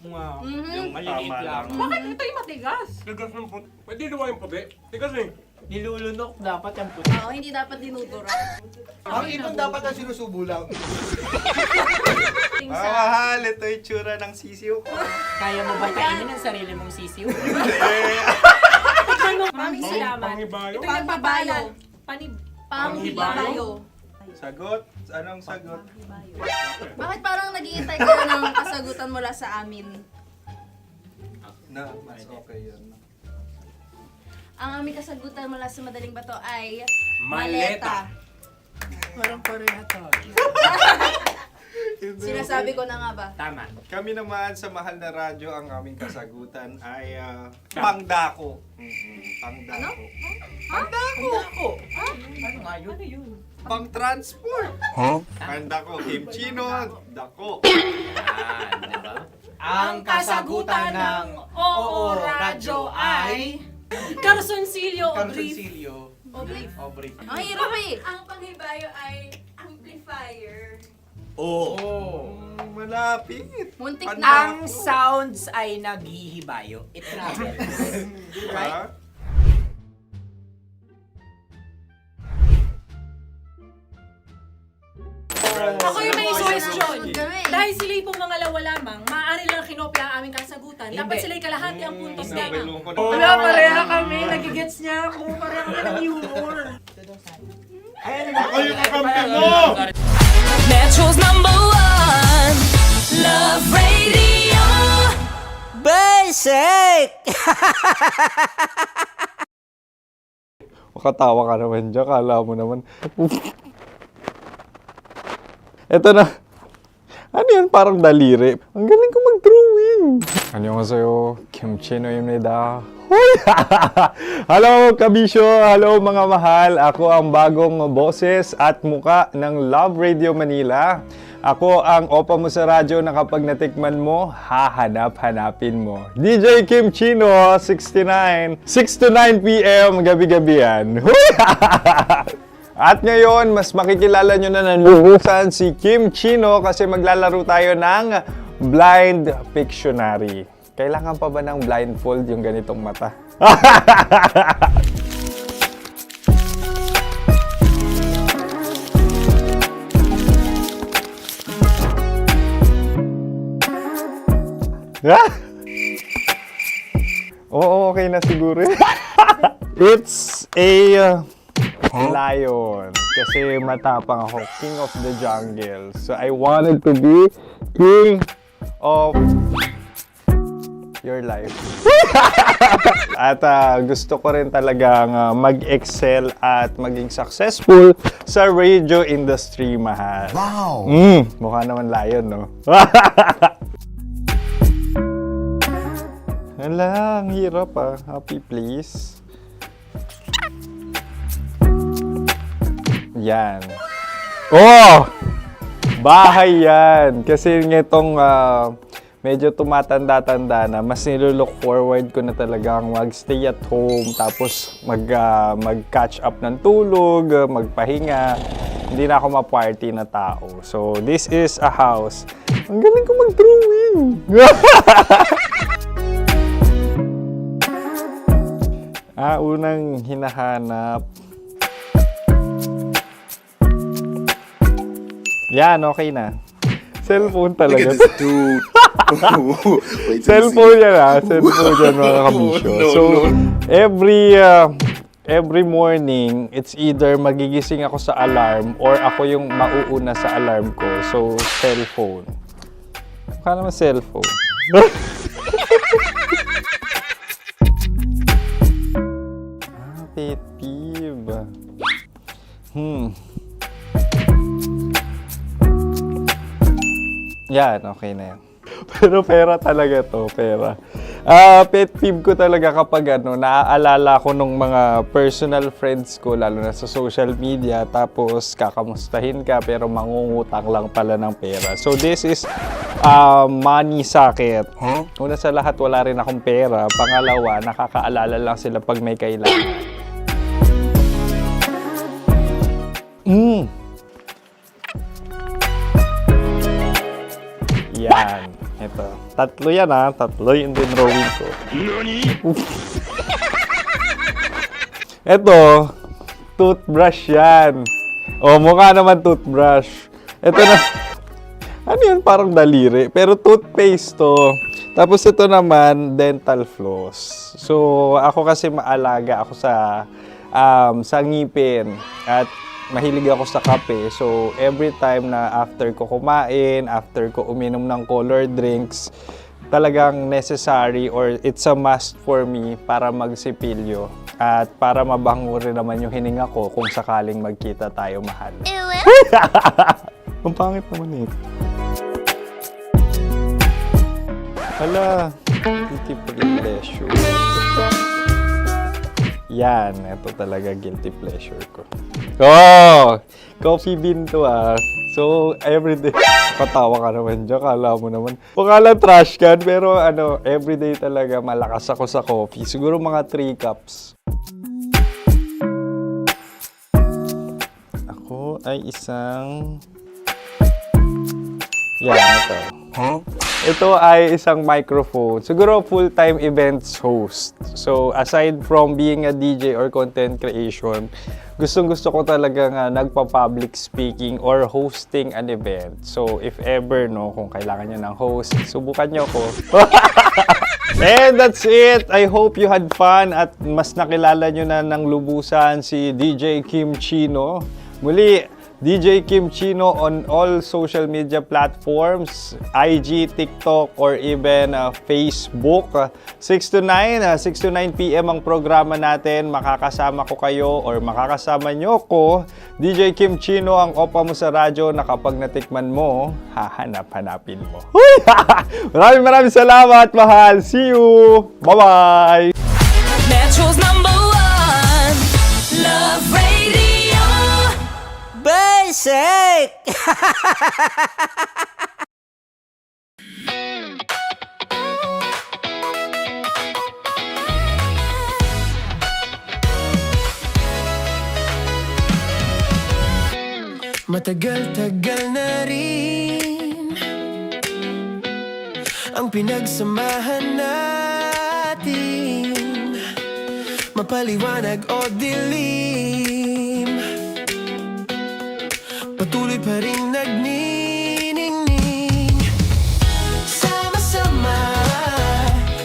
Speaker 10: Wow. Yung maliliit
Speaker 8: Tama
Speaker 10: lang.
Speaker 8: lang.
Speaker 5: Bakit ito yung matigas?
Speaker 12: Tigas ng puti. Pwede luwa yung puti. Tigas eh.
Speaker 10: Nilulunok dapat ang puti.
Speaker 7: Oo, hindi dapat dinudura.
Speaker 2: Ang ibon dapat ang sinusubo lang.
Speaker 8: Mahal, ito yung tsura ng sisiw ko.
Speaker 10: Kaya mo ba kainin ang sarili mong sisiw?
Speaker 5: Maraming salamat.
Speaker 12: Panghibayo.
Speaker 5: Ito yung papalan.
Speaker 7: Panghibayo.
Speaker 8: Sagot? Anong sagot?
Speaker 7: Bakit parang naghihintay kayo ng kasagutan mula sa amin?
Speaker 8: Na, mas okay yun.
Speaker 7: Ang aming kasagutan mula sa madaling bato ay
Speaker 12: Maleta.
Speaker 10: Parang pareha to.
Speaker 7: Sinasabi ko na nga ba?
Speaker 10: Tama.
Speaker 8: Kami naman sa mahal na radyo, ang aming kasagutan ay pangdako. Pangdako.
Speaker 10: Pangdako. Ano nga yun?
Speaker 8: Pang-transport. Pangdako, kimchino, dako.
Speaker 10: Diba?
Speaker 5: Ang kasagutan ng Oo Radyo ay Carsoncillo o Brief.
Speaker 7: O brief.
Speaker 2: Oh, brief.
Speaker 7: Ang hirap eh.
Speaker 15: Ang panghibayo ay amplifier.
Speaker 8: Malapit.
Speaker 7: Muntik
Speaker 8: Ang
Speaker 7: na.
Speaker 10: Ang sounds ay naghihibayo. It travels.
Speaker 8: Diba?
Speaker 5: Ako yung may suggestion.
Speaker 7: Sunod kami.
Speaker 5: Dahil sila yung mga lawa lamang, maaari lang kinopya ang aming kasagutan. Dapat sila yung kalahati ang puntos lamang.
Speaker 10: Wala, pareha kami. Nagigets niya ako. Pareha kami ng humor.
Speaker 8: Ako yung kakampi mo!
Speaker 1: Metro's #1 Love Radio.
Speaker 10: Basic!
Speaker 8: Makatawa ka naman dyan, kala mo naman. Eto na. Ano yan? Parang daliri. Ang galing ko mag-drawing. 안녕하세요. 김치노입니다. Hello, kabisyo! Hello, mga mahal! Ako ang bagong boses at muka ng Love Radio Manila. Ako ang opa mo sa radyo na kapag natikman mo, hahanap-hanapin mo. DJ Kim Chino, 69. 6 to 9 p.m. gabi-gabi yan. At ngayon, mas makikilala nyo na ng lubusan si Kim Chino kasi maglalaro tayo ng Blind Pictionary. Kailangan pa ba ng blindfold yung ganitong mata? Oo, okay na siguro. It's a lion. Kasi matapang ako. King of the jungle. So I wanted to be king of your life. At gusto ko rin talagang mag-excel at maging successful sa radio industry, mahal.
Speaker 2: Wow!
Speaker 8: Mukha naman layon, no? Hala, ang hirap Happy place. Yan. Oh! Bahay yan. Kasi nitong medyo tumatanda-tanda na, mas nilulook forward ko na talagang mag-stay at home, tapos mag-catch up ng tulog, magpahinga. Hindi na ako ma-party na tao. So, this is a house. Ang galing ko mag-drawing! Unang hinahanap. Yan, okay na. Cellphone talaga.
Speaker 11: Dude.
Speaker 8: Cellphone yan Cellphone yan, mga kabisyo. So, every morning, it's either magigising ako sa alarm or ako yung mauuna sa alarm ko. So, cellphone. Mukha naman cellphone. Pet peeve. Yan, okay na yan. Pero pera talaga to, pera. Pet peeve ko talaga kapag naaalala ko nung mga personal friends ko, lalo na sa social media, tapos kakamustahin ka pero mangungutang lang pala ng pera. So this is money sakit. Una sa lahat, wala rin akong pera. Pangalawa, nakakaalala lang sila pag may kailangan. Yan. Ito. Tatlo yan Tatlo yung dinrawing ko. Ito. Toothbrush yan. Mukha naman toothbrush. Ito na. Ano yan? Parang daliri. Pero toothpaste to. Tapos ito naman, dental floss. So, ako kasi maalaga ako sa ngipin. At mahilig ako sa kape. So, every time na after ko kumain, after ko uminom ng colored drinks, talagang necessary or it's a must for me para magsipilyo. At para mabango rin naman yung hininga ko kung sakaling magkita tayo, mahal. Ang pangit naman ito. Hala, guilty pleasure. Yan, ito talaga guilty pleasure ko. Coffee bean to So, everyday, katawa ka naman dyan, kala mo naman. Mukha lang trash can, pero everyday talaga malakas ako sa coffee. Siguro mga 3 cups. Ako ay isang... Yan, ito. Ito ay isang microphone. Siguro full-time events host. So, aside from being a DJ or content creation, gustong-gusto ko talagang nagpa-public speaking or hosting an event. So, if ever, kung kailangan nyo ng host, subukan nyo ko. And that's it. I hope you had fun at mas nakilala nyo na ng lubusan si DJ Kim Chino. Muli, DJ Kim Chino on all social media platforms, IG, TikTok, or even Facebook. 6 to 9 p.m. ang programa natin. Makakasama ko kayo or makakasama nyo ko. DJ Kim Chino, ang opa mo sa radyo na kapag natikman mo, hahanap-hanapin mo. Maraming salamat, mahal. See you! Bye-bye!
Speaker 1: Metro's #1 Love Radio Basic! Matagal-tagal na rin ang pinagsamahan natin, mapaliwanag o dilim, patuloy pa rin nagniningning. Sama-sama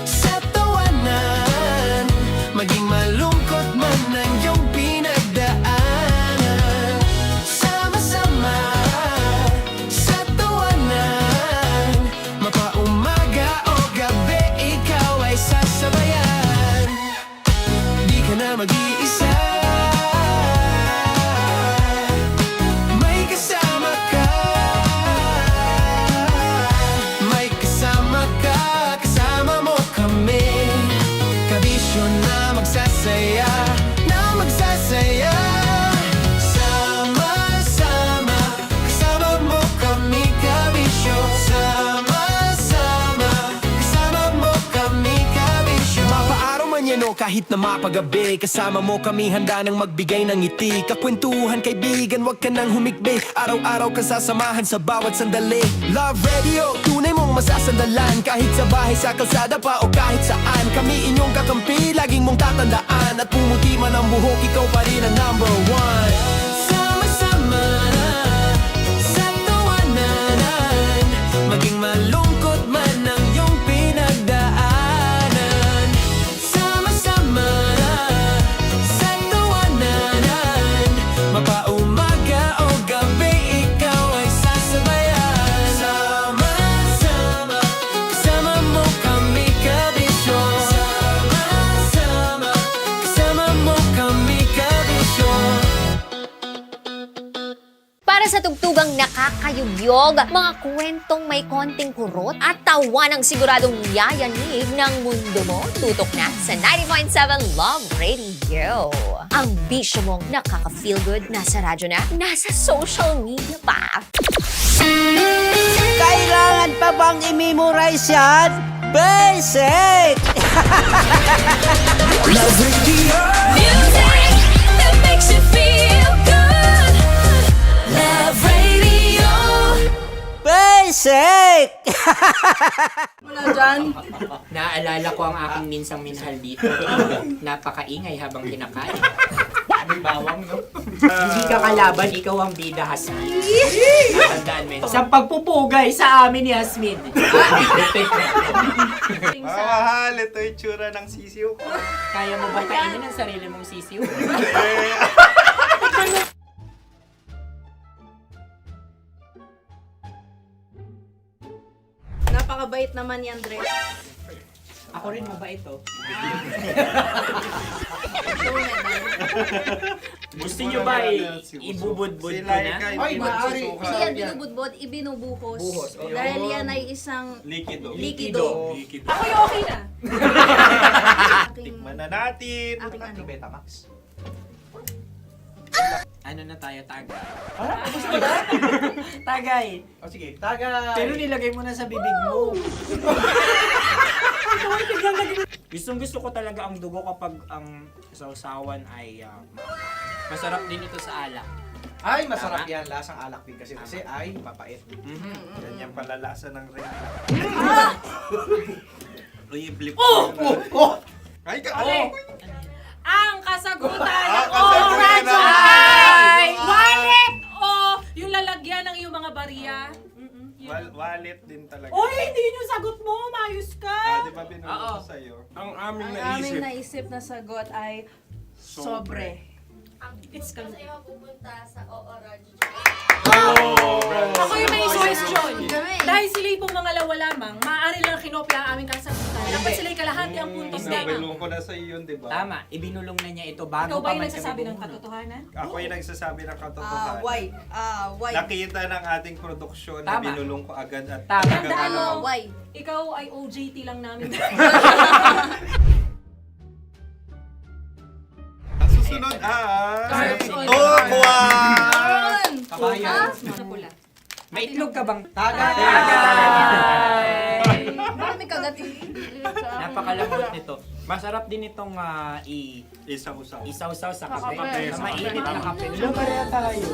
Speaker 1: sa tawanan, maging malungkot man ang iyong pinagdaanan. Sama-sama sa tawanan, mapaumaga o gabi, ikaw kahit na mapagabi. Kasama mo kami handa nang magbigay ng ngiti. Kakwentuhan kaibigan, wag ka nang humikbi. Araw-araw kasasamahan sa bawat sandali. Love Radio, tunay mong masasandalan. Kahit sa bahay, sa kalsada pa o kahit saan. Kami inyong kakampi, laging mong tatandaan. At pumuti man ang buhok, ikaw pa rin ang number one. Sama-sama sa tawanan, maging malungkot man ang iyong pinagdaanan. Sama-sama sa tawanan, mapaumaga o gabi, ikaw ay sasabayan. Sama-sama, kasama mo kami kabisyo. Sama-sama, kasama mo kami kabisyo.
Speaker 4: Para sa tugtugang nakakayugyog, mga kwentong may konting kurot at tawa ng siguradong yayanig ng mundo mo, tutok na sa 90.7 Love Radio. Ang bisyo mong nakaka-feel good, nasa radyo na, nasa social media pa.
Speaker 3: Kailangan pa bang i-memorize yan? Basic!
Speaker 1: Love Radio.
Speaker 15: Music that makes you feel good. Love Radio.
Speaker 3: Basic!
Speaker 13: Wala dyan.
Speaker 10: Naalala ko ang aking minsang minahal dito. Napakaingay habang kinakain. May bawang, no? Hindi ka kalaban, ikaw ang bida, Hasmin. Tandaan mo yun. Sa pagpupugay sa amin ni Hasmin.
Speaker 8: Mahal, ito yung tsura ng sisiw ko.
Speaker 10: Kaya mo ba kainin ang sarili mong sisiw?
Speaker 13: Napakabait naman yan, Dre.
Speaker 10: Ako rin mabait, oh. Gusto nyo ba ibubudbud ko na?
Speaker 13: Ay, maaari. Hindi yan binubudbod, ibinubuhos.
Speaker 10: Buhos, oh.
Speaker 13: Dahil yan ay isang
Speaker 8: Likido.
Speaker 13: likido.
Speaker 5: Ako yung okay na.
Speaker 8: Tikman na natin.
Speaker 13: Aking ano?
Speaker 8: Betamax.
Speaker 10: Ano na tayo, tagay?
Speaker 13: Gusto mo na?
Speaker 10: Tagay!
Speaker 8: O sige, tagay.
Speaker 10: Pero nilagay mo na sa bibig mo. Gustong gusto ko talaga ang dugo kapag ang sausawan ay masarap din ito sa alak.
Speaker 9: Ay, masarap yan. Lasang alak din kasi ay mapait.
Speaker 8: Ganyan pala lasa ng ring. Uy, blip. Ay,
Speaker 5: Okay. Ang kasagutan ng
Speaker 8: kasagutan
Speaker 5: oras
Speaker 8: na-
Speaker 5: ay wallet o yung lalagyan ng iyong mga barya.
Speaker 8: Wallet din talaga.
Speaker 5: Uy, hindi yun yung sagot mo. Mayos ka.
Speaker 8: Di ba binulong ko sa'yo?
Speaker 12: Ang aming
Speaker 13: Ang aming naisip na sagot ay sobre.
Speaker 5: It's
Speaker 15: Kasi
Speaker 5: coming.
Speaker 15: mapupunta sa Orange.
Speaker 5: Ako yung may question. Dahil sila yung mangalawa lamang, maaari lang kinopya ang aming kasagutan. Dapat sila yung kalahati ang puntos lamang.
Speaker 8: Binulong ko na sa'yo yun, di ba?
Speaker 10: Tama, ibinulong na niya ito bago
Speaker 5: Ikaw ba
Speaker 10: pa
Speaker 5: yung
Speaker 10: man
Speaker 5: nagsasabi
Speaker 10: kami
Speaker 5: ng
Speaker 10: bumulong.
Speaker 5: katotohanan?
Speaker 8: Ako yung nagsasabi ng katotohanan.
Speaker 13: Why?
Speaker 8: Nakita ng ating produksyon na
Speaker 10: Tama.
Speaker 8: binulong ko agad at
Speaker 10: Tama.
Speaker 5: Tandaan mo,
Speaker 13: Why?
Speaker 5: ikaw ay OJT lang namin.
Speaker 8: Ang susunod ay...
Speaker 5: Cards.
Speaker 8: Oh, kuwan!
Speaker 10: Kabayan.
Speaker 5: Na pula.
Speaker 10: May itlog ka bang?
Speaker 8: Tagay!
Speaker 13: Marami kagat.
Speaker 10: Napakalambot nito. Masarap din itong
Speaker 8: Isa-usaw.
Speaker 10: isaw-saw sa kape.
Speaker 12: kape.
Speaker 10: Sa mainit na kape. Hello, pareha tayo.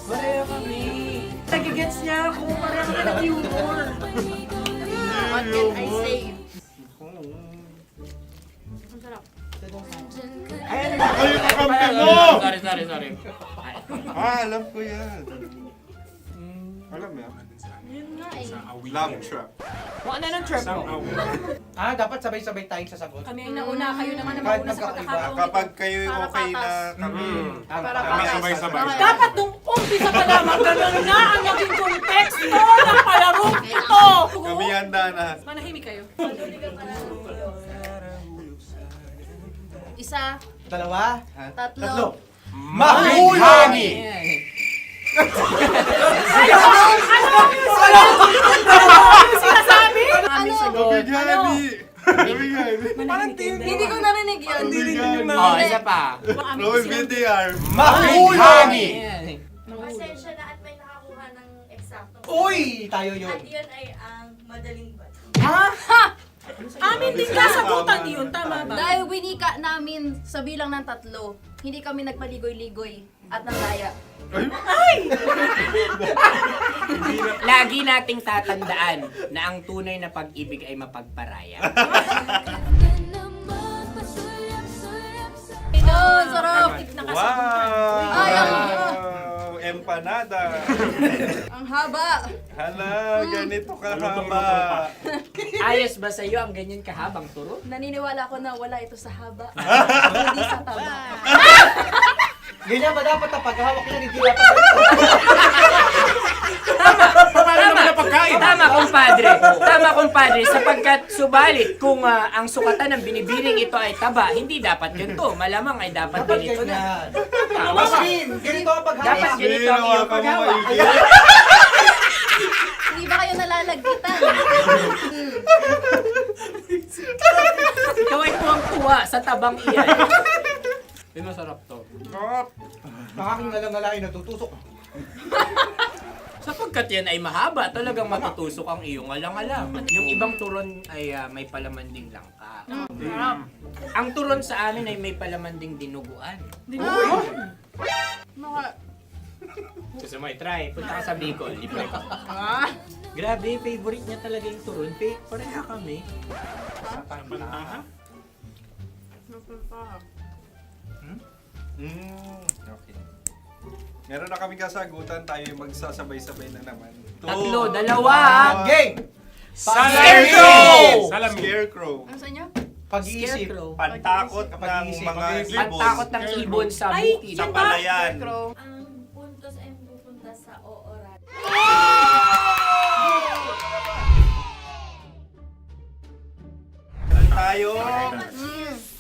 Speaker 10: Pareha kami.
Speaker 5: Nagigets niya ako. Parang ka ng humor.
Speaker 13: What can I say?
Speaker 5: Ang sarap.
Speaker 8: Ay, kakampi mo!
Speaker 10: Sorry.
Speaker 8: Alam ko yan. Alam mo yan?
Speaker 13: Yun nga eh.
Speaker 8: Love trap.
Speaker 10: Kung ano ng trap mo?
Speaker 9: Dapat sabay-sabay tayong sasagot.
Speaker 5: Kami ang nauna, kayo naman ang mauna sa pagkakataon.
Speaker 8: Kapag kayo okay na kami, kami sabay-sabay.
Speaker 5: Dapat nung umpisa pa lamang, ganun na ang naging konteksto ng palarong ito.
Speaker 8: Kami handa na.
Speaker 5: Manahimik kayo.
Speaker 13: Isa,
Speaker 9: Dalawa.
Speaker 13: tatlo.
Speaker 9: Mahulani!
Speaker 5: Sinasabi?
Speaker 13: Ano?
Speaker 8: Mabigani!
Speaker 13: Hindi ko narinig yun.
Speaker 10: Oh, isa pa.
Speaker 8: Roll VTR.
Speaker 9: Mahulani!
Speaker 15: Pasensya na at may nakakuha ng eksakto.
Speaker 9: Uy! Tayo yun.
Speaker 15: At yun ay ang madaling bato.
Speaker 5: Amin din kasagutan yun, tama ba?
Speaker 15: Dahil winika namin sa bilang ng 3, hindi kami nagpaligoy-ligoy at nandaya.
Speaker 10: Lagi nating tatandaan na ang tunay na pag-ibig ay mapagparaya.
Speaker 15: Ayun, sarap!
Speaker 5: Nakasagutan.
Speaker 15: Ay,
Speaker 8: Wow! Empanada!
Speaker 15: ang haba!
Speaker 8: Hala, ganito kahaba.
Speaker 10: Ayos ba sa'yo ang ganyan kahabang turo?
Speaker 15: Naniniwala ko na wala ito sa haba. Hindi sa taba.
Speaker 3: Ganyan ba dapat ang paghahawak niya, hindi dapat
Speaker 10: Tama, kumpadre. Tama, kumpadre. Sapagkat subalit kung ang sukatan ng binibining ito ay taba, hindi dapat ganito. Malamang ay dapat ganito na.
Speaker 3: ganito ang paghahawak.
Speaker 10: Dapat ganito ang iyong paghawak.
Speaker 15: Hindi ba kayo nalalagkitan?
Speaker 10: Ikaw ay tuwang-tuwa sa tabang iyan. Ay, masarap to.
Speaker 3: Nakakingalalang natutusok.
Speaker 10: Sapagkat yan ay mahaba, talagang matutusok ang iyong alang-alang. Yung ibang turon ay may palaman ding langka. Ang turon sa amin ay may palaman ding dinuguan. Gusto mo i-try? Punta ka sa Bicol. Libre ko. Grabe, favorite niya talaga yung turon. Pareha kami.
Speaker 8: Okay. Meron na kaming kasagutan, tayo yung magsasabay-sabay na naman.
Speaker 10: 3, 2.
Speaker 3: Game!
Speaker 8: Scarecrow! Scarecrow.
Speaker 15: Ano sa inyo?
Speaker 3: Pag-iisip.
Speaker 8: Pantakot ng mga ibon.
Speaker 10: Pantakot ng ibon sa
Speaker 5: Ay,
Speaker 10: bukid.
Speaker 8: Sa palayan.
Speaker 15: Ang puntos ay pupunta sa ooran.
Speaker 8: Meron tayo.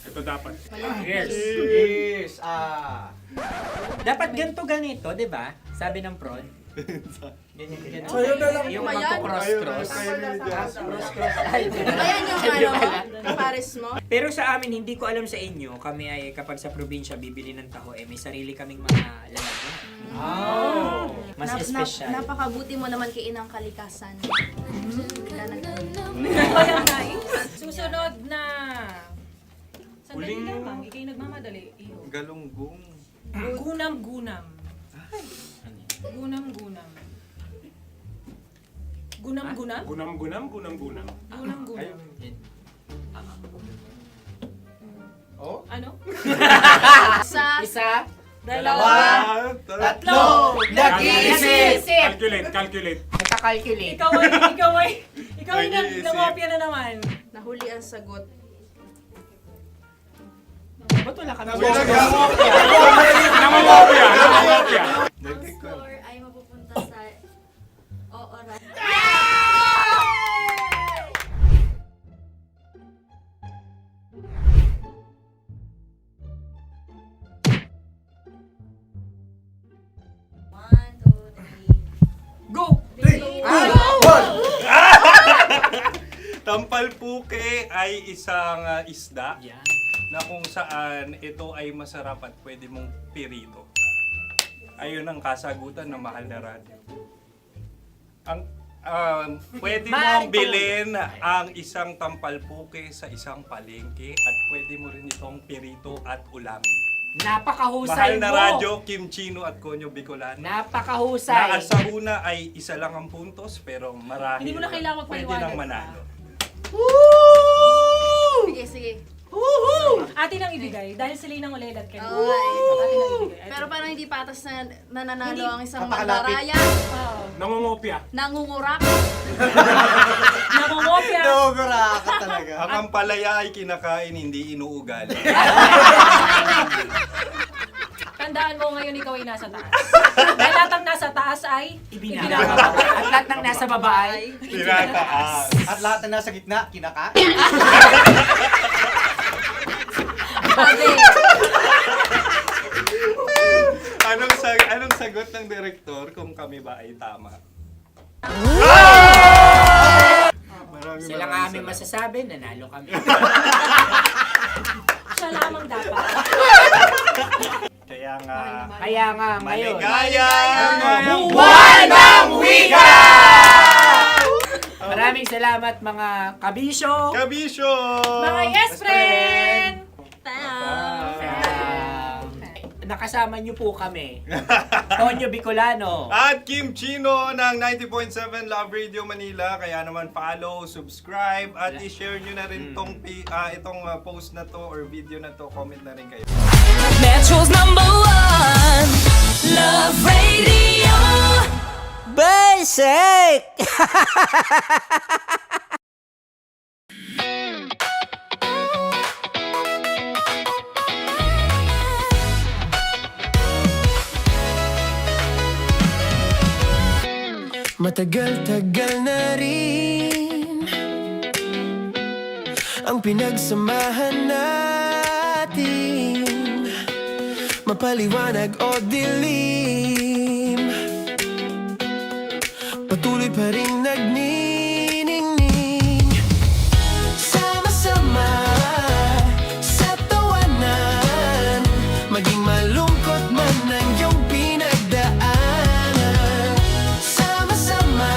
Speaker 12: Ito dapat.
Speaker 3: Yes.
Speaker 10: Dapat ganito, di ba? Sabi ng prod. Ganyan. Yung
Speaker 15: Ba yan?
Speaker 10: magpo-cross-cross. Cross-cross. Ay,
Speaker 15: Ayan yung pares mo.
Speaker 10: Pero sa amin, hindi ko alam sa inyo, kami ay kapag sa probinsya bibili ng taho, may sarili kaming mga lalagyan. Mas espesyal.
Speaker 15: Napakabuti mo naman kay Inang Kalikasan.
Speaker 5: Ayan, nice. Susunod na. Sandali lamang, ikay nagmamadali. Iyo.
Speaker 8: Galunggong.
Speaker 5: Gunam-gunam. Gunam-gunam. Gunam-gunam?
Speaker 12: Gunam-gunam.
Speaker 5: Gunam-gunam.
Speaker 3: Oh?
Speaker 5: Ano?
Speaker 10: Isa.
Speaker 5: Dalawa.
Speaker 3: Tatlo. Nag-iisip.
Speaker 12: Calculate.
Speaker 10: Nagka-calculate.
Speaker 5: Ikaw ay nangopya na naman.
Speaker 15: Nahuli ang sagot.
Speaker 10: Ba't wala kami?
Speaker 12: Nangongopya.
Speaker 15: Ang score ay mapupunta sa ooran. One, two, three.
Speaker 5: Go!
Speaker 8: Tampalpuke ay isang isda
Speaker 10: Yan.
Speaker 8: na kung saan ito ay masarap at pwede mong pirito. Ayun ang kasagutan ng mahal na radyo. Ang pwede mong bilhin ang isang tampalpuke sa isang palengke at pwede mo rin itong pirito at ulamin.
Speaker 10: Napakahusay
Speaker 8: Mahal na
Speaker 10: mo.
Speaker 8: radyo, Kim Chino at Konyo Bicolano.
Speaker 10: Napakahusay.
Speaker 8: Na sa una ay isa lang ang puntos pero marahil
Speaker 5: Hindi mo na kailangan
Speaker 8: pwede
Speaker 5: magpaliwanag
Speaker 8: nang
Speaker 5: pa.
Speaker 8: manalo.
Speaker 15: Sige, sige.
Speaker 5: Atin ang ibigay dahil sila yung nangulelat kayo.
Speaker 15: Okay.
Speaker 5: Atin ang ibigay.
Speaker 15: Pero parang hindi patas na nananalo
Speaker 5: Hindi.
Speaker 15: ang isang
Speaker 3: Napakalapit.
Speaker 15: mandaraya.
Speaker 12: Nangongopya.
Speaker 15: Nangungurak.
Speaker 5: Nangungopya.
Speaker 3: Dobra ka talaga.
Speaker 8: Ang ampalaya ay kinakain, hindi inuugali.
Speaker 5: Tandaan mo ngayon ikaw ay nasa taas. Dahil lahat ng nasa taas ay
Speaker 10: Ibinababa. At lahat ng nasa baba ay
Speaker 8: Tinataas.
Speaker 3: At lahat na nasa gitna, kinaka.
Speaker 8: Anong sagot ng direktor kung kami ba ay tama?
Speaker 10: sila nga aming masasabi, nanalo kami.
Speaker 5: siya lamang dapat.
Speaker 8: Kaya nga,
Speaker 10: Ngayon.
Speaker 8: maligaya!
Speaker 10: Buwan ng Wika!
Speaker 3: Maraming salamat mga kabisyo.
Speaker 8: Kabisyo!
Speaker 5: Mga yes friend!
Speaker 3: Nakasama niyo po kami. Tonyo Bicolano.
Speaker 8: At Kim Chino ng 90.7 Love Radio Manila. Kaya naman follow, subscribe, at i-share nyo na rin itong post na to or video na to. Comment na rin kayo.
Speaker 1: Metro's #1 Love Radio.
Speaker 3: Basic!
Speaker 1: Matagal-tagal na rin ang pinagsamahan natin, mapaliwanag o dilim, patuloy pa rin nagniningning. Sama-sama sa tawanan, maging malungkot man ang iyong pinagdaanan. Sama-sama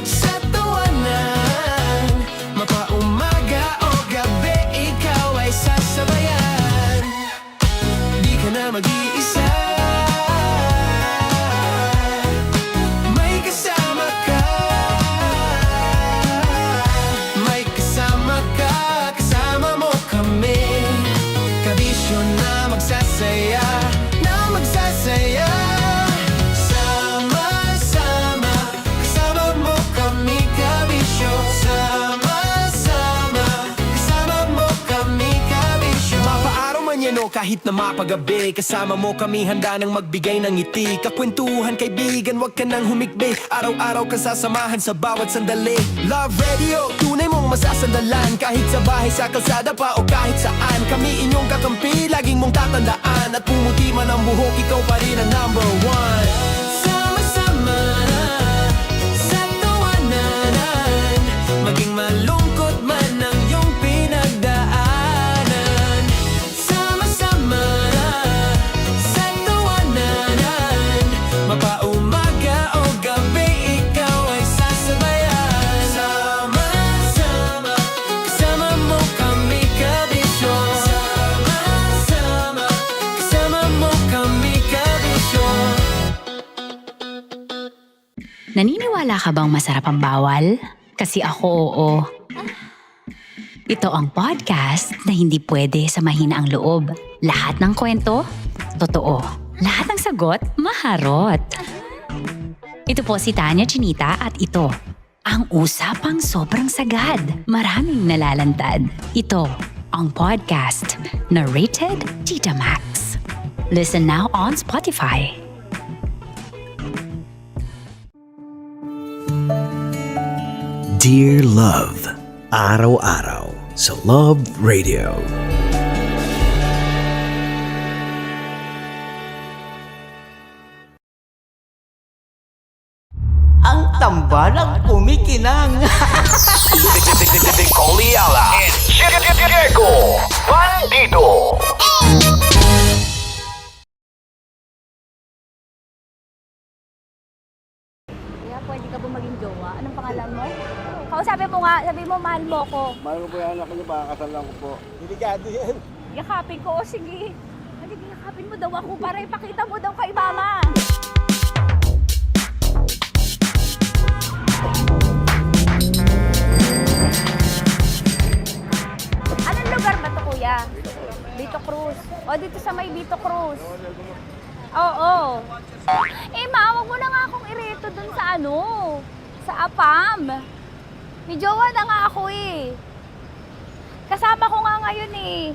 Speaker 1: sa tawanan, mapaumaga o gabi, ikaw ay sasabayan. Di ka na mag-iisa, may kasama ka. May kasama ka, kasama mo kami. Kabisyo na magsasaya, na magsasaya. Sama-sama, kasama mo kami, kabisyo. Sama-sama, kasama mo kami, kabisyo. Mapaaraw man yan o kahit na mapagabi, kasama mo kami, handa nang magbigay ng ngiti. Kakwentuhan, kaibigan, wag ka nang humikbi. Araw-araw ka sasamahan sa bawat sandali. Love Radio, tunay mong masasandalan. Kahit sa bahay, sa kalsada pa o kahit saan, kami inyong kakampi, laging mong tatandaan. At pumuti man ang buhok, ikaw pa rin ang #1. Sama-sama sa tawanan, maging malungkot man ang iyong pinagdaanan. Sama-sama sa tawanan, mapaumaga o gabi, ikaw ay sasabayan. Sama-sama, kasama mo kami, kabisyo. Sama-sama, kasama mo kami, kabisyo.
Speaker 6: Naniniwala ka bang masarap ang bawal? Kasi ako oo. Ito ang podcast na hindi pwede sa mahina ang loob. Lahat ng kwento, totoo. Lahat ng sagot, maharot. Ito po si Tanya Chinita at ito, ang usapang sobrang sagad. Maraming nalalantad. Ito, ang podcast na rated Tita Max. Listen now on Spotify.
Speaker 2: Dear Love, araw-araw sa Love Radio.
Speaker 3: Ang tambalang kumikinang.
Speaker 2: Coliala and Diego Bandido.
Speaker 7: Kaya pwede ka ba maging jowa? Anong pangalan mo? Kausapin mo nga, sabi mo mahal mo ko.
Speaker 14: Mahal ko po yung anak niyo, pakakasal lang ko po. Delikado yan.
Speaker 7: Yakapin ko, o sige. Halika, yakapin mo daw ako para ipakita mo daw kay mama. Anong lugar ba to, kuya? Vito Cruz. O, dito sa may Vito Cruz. Oo. Eh, ma, wag mo na nga akong ireto dun sa ano, sa APAM. May jowa na nga ako eh. Kasama ko nga ngayon eh.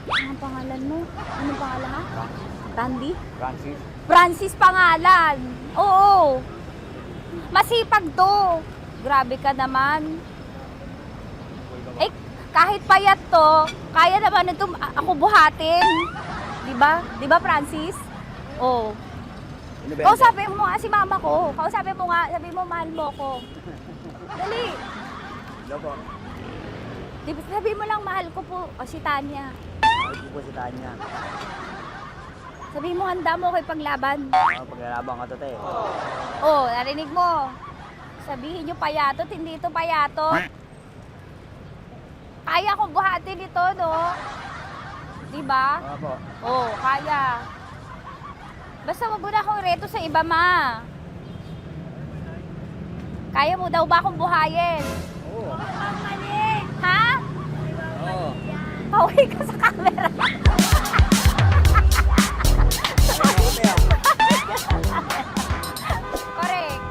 Speaker 7: Anong pangalan mo? Anong pangalan ha? Randy?
Speaker 14: Francis.
Speaker 7: Francis pangalan. Oo. Masipag to. Grabe ka naman. Eh, kahit payat to, kaya naman ito ako buhatin. Diba? Diba, Francis? Oo. Kausapin mo nga si mama ko. Kausapin mo nga, sabi mo mahal mo ko. Dali.
Speaker 14: Hello po.
Speaker 7: Sabi mo lang mahal ko po. O si Tanya.
Speaker 14: Mahal ko po si Tanya.
Speaker 7: Sabi mo handa mo ko ipaglaban.
Speaker 14: Paglalabang ka to, te.
Speaker 7: Oh, narinig mo. Sabihin nyo payatot, hindi ito payatot. Kaya ko buhatin ito, no? Diba?
Speaker 14: Opo.
Speaker 7: Oo, kaya. Basta wag mo na akong reto sa iba, ma. Kaya mo daw ba akong buhayin?
Speaker 14: Oo.
Speaker 7: Ha?
Speaker 14: Oo.
Speaker 7: Pauwi ka sa camera. Correct.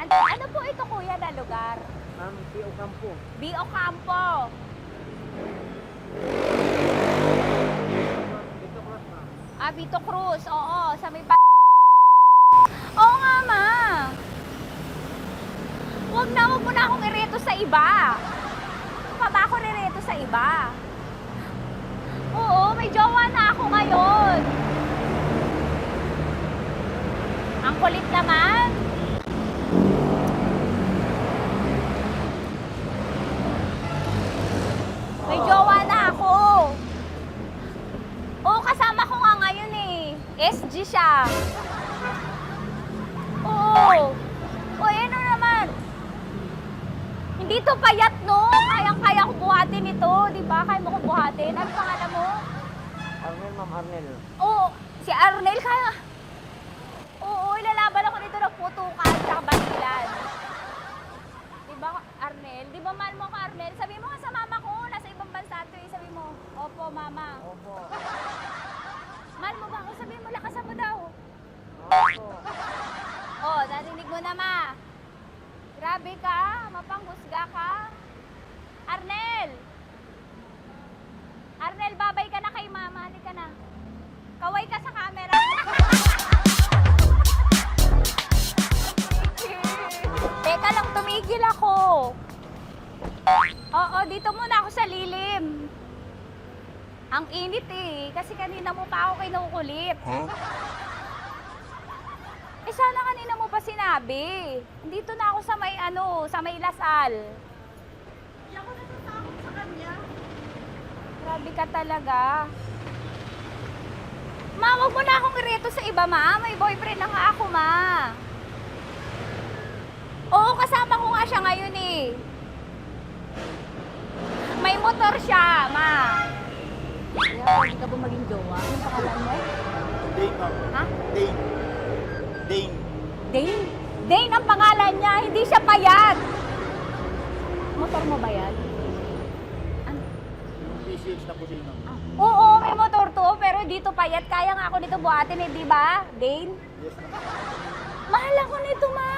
Speaker 7: Ano po ito, kuya, na lugar?
Speaker 14: Ma'am, si Ocampo.
Speaker 7: B.O. Campo. Vito Cruz, oo, sa may Oo nga, ma. Huwag mo na akong ireto sa iba. Pa ba ako ireto sa iba? Oo, may jowa na ako ngayon. Ang kulit naman. May jowa na ako. Oo, kasama ko nga ngayon eh. SG siya. Oo. O, ano naman? Hindi to payat, no? Kayang-kaya ko buhatin ito, di ba? Kaya mo ko buhatin. Ano pangalan mo?
Speaker 14: Arnel, ma'am, Arnel.
Speaker 7: Oo, si Arnel kaya. Oo, ilalaban ako dito ng putukan sa batilan. Di ba, Arnel? Di ba mahal mo ko, Arnel? Sabi mo nga sa mama ko, nasa ibang bansa to eh. Sabi mo, opo, mama.
Speaker 14: Opo.
Speaker 7: Mahal mo ba ako? Sabi mo, lakasan mo daw.
Speaker 14: Opo.
Speaker 7: Oh, narinig mo na, ma. Grabe ka, mapanghusga ka. Arnel! Arnel, babay ka na kay mama. Halika na. Kaway ka sa camera. Teka lang, tumigil ako. Oo, dito muna ako sa lilim. Ang init eh, kasi kanina mo pa ako kinukulit. Eh sana kanina mo pa sinabi. Dito na ako sa may sa may Lasal.
Speaker 15: Hindi ako natatakot sa kanya.
Speaker 7: Grabe ka talaga. Ma, wag mo na akong ireto sa iba, ma. May boyfriend na nga ako, ma. Oo, kasama ko nga siya ngayon eh. May motor siya, ma.
Speaker 15: Kaya pwede ka ba maging jowa? Anong pangalan mo?
Speaker 14: Dane, ma'am.
Speaker 7: Ha?
Speaker 14: Dane. Dane.
Speaker 7: Dane? Dane ang pangalan niya, hindi siya payat. Motor mo ba yan? Ano?
Speaker 14: Yung PCH na pusin, ma'am.
Speaker 7: Oo, may motor to, pero dito payat. Kaya nga ako nito buhatin eh, di ba? Dane?
Speaker 14: Yes, ma'am.
Speaker 7: Mahal ako nito, ma.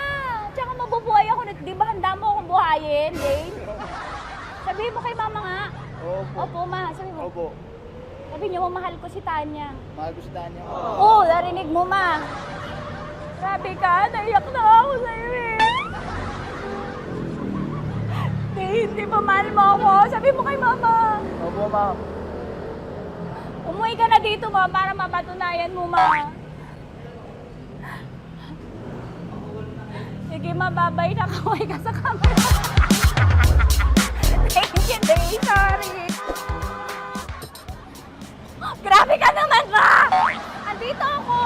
Speaker 7: Tsaka mabubuhay ako nito. Di ba handa mo akong buhayin, Dane? Sabihin mo kay mama nga.
Speaker 14: Opo.
Speaker 7: Opo, ma. Sabi mo.
Speaker 14: Opo.
Speaker 7: Sabi niyo, mahal ko si Tanya.
Speaker 14: Mahal ko si Tanya.
Speaker 7: Oo, narinig mo, ma. Grabe ka, naiyak na ako sa'yo eh. Hindi ba mahal mo ako? Sabi mo kay mama.
Speaker 14: Opo, ma'am.
Speaker 7: Umuwi ka na dito, ma, para mapatunayan mo, ma. Sige, mababay na. Kaway ka sa camera. Thank you, Day. Sorry. Grabe ka naman, ma! Andito ako.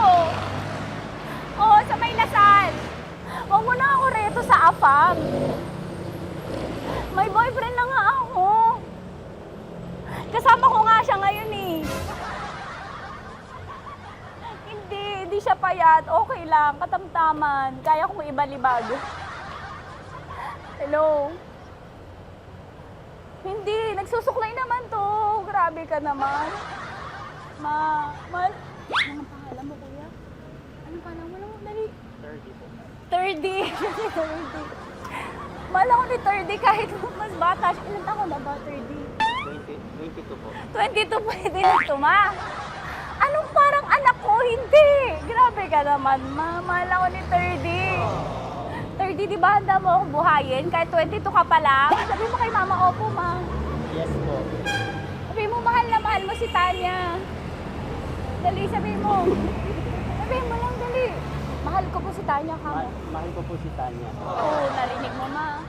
Speaker 7: Oo, sa may Lasal. Huwag mo na ako reto sa AFAM. May boyfriend na nga ako. Kasama ko nga siya ngayon eh. Hindi siya payat. Okay lang, katamtaman. Kaya kong ibalibag. Hello? Hindi, nagsusuklay naman to. Grabe ka naman. Anong pangalan mo, kuya? Anong pangalan mo? Dali.
Speaker 14: 30 po.
Speaker 7: 30. 30. Mahal ako ni 30 kahit mas bata siya. Ilan taon na ba, 30?
Speaker 14: 22 po.
Speaker 7: 22 pwede na ito, ma. Anong parang anak ko? Hindi. Grabe ka naman, ma. Mahal ako ni 30. 30, di ba handa mo akong buhayin? Kahit 22 ka pa lang. Sabi mo kay mama, opo, ma.
Speaker 14: Yes po.
Speaker 7: Sabi mo, mahal na mahal mo si Tanya. Dali, sabi mo. Sabi mo lang, dali. Mahal ko po si Tanya, ka mo.
Speaker 14: Mahal ko po si Tanya.
Speaker 7: Oo, narinig mo, ma.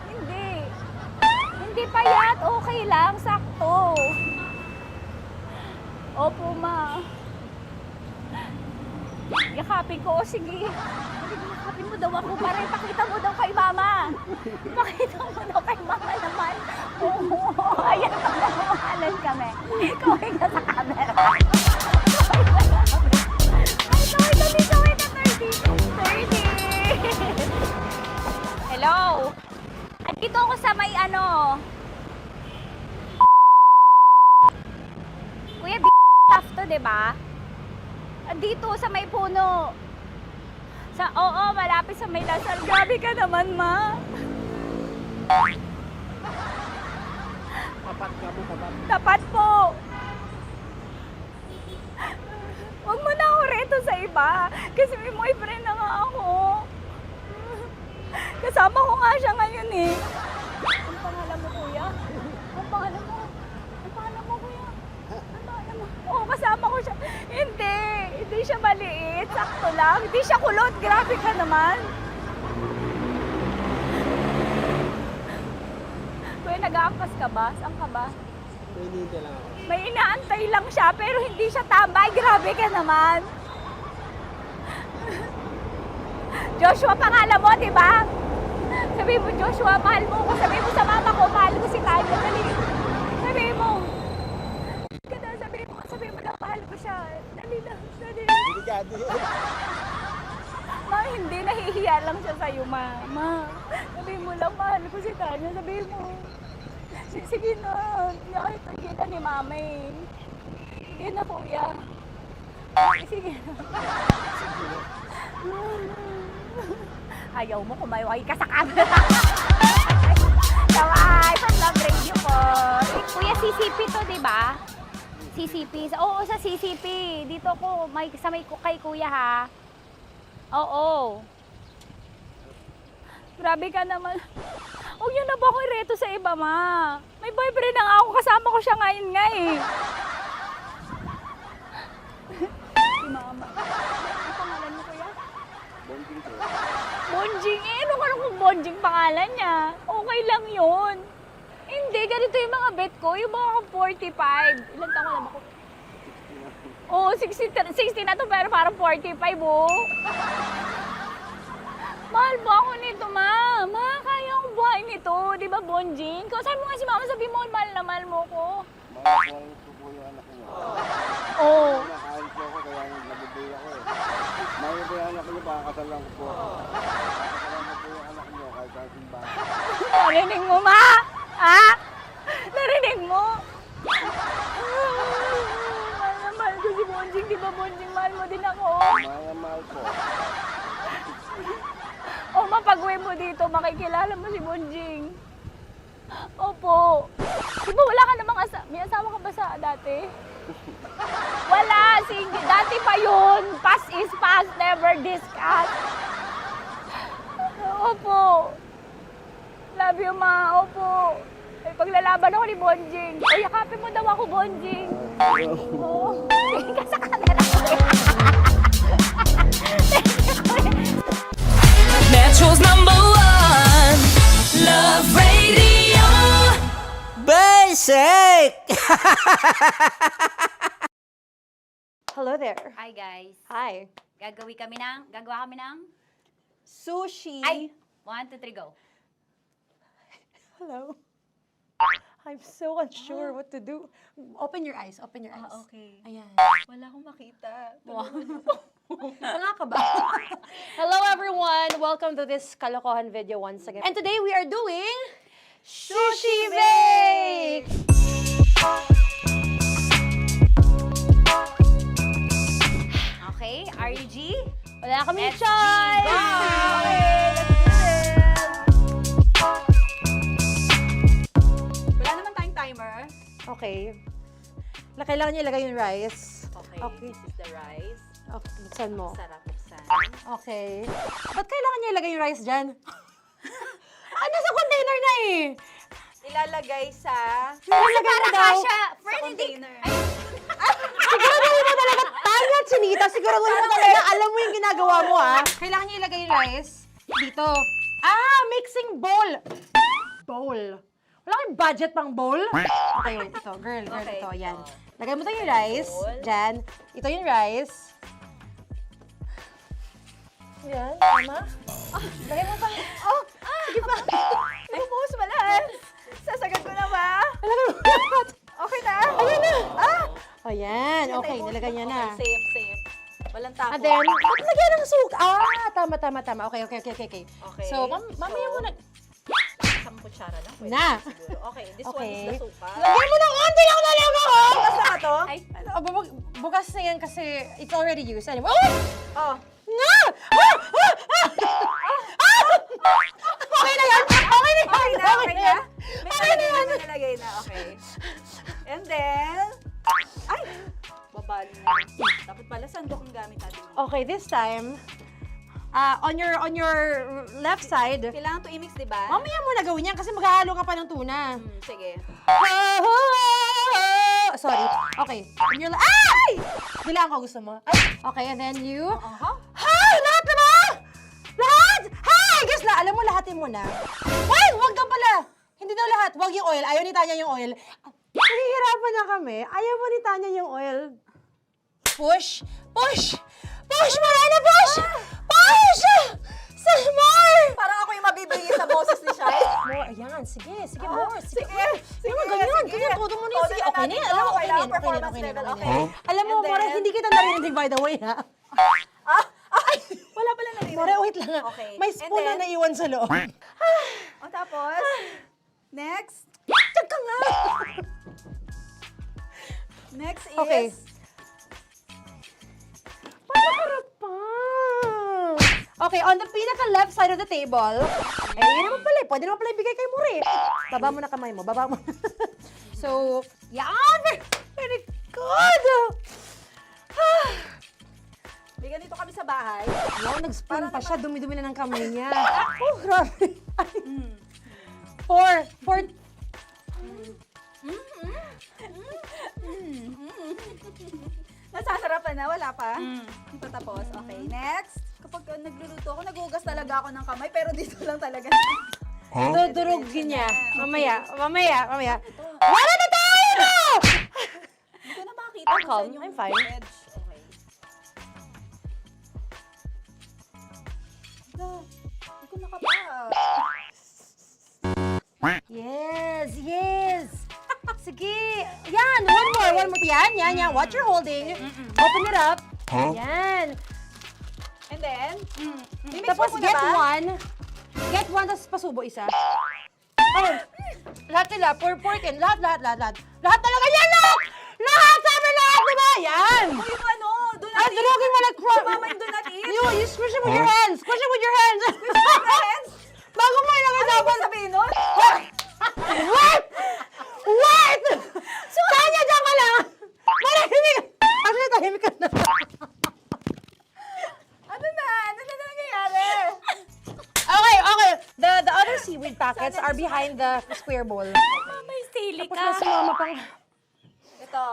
Speaker 7: Hindi. Hindi payat. Okay lang, sakto. Opo, ma. Yakapin ko. O, sige. Dali, yakapin mo daw ako para ipakita mo daw kay mama. Ipakita mo daw kay mama naman. Oo, ayan, nagmamahalan kami. Kaway ka sa camera. Kaway ka, 30. Hello? Andito ako sa may Kuya, tough to, diba? Dito sa may puno. Oo, malapit sa may Lasal. Grabe ka naman, ma.
Speaker 14: Tapat ka mo, tapat.
Speaker 7: Tapat po. Huwag mo na ako reto sa iba. Kasi may boyfriend na nga ako. Kasama ko nga siya ngayon eh. Ang pangalan mo, kuya? Ang pangalan mo? Ang pangalan mo, kuya? Ang pangalan mo? Oo, kasama ko siya. Hindi siya maliit. Sakto lang. Hindi siya kulot. Grabe ka naman. Kuya, nag-aangkas ka ba? Saan ka ba?
Speaker 14: Pinintay lang ako.
Speaker 7: May inaantay lang siya, pero hindi siya tambay. Grabe ka naman. Joshua, pangalan mo, di ba? Sabi mo, Joshua, mahal mo ko. Sabi mo sa mama ko, mahal ko si Tanya. Dali. Sabi mo. Sabi mo na, mahal ko siya. Dali lang. Dali. Ma, hindi. Nahihiya lang siya sa'yo, ma. Sabi mo lang, mahal ko si Tanya. Sabi mo. Sige na. Hindi ako itagila ni mama eh. Sige na, kuya. Sige na. Ayaw mo, kumayway ka sa camera. Kaway, from Love Radio po. Kuya, CCP to, di ba? CCP. Oo, sa CCP. Dito ko, sa may kay kuya, ha? Oo. Grabe ka naman. Huwag niyo na ba ako ireto sa iba, ma? May boyfriend na nga ako. Kasama ko siya ngayon nga, eh. Si mama. Ang pangalan mo, kuya?
Speaker 14: Bonjing ko.
Speaker 7: Bonjing, eh. Ano kung Bonjing pangalan niya? Okay lang yun. Hindi, ganito yung mga bet ko. Yung mga 45. Ilan taon lang ako? Oo, 60 na to, pero parang 45, oh. Mahal ba ako nito, ma? Ma, kaya akong buhay nito. Di ba, Bonjing? Sabi mo nga si mama, sabi mo, mahal na mahal mo ko.
Speaker 14: Mahal ko po yung anak niyo.
Speaker 7: Oo.
Speaker 14: Nakahal po ako, kaya nabubuhay ako eh. Mahal ko yung anak niyo, pakakasal lang ko po. Pakakasalan mo po yung anak niyo, kahit sa simbahan.
Speaker 7: Narinig mo, ma? Ha? Narinig mo? Mahal na mahal ko si Bonjing. Di ba, Bonjing, mahal mo din ako?
Speaker 14: Mahal na mahal po.
Speaker 7: O, mapag-uwi mo dito, makikilala mo si Bonjing. Opo. Di ba wala ka namang may asawa ka ba sa dati? Wala, sige. Dati pa yun. Past is past, never discuss. Opo. Love you, ma. Opo. Ay, paglalaban ako ni Bonjing. O, yakapin mo daw ako, Bonjing. Oo. Tingin ka sa camera.
Speaker 1: Metro's #1 Love Radio.
Speaker 13: Basic! Hello there.
Speaker 7: Hi, guys.
Speaker 13: Hi.
Speaker 7: Gagawa kami ng
Speaker 13: Sushi.
Speaker 7: Ay! 1, 2, 3, go.
Speaker 13: Hello. I'm so unsure what to do. Open your eyes. Open your eyes.
Speaker 7: Okay.
Speaker 13: Ayan.
Speaker 7: Wala akong makita.
Speaker 13: Tanga ka ba? Hello everyone! Welcome to this kalokohan video once again. And today we are doing Sushi Bake!
Speaker 7: Okay, RG?
Speaker 13: Wala kaming
Speaker 7: Let's
Speaker 13: choice!
Speaker 7: go!
Speaker 13: Okay, let's do this!
Speaker 7: Wala naman tayong timer.
Speaker 13: Okay. Kailangan niyo ilagay yung rice.
Speaker 7: Okay, this is the rice.
Speaker 13: Okay, buksan mo.
Speaker 7: Sarap buksan.
Speaker 13: Okay. Ba't kailangan niya ilagay yung rice dyan? Nasa container na eh!
Speaker 7: Ilalagay sa...
Speaker 13: Ilalagay mo daw.
Speaker 7: Friend, container.
Speaker 13: Siguraduhin mo talaga, Tanya at Chinita, siguraduhin mo talaga, alam mo yung ginagawa mo ah. Kailangan niya ilagay yung rice dito. Mixing bowl. Bowl. Wala kayong budget pang bowl? Okay, wait, ito. Girl,
Speaker 7: Okay.
Speaker 13: ito, yan. Lagay mo tayo yung rice, dyan. Ito yung rice. Yan, tama. Lagay mo pa. Oh, sige pa.
Speaker 15: Ay, buhos malas. Sasagad ko na ba?
Speaker 13: Lagay mo.
Speaker 15: Okay na?
Speaker 13: Ayan na.
Speaker 15: Ah!
Speaker 13: O yan, okay, nilagay niya na.
Speaker 15: Okay, safe. Walang tapo.
Speaker 13: And then, ba't lagyan ng suka? Tama. Okay.
Speaker 15: Okay.
Speaker 13: So, mamaya mo na.
Speaker 15: Isang kutsara lang. Pwede
Speaker 13: Na.
Speaker 15: siguro. Okay, this one
Speaker 13: Okay.
Speaker 15: is the suka.
Speaker 13: Lagyan mo ng konti lang talaga, oh!
Speaker 15: Bukas na to?
Speaker 13: Ay, bukas na yan kasi it's already used. Anyway, oh!
Speaker 15: Oh.
Speaker 13: Na! Okay na yan! Okay na yan!
Speaker 15: Okay na?
Speaker 13: Okay na yan!
Speaker 15: May nalagay na, okay. And then, ay! Babali na. Dapat pala sandok ang gamit natin.
Speaker 13: Okay, this time, on your left side,
Speaker 15: Kailangan to i-mix, di ba?
Speaker 13: mamaya mo na gawin yan kasi maghahalo ka pa ng tuna.
Speaker 15: Sige.
Speaker 13: Sorry. Okay. On your ay! Bilang ko gusto mo. Ay, okay, and then you. Hi! Lahat na ba? Lahat! Hi! Guess na, alam mo, lahatin mo na. Wait! Wag daw pala! Hindi daw lahat. Wag yung oil. Ayaw ni Tanya yung oil. Nahihirapan na kami. Ayaw mo ni Tanya yung oil. Push! Push! Push! Marana! Push! Push! Some more!
Speaker 15: Parang ako yung mabibigay sa boses ni Shai.
Speaker 13: More, ayan. Sige, more. Sige.
Speaker 15: Sige,
Speaker 13: Ganyan. Todo mo na yan. Sige, okay na yan. Alam mo, okay na yan.
Speaker 15: Performance level, okay.
Speaker 13: Alam mo,
Speaker 15: And then-
Speaker 13: More, hindi kita narinig, by the way, ha?
Speaker 15: Ay! Wala pala narinig.
Speaker 13: More, wait lang, ha?
Speaker 15: Okay.
Speaker 13: May
Speaker 15: And
Speaker 13: spoon na
Speaker 15: then-
Speaker 13: naiwan sa loob.
Speaker 15: O tapos, next.
Speaker 13: Tiyag ka nga!
Speaker 15: Next is...
Speaker 13: Okay. Panakarap pa! Okay, on the pinaka-left side of the table, yun naman pala, pwede naman pala ibigay kay More. Baba mo na kamay mo, baba mo. So, yan! Very good!
Speaker 15: May ganito kami sa bahay.
Speaker 13: Wow, nag-spoon pa siya, dumi-dumi na ng kamay niya. Oh, grabe. Four.
Speaker 15: Nasasarapan na, wala pa. Hindi pa tapos. Okay, next. Kapag nagluluto ako, nagugas talaga ako ng kamay, pero dito lang talaga.
Speaker 13: Dudurugin niya. Mamaya. Wala na tayo!
Speaker 15: Hindi ko na makita
Speaker 13: I'm
Speaker 15: kung
Speaker 13: calm.
Speaker 15: saan yung
Speaker 13: I'm fine.
Speaker 15: edge. Okay. Hindi ko nakapa.
Speaker 13: Yes. Sige. Yan, one more. Yan. What you're holding. Open it up. Yan.
Speaker 15: And then,
Speaker 13: Tapos
Speaker 15: mo na
Speaker 13: get
Speaker 15: ba?
Speaker 13: one. Get one, tapos pasubo isa. Oh, lahat nila, pork and lahat. Lahat talaga yan, lahat! Lahat! Sabi lahat, diba? Yan!
Speaker 15: O yung ano, do not
Speaker 13: Ay, durugin mo na
Speaker 15: Mama yung do not eat.
Speaker 13: You squish it with your hands. Squish it with your hands.
Speaker 15: Friends,
Speaker 13: Bago mo ilagay
Speaker 15: ano
Speaker 13: dapat.
Speaker 15: yung sabihin nun?
Speaker 13: Wait! Tanya, dyan ka lang! Marahimik! Actually, tahimik ka na.
Speaker 15: Ano na nangyayari?
Speaker 13: Okay. The other seaweed packets are behind the square bowl.
Speaker 6: May sili
Speaker 13: Tapos na si Mama pang...
Speaker 15: Ito.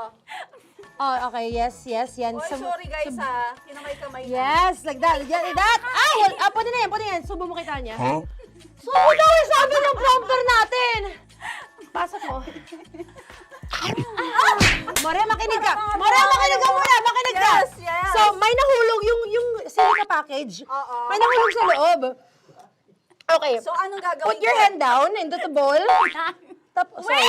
Speaker 13: Oh, okay. Yes. Yan.
Speaker 15: Oy, sorry guys ha. Kinamay-kamay na.
Speaker 13: Yes, like that. Pwede na yan. Subo mo kay Tanya. Subo daw yung sabi ng prompter natin. Pasok mo. More, makinig ka. Makinig ka.
Speaker 15: Yes.
Speaker 13: So, may nahulog yung silica package.
Speaker 15: Oo.
Speaker 13: May nahulog sa loob. Okay.
Speaker 15: So, anong gagawin
Speaker 13: Put your
Speaker 15: ko?
Speaker 13: hand down into the bowl. Tapos, sorry.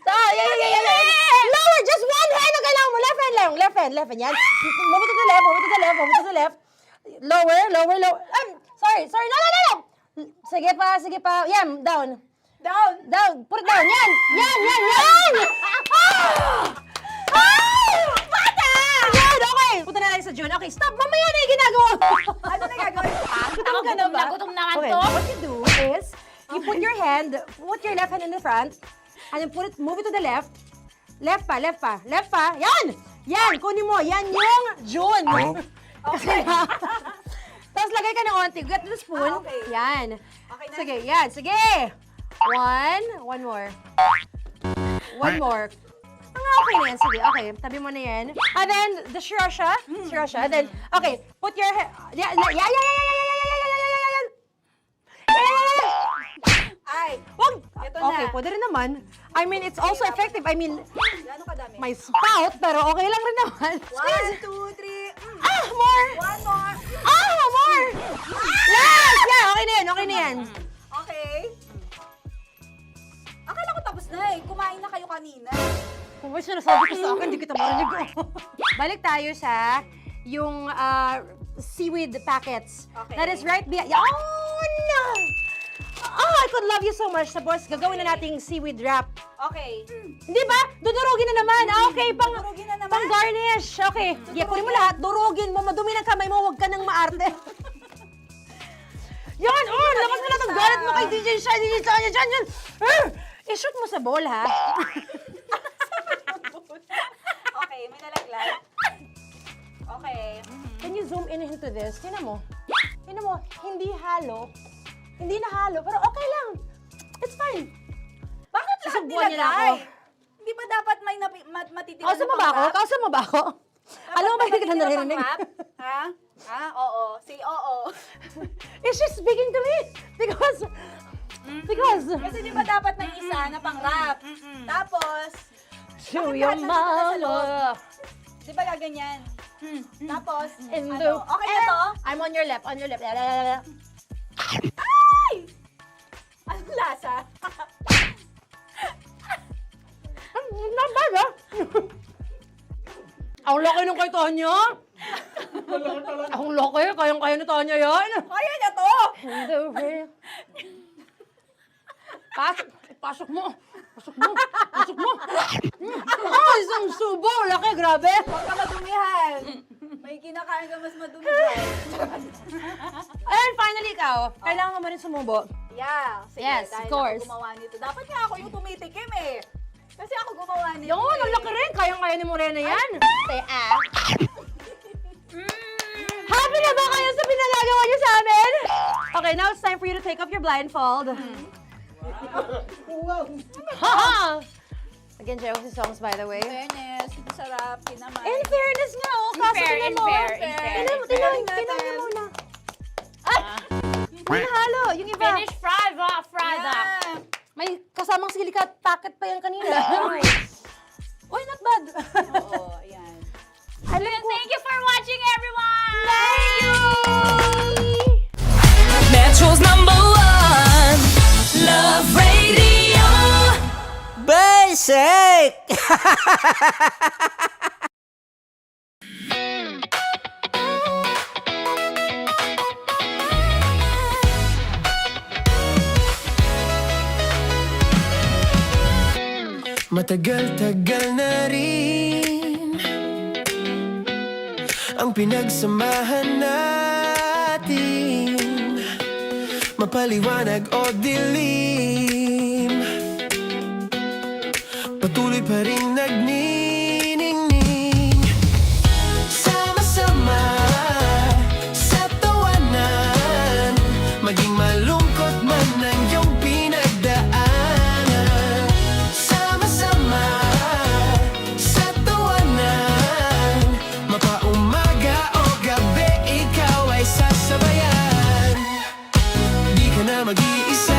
Speaker 13: Lower, just one hand ang kailangan mo. Left hand. Yan. Move it to the left. Lower. Sorry. No. Sige pa. Yan, down. Put it down. Yan. Bata! Yan, okay. Punta na lang sa June. Okay, stop. Mamaya na yung ginagawa mo.
Speaker 15: Ano na gagawin?
Speaker 6: Gutom naman
Speaker 13: Okay,
Speaker 6: to.
Speaker 13: what you do is, you put your left hand in the front, and then move it to the left. Left pa. Yan, kunin mo. Yan yung June. Okay. Tapos lagay ka ng onti. Get the spoon.
Speaker 15: Okay.
Speaker 13: Yan.
Speaker 15: Okay na.
Speaker 13: Sige. One more. Okay na yan. Sige, okay. Tabi mo na yan. And then, the sriracha. And then, okay. Put your hand. Yan.
Speaker 15: Ay,
Speaker 13: Wag!
Speaker 15: Ito na.
Speaker 13: Okay, pwede rin naman. I mean, it's also effective. I mean,
Speaker 15: gano'ng kadami?
Speaker 13: may spout, pero okay lang rin naman.
Speaker 15: 1, 2, 3.
Speaker 13: More!
Speaker 15: One more.
Speaker 13: More! Last! Yeah, okay na yan, okay na yan.
Speaker 15: Okay. Akala ko tapos na eh. Kumain na kayo kanina.
Speaker 13: Kung may sinasabi ko sa akin, hindi kita marinig. Balik tayo sa yung seaweed packets.
Speaker 15: Okay.
Speaker 13: That is right behind. Oh, no! Oh, I could love you so much. Tapos, gagawin na nating seaweed wrap.
Speaker 15: Okay.
Speaker 13: Hindi ba? Dudurugin na naman. Okay,
Speaker 15: Durugin na naman.
Speaker 13: pang garnish. Okay. Yeah, kunin mo lahat. Durugin mo. Madumi ng kamay mo. Huwag ka nang maarte. Yan! Oh, lakas mo na itong galit mo kay DJ Shine. DJ Shine. Yan. I-shoot mo sa bowl, ha?
Speaker 15: Okay, may nalaglag. Okay.
Speaker 13: Can you zoom in into this? Tingnan mo. Tingnan mo. Hindi halo. Hindi na halo. Pero okay lang. It's fine.
Speaker 15: Bakit lahat
Speaker 13: Susubuan niya na
Speaker 15: nilagay?
Speaker 13: ako.
Speaker 15: Hindi ba dapat may matitira
Speaker 13: Kausa mo ba ako? Kausa mo ba ako? Alam mo ba hindi kita naririnig?
Speaker 15: Ha? Ha? Oo. Say oo.
Speaker 13: Is she speaking to me? Because...
Speaker 15: Kasi di ba dapat may isa na pang-rap? Tapos,
Speaker 13: To
Speaker 15: bakit
Speaker 13: your
Speaker 15: lahat nandito sa loob?
Speaker 13: mama.
Speaker 15: Di ba gaganyan? Tapos,
Speaker 13: In
Speaker 15: ano?
Speaker 13: the...
Speaker 15: Okay na to?
Speaker 13: I'm on your left. On your left.
Speaker 15: Ay! Anong lasa?
Speaker 13: Not bad, ha? Ang laki ng kay Tonya. Ang laki. Kayang-kaya ni Tonya yan.
Speaker 15: Kaya niya to!
Speaker 13: Pasok mo. Pasok mo. Pasok mo. Isang subo. Laki, grabe.
Speaker 15: Huwag ka madumihan. May kinakain ka mas madumi dyan.
Speaker 13: And finally, ikaw. Kailangan mo rin sumubo.
Speaker 15: Yeah. Sige,
Speaker 13: Yes,
Speaker 15: dahil
Speaker 13: of course.
Speaker 15: ako gumawa nito. Dapat nga ako yung tumitikim eh. Kasi ako gumawa nito.
Speaker 13: Yung ang laki rin. Kayang-kaya ni Morena yan. Happy na ba kayo sa pinagagawa niyo sa amin? Okay, now it's time for you to take off your blindfold. Haha! Again, Josie songs, by the way.
Speaker 15: Fairness, masarap, kinamay.
Speaker 13: In fairness nga, oh. Kaso tingnan mo. Tingnan niyo muna. Ay! Hindi nahalo. Yung iba.
Speaker 4: Finish fried up.
Speaker 13: May kasamang silikat packet pa yan kanina. Uy, not bad.
Speaker 15: Oo, ayan.
Speaker 4: Thank you for watching, everyone!
Speaker 13: Thank you!
Speaker 1: Metro's #1 Love Radio.
Speaker 3: Basic!
Speaker 1: Matagal-tagal na rin ang pinagsamahan natin, mapaliwanag o dilim, patuloy pa rin nagniningning. Sama-sama sa tawanan, maging malungkot man ang iyong pinagdaanan. Sama-sama sa tawanan, mapaumaga o gabi, ikaw ay sasabayan. Di ka na mag-iisa,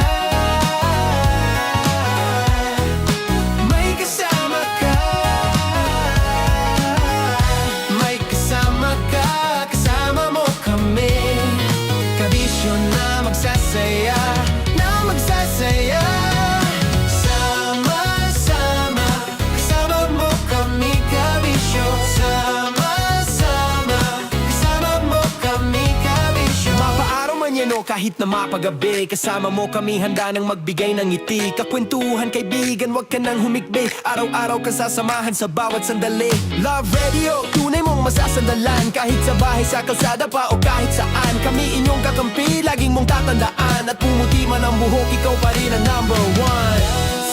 Speaker 1: may kasama ka. May kasama ka, kasama mo kami. Kabisyo na magsasaya, na magsasaya. Sama-sama, kasama mo kami, kabisyo. Sama-sama, kasama mo kami, kabisyo. Mapaaraw man yan o kahit na mapagabi, kasama mo kami, handa nang magbigay ng ngiti. Kakwentuhan, kaibigan, wag ka nang humikbi. Araw-araw ka sasamahan sa bawat sandali. Love Radio, tunay mong masasandalan. Kahit sa bahay, sa kalsada pa o kahit saan, kami inyong kakampi, laging mong tatandaan. At pumuti man ang buhok, ikaw pa rin ang #1.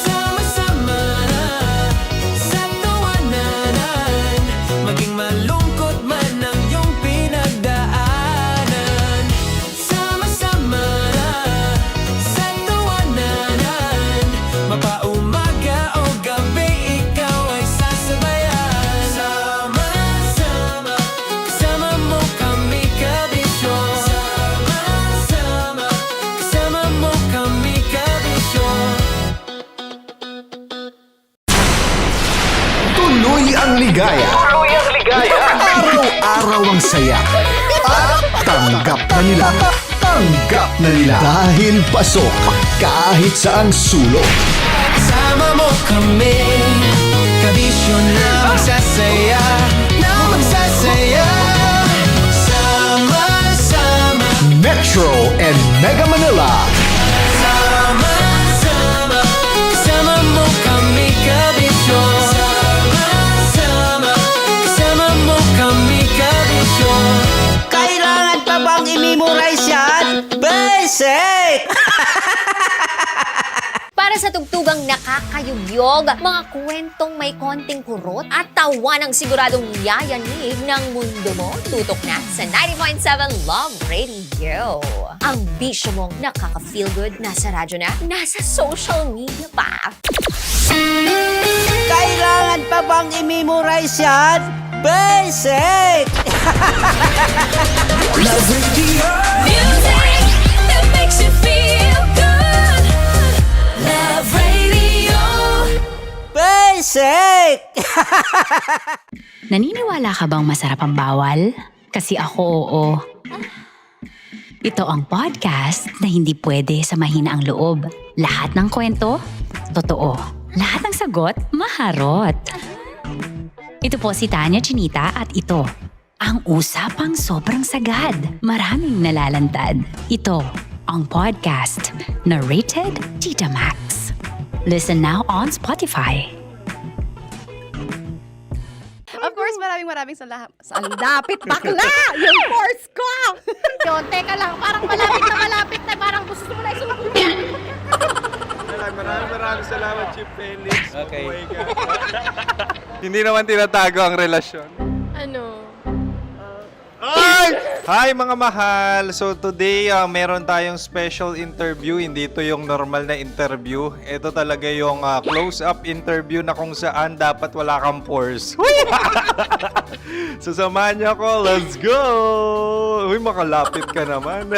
Speaker 1: Sama-sama sa tawanan, maging malungkot man ang iyong pinagdaanan. Sama-sama sa tawanan, mapaumaga o gabi, ikaw ay sasabayan. Sama-sama, kasama mo kami, kabisyo. Sama-sama, kasama mo kami, kabisyo.
Speaker 2: Tuloy ang ligaya. Araw-araw ang saya. At tanggap na nila tanggap na nila. Dahil pasok kahit saang sulok.
Speaker 1: Sama mo kami, kabisyo na magsasaya, na magsasaya. Sama-sama,
Speaker 2: Metro and Mega Manila.
Speaker 1: sama-sama, kasama mo kami, kabisyo. Sama-sama, kasama mo kami, kabisyo.
Speaker 3: Kailangan pa bang i-memorize yan? Basic!
Speaker 4: Para sa tugtugang nakakayugyog, mga kwentong may konting kurot at tawa ng siguradong yayanig ng mundo mo, tutok na sa 90.7 Love Radio. Ang bisyo mong nakaka-feel good, nasa radyo na, nasa social media pa.
Speaker 3: Kailangan pa bang i-memorize yan? Basic!
Speaker 1: Love Radio.
Speaker 4: Music that makes you feel good. Love Radio.
Speaker 3: Basic!
Speaker 6: Naniniwala ka bang masarap ang bawal? Kasi ako oo. Ito ang podcast na hindi pwede sa mahina ang loob. Lahat ng kwento, totoo. Lahat ng sagot, maharot. Ito po si Tanya Chinita at ito, ang usapang sobrang sagad. Maraming nalalantad. Ito, ang podcast na rated Tita Max. Listen now on Spotify.
Speaker 7: Of course, maraming salamat. Ang lapit bakla! Yung course ko! Yun, teka lang, parang malapit na, parang gusto mo na isulat.
Speaker 8: Maraming salamat, Chief Felix.
Speaker 9: Okay.
Speaker 8: Oh my God. Hindi naman tinatago ang relasyon.
Speaker 7: Ano?
Speaker 8: Hi mga mahal! So today, meron tayong special interview. Hindi ito yung normal na interview. Ito talaga yung close-up interview na kung saan dapat wala kang pores. So samahan niyo ako. Let's go! Uy, makalapit ka naman.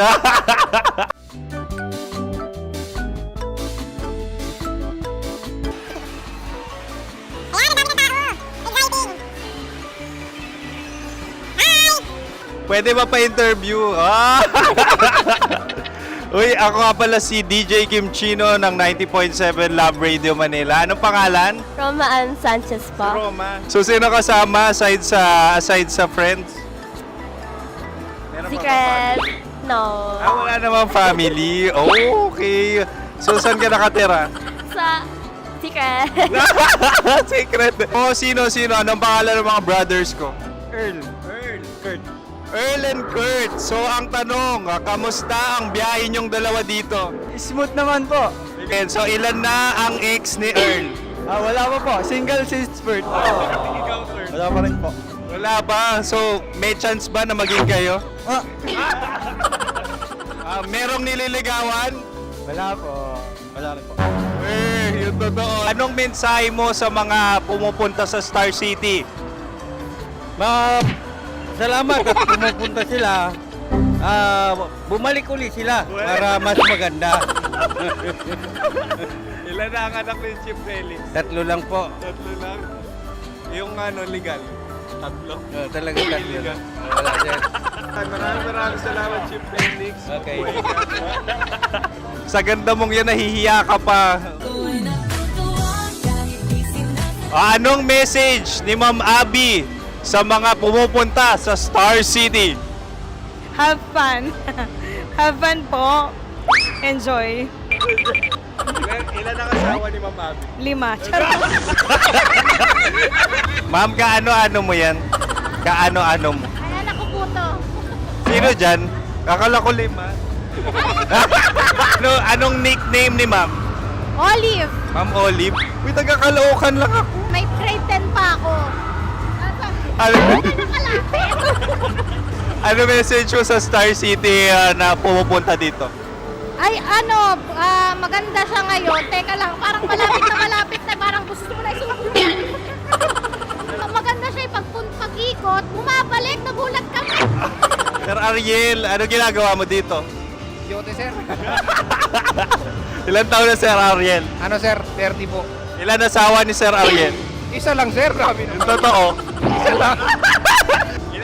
Speaker 8: Pwede ba pa-interview? Uy, ako nga pala si DJ Kim Chino ng 90.7 Love Radio Manila. Anong pangalan?
Speaker 7: Roma Ann Sanchez po.
Speaker 8: Roma. So, sino kasama aside sa friends? Meron pa ba family?
Speaker 7: No.
Speaker 8: Wala namang family. Oh, okay. So, saan ka nakatira?
Speaker 7: Sa secret.
Speaker 8: Secret. Oh, sino? Anong pangalan ng mga brothers ko? Earl, Kurt. Earl and Kurt. So, ang tanong, kamusta ang biyahe niyong dalawa dito?
Speaker 9: Smooth naman po.
Speaker 8: Okay, so, ilan na ang ex ni Earl?
Speaker 9: Wala pa po. Single since birth.
Speaker 8: Ikaw, Kurt?
Speaker 9: Wala pa rin po.
Speaker 8: Wala pa. So, may chance ba na maging kayo? Merong nililigawan?
Speaker 9: Wala po. Wala rin po.
Speaker 8: Yung totoo. Anong mensahe mo sa mga pumupunta sa Star City?
Speaker 9: Salamat at pumupunta sila. Bumalik uli sila para mas maganda.
Speaker 8: Ilan na ang anak ni Chief Felix?
Speaker 9: 3 lang po.
Speaker 8: 3 lang? Yung legal? 3?
Speaker 9: Talagang 3 lang. Wala sir.
Speaker 8: Maraming salamat, Chief Felix.
Speaker 9: Okay.
Speaker 8: Sa ganda mong yan, nahihiya ka pa. Anong message ni Ma'am Abby sa mga pumupunta sa Star City?
Speaker 15: Have fun. Have fun po. Enjoy.
Speaker 8: Ilan ang asawa ni Ma'am Abby?
Speaker 15: 5. Charot.
Speaker 8: Ma'am, kaano-ano mo yan? Kaano-ano mo?
Speaker 7: Ay, anak ko po to.
Speaker 8: Sino dyan? Akala ko 5. Anong nickname ni Ma'am?
Speaker 7: Olive,
Speaker 8: Ma'am Olive? Uy, taga-Caloocan lang ako.
Speaker 7: may grade 10 pa ako.
Speaker 8: Ano,
Speaker 7: Nakalapit.
Speaker 8: ano message mo sa Star City na pumupunta dito?
Speaker 7: Ay, maganda siya ngayon. Teka lang, parang malapit na, parang gusto mo na isulat. Maganda siya pag-ikot, bumabalik, nagulat kami.
Speaker 8: Sir Ariel, ano ginagawa mo dito?
Speaker 9: Yote sir.
Speaker 8: Ilan taon na Sir Ariel?
Speaker 9: Ano sir? 30 po.
Speaker 8: Ilan asawa ni Sir Ariel?
Speaker 9: Isa lang sir. Grabe
Speaker 8: Yung totoo.
Speaker 9: Isa lang.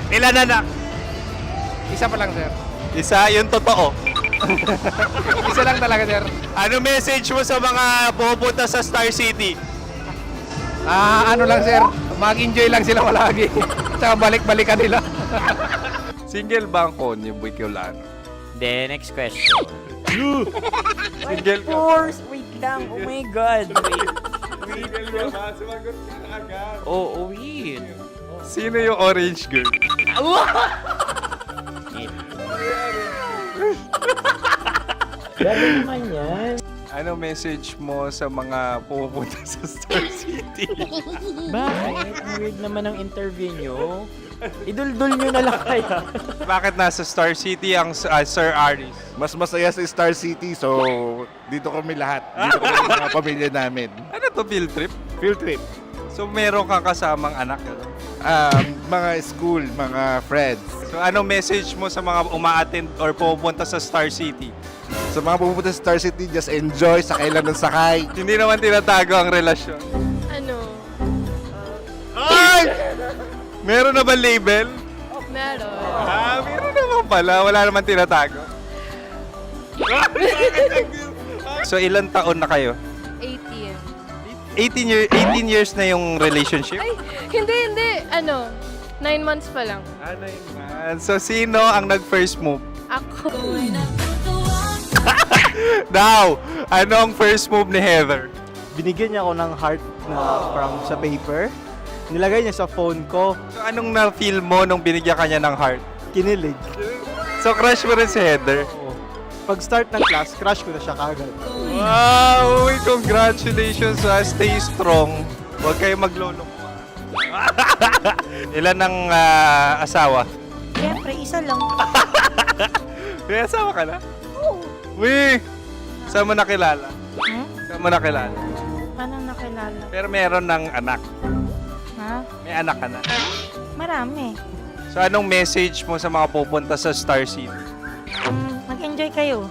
Speaker 8: Ilan anak?
Speaker 9: Isa pa lang sir.
Speaker 8: Isa, yung totoo. Isa lang talaga, sir. Ano message mo sa mga pupunta sa Star City?
Speaker 16: Ano lang sir, mag-enjoy lang sila palagi. Tsaka balik-balikan nila.
Speaker 8: Single ba ang Konyo Bicolano?
Speaker 10: Then, next question.
Speaker 8: Single ka?
Speaker 10: course! Wait lang. Oh my God. Wait.
Speaker 8: Single ka ba? Sumagot ka na agad.
Speaker 10: Oo, wait.
Speaker 8: Sino yung orange girl?
Speaker 10: Gano'n naman yan.
Speaker 8: Ano message mo sa mga pupunta sa Star City?
Speaker 10: Bakit? Ang weird naman ng interview nyo. Iduldul nyo na lang kaya.
Speaker 8: Bakit nasa Star City ang Sir Aris?
Speaker 11: Mas masaya sa Star City, so dito kami lahat. Dito kami mga pamilya namin.
Speaker 8: Ano to, field trip?
Speaker 11: Field trip.
Speaker 8: So meron kang kasamang anak? Ano?
Speaker 11: Mga school, mga friends.
Speaker 8: So ano message mo sa mga uma-attend or pupunta sa Star City?
Speaker 11: Sa mga pupunta sa Star City, just enjoy, sakay lang ng sakay.
Speaker 8: Hindi naman tinatago ang relasyon.
Speaker 7: Ano?
Speaker 8: Ay! Meron na ba label?
Speaker 7: Meron.
Speaker 8: Meron naman pala. Wala naman tinatago. So ilan taon na kayo?
Speaker 7: 18.
Speaker 8: 18 years na yung relationship?
Speaker 7: Ay, hindi. 9 months pa lang.
Speaker 8: Ano yun? So sino ang nag-first move?
Speaker 7: Ako.
Speaker 8: Now, ano ang first move ni Heather?
Speaker 9: Binigyan niya ako ng heart na from sa paper. Nilagay niya sa phone ko.
Speaker 8: So anong na-feel mo nung binigyan ka niya ng heart?
Speaker 9: Kinilig.
Speaker 8: So crush mo rin si Heather?
Speaker 9: Pag start ng class, crush ko na siya kagad.
Speaker 8: Wow! Uy, congratulations! Stay strong. Huwag kayo maglolong. Ilan ang asawa?
Speaker 13: Siyempre, isa lang.
Speaker 8: May asawa ka na? Oo. Uy! Saan mo nakilala? Saan mo nakilala?
Speaker 13: Paano nakilala?
Speaker 8: Pero meron ng anak.
Speaker 13: Ha?
Speaker 8: May anak ka na.
Speaker 13: Marami.
Speaker 8: So anong message mo sa mga pupunta sa Star City?
Speaker 13: Mag-enjoy kayo.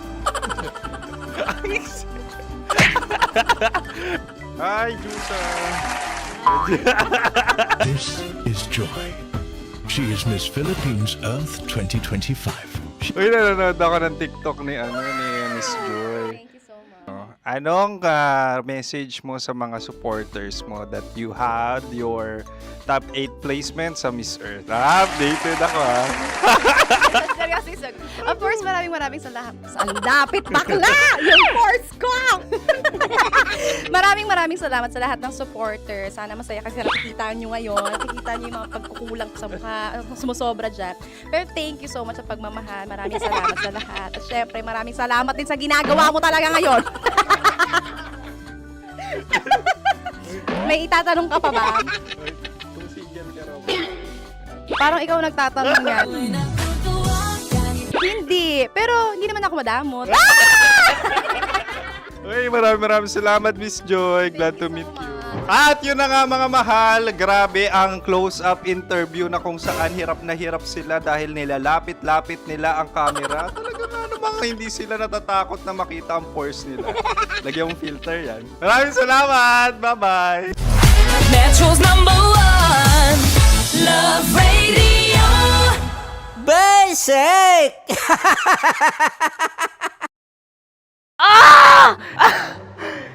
Speaker 8: Hi, Jusa!
Speaker 2: This is Joy. She is Miss Philippines Earth 2025.
Speaker 8: Uy, nanonood ako ng TikTok ni Miss Joy.
Speaker 7: Thank you so much.
Speaker 8: Anong message mo sa mga supporters mo that you had your top 8 placement sa Miss Earth? Updated ako
Speaker 7: Seryoso, of course, maraming salamat. Ang lapit bakla! Yung course ko! maraming salamat sa lahat ng supporter. Sana masaya kasi nakikita nyo ngayon. Nakikita nyo yung mga pagkukulang ko sa mukha. Sumusobra dyan. Pero thank you so much sa pagmamahal. Maraming salamat sa lahat. At syempre, maraming salamat din sa ginagawa mo talaga ngayon. May itatanong ka pa ba? Parang ikaw nagtatanong yan. Hindi. Pero hindi naman ako madamot.
Speaker 8: Uy, maraming salamat, Miss Joy. Glad to meet you. At yun na nga mga mahal, grabe ang close-up interview na kung saan hirap na hirap sila dahil nilalapit-lapit nila ang camera. Talaga nga namang hindi sila natatakot na makita ang pores nila. Lagyan mong filter yan. Maraming salamat! Bye-bye!
Speaker 1: Metro's #1 Love Radio.
Speaker 10: Basic!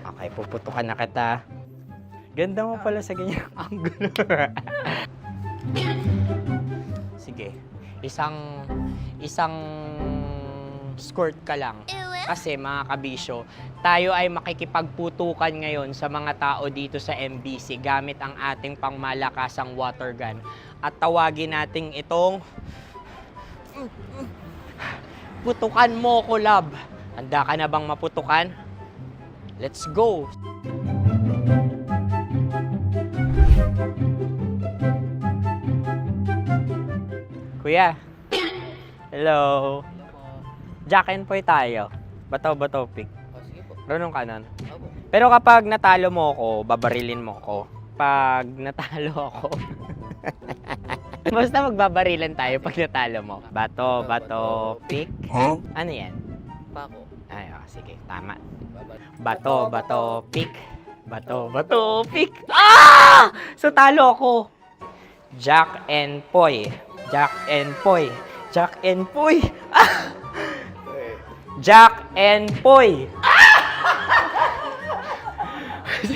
Speaker 10: Okay, puputukan na kita. Ganda mo pala sa ganyang angulo. Sige, isang skirt ka lang. Kasi mga kabisyo, tayo ay makikipagputukan ngayon sa mga tao dito sa MBC gamit ang ating pangmalakasang water gun. At tawagin natin itong putukan mo ko, love. Handa ka na bang maputukan? Let's go! Kuya. Hello. Jack and Poy tayo. Bato-bato pick.
Speaker 3: Sige po.
Speaker 10: Runong ka nun. Pero kapag natalo mo ako, babarilin mo ako. Pag natalo ako, basta magbabarilan tayo pag natalo mo. Bato, pick.
Speaker 2: Huh?
Speaker 10: Ano yan?
Speaker 3: Pako.
Speaker 10: Ay, sige, tama. Bato, pick. Bato, pick. So talo ako. Jack and Poy. Jack and Poy.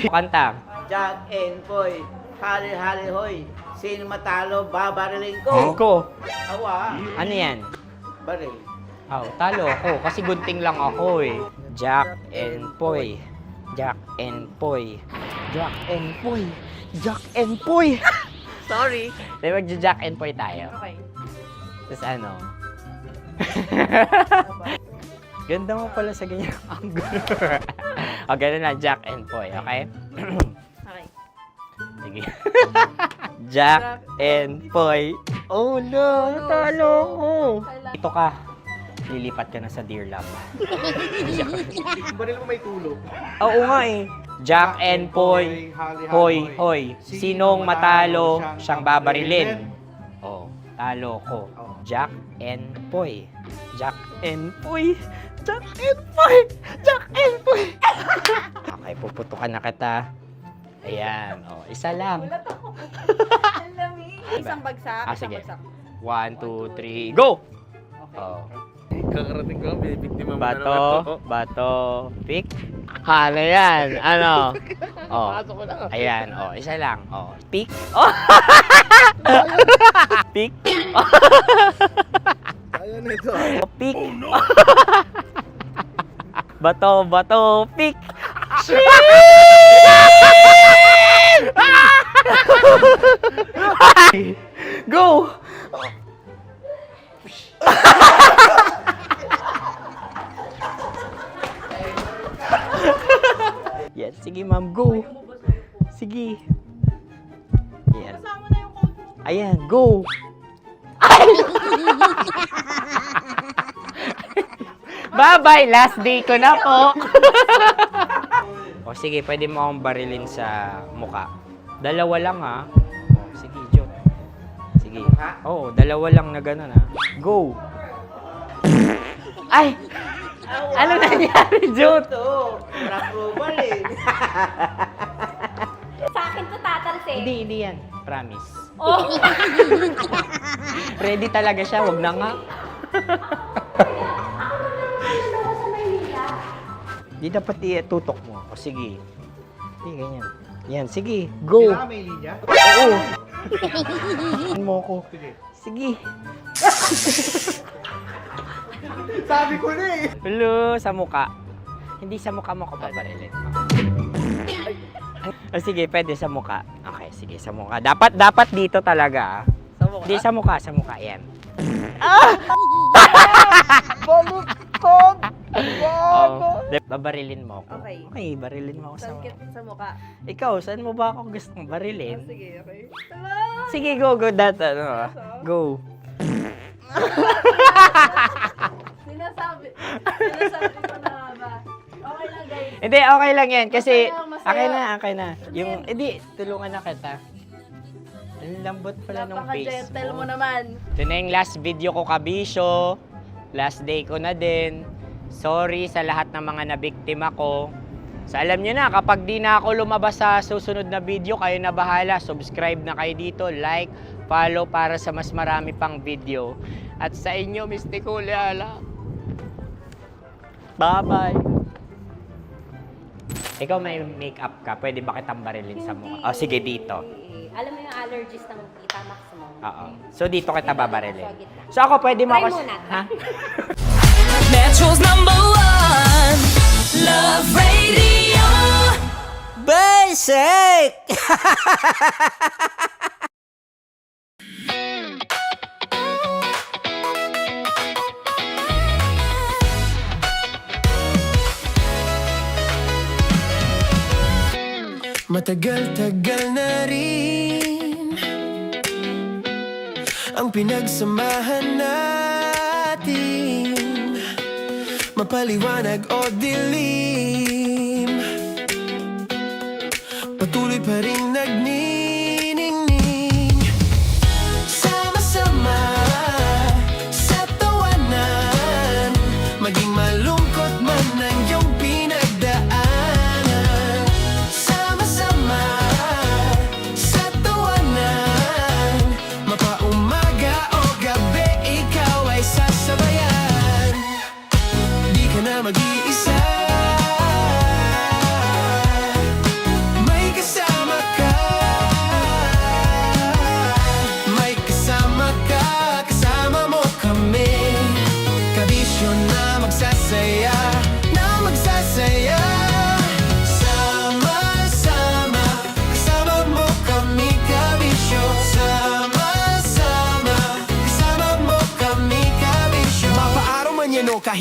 Speaker 10: Kanta.
Speaker 3: Jack and Poy, hali-hali hoy. Sino matalo, babariling ko.
Speaker 10: Ko.
Speaker 3: Awa,
Speaker 10: Ano yan?
Speaker 3: baril.
Speaker 10: Oh, talo ako kasi gunting lang ako eh. Jack and Poy. Jack and Poy. Jack and Poy. Jack and Poy. Sorry. Di ba Jack and Poy tayo?
Speaker 15: Okay.
Speaker 10: Tapos ano? Ganda mo pala sa ganyan angle. O, ganun lang, Jack and Poy, okay?
Speaker 15: Okay.
Speaker 10: Sige. Jack and Poy. Oh no, natalo ko. Ito ka. Lilipat ka na sa Dear Love.
Speaker 16: Baril mo may tulog.
Speaker 10: Oo nga eh. Jack and Poy. Hoy, hoy. Sinong matalo, siyang babarilin. Oh, talo ko. Jack and Poy. Jack and Poy. Jack and Poy. Jack and Poy. Okay, puputukan na kita. Ayan. Oh, isa lang.
Speaker 15: Ang lamig. Isang bagsak. Isang
Speaker 10: Sige.
Speaker 15: bagsak.
Speaker 10: 1, 2, 3, go! Oh.
Speaker 16: Kakarating ko lang, binibiktima mo na naman
Speaker 10: Bato,
Speaker 16: to.
Speaker 10: bato, pick. Ano yan? Ano? Oh.
Speaker 16: Pasok ko na.
Speaker 10: Ayan, oh, isa lang. Oh, pick. Oh. Pick.
Speaker 16: Ayaw na ito.
Speaker 10: Oh, pick. Bato, bato, pick. Go! Yan, sige ma'am, go. Sige. Yan. Ayan, go. Ay! Bye-bye, last day ko na po. O sige, pwede mo akong barilin sa muka. Dalawa lang ha. O, sige, joke. Sige. Oo, dalawa lang na gano'n ha. Go. Ay! Ano nangyari, Jot?
Speaker 3: Ito, approval eh.
Speaker 4: Sa akin to tatalsik.
Speaker 10: Hindi yan. Promise.
Speaker 4: Oh.
Speaker 10: Ready talaga siya, wag na nga. Di dapat itutok mo. O sige. Sige, ganyan. Yan, sige. Go.
Speaker 16: Kailangan may linya?
Speaker 10: Oo. Mo ko. Sige.
Speaker 16: Sabi ko na eh.
Speaker 10: Hello, sa muka. Hindi sa muka mo ko babarilin. O sige, pwede sa muka. Okay, sige, sa muka. Dapat dito talaga.
Speaker 15: Sa mukha?
Speaker 10: Hindi, sa muka. Yan.
Speaker 15: Baluktot!
Speaker 10: Oh, babarilin mo ako.
Speaker 15: Okay.
Speaker 10: Okay, barilin mo ako sa
Speaker 15: Saan kit sa mukha?
Speaker 10: Ikaw, saan mo ba ako gustong barilin?
Speaker 15: Sige, okay.
Speaker 10: Sige, go. Go.
Speaker 15: Sinasabi ko na nga ba? Okay lang, guys.
Speaker 10: Hindi, okay lang yan. Kasi,
Speaker 15: Masaya.
Speaker 10: okay na. Yung, hindi, tulungan na kita. Ang lambot pala ng face
Speaker 15: Napaka-gentle
Speaker 10: mo.
Speaker 15: mo naman.
Speaker 10: Ito na yung last video ko, kabisyo. Last day ko na din. Sorry sa lahat ng mga nabiktima ko. So alam nyo na, kapag di na ako lumabas sa susunod na video, kayo na bahala. Subscribe na kayo dito, like, follow para sa mas marami pang video. At sa inyo, Mistiko Leala. Bye-bye. Ikaw may makeup ka, pwede ba kitang barilin sa mukha? Oh, sige, dito.
Speaker 4: Alam mo yung allergies ng Tita Max mo?
Speaker 10: Oo. So dito kita babarilin. So ako pwede mo
Speaker 4: Try
Speaker 10: ako...
Speaker 4: muna.
Speaker 10: Ha?
Speaker 1: Metro's #1 Love Radio Basic. Matagal-tagal na rin ang pinagsamahan natin, mapaliwanag o dilim, patuloy pa rin nagniningning. Sama-sama sa tawanan, maging malungkot man ang iyong pinagdaanan. Sama-sama sa tawanan, mapaumaga o gabi, ikaw ay sasabayan. Di ka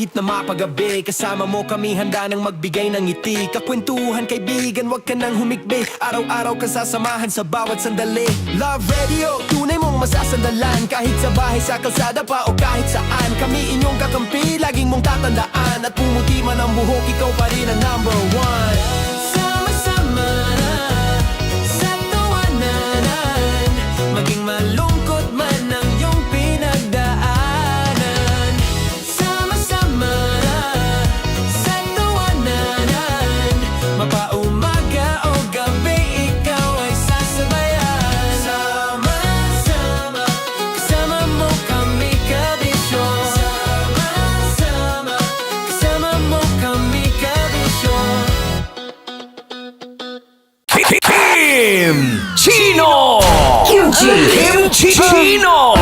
Speaker 1: kahit na mapagabi. Kasama mo kami handa nang magbigay ng ngiti. Kakwentuhan kaibigan, wag ka nang humikbi. Araw-araw ka sasamahan sa bawat sandali. Love Radio, tunay mong masasandalan. Kahit sa bahay, sa kalsada pa o kahit saan. Kami inyong kakampi, laging mong tatandaan. At pumuti man ang buhok, ikaw pa rin ang number one. Sama-sama na sa tawanan, maging malungkot man ang iyong pinagdaanan. Sama-sama na sa tawanan, mapaumaga o gabi, ikaw ay sasabayan. Sama-sama, kasama mo kami kabisyo. Sama-sama, kasama mo kami kabisyo.
Speaker 2: Kim Chino! Kimchi Chino!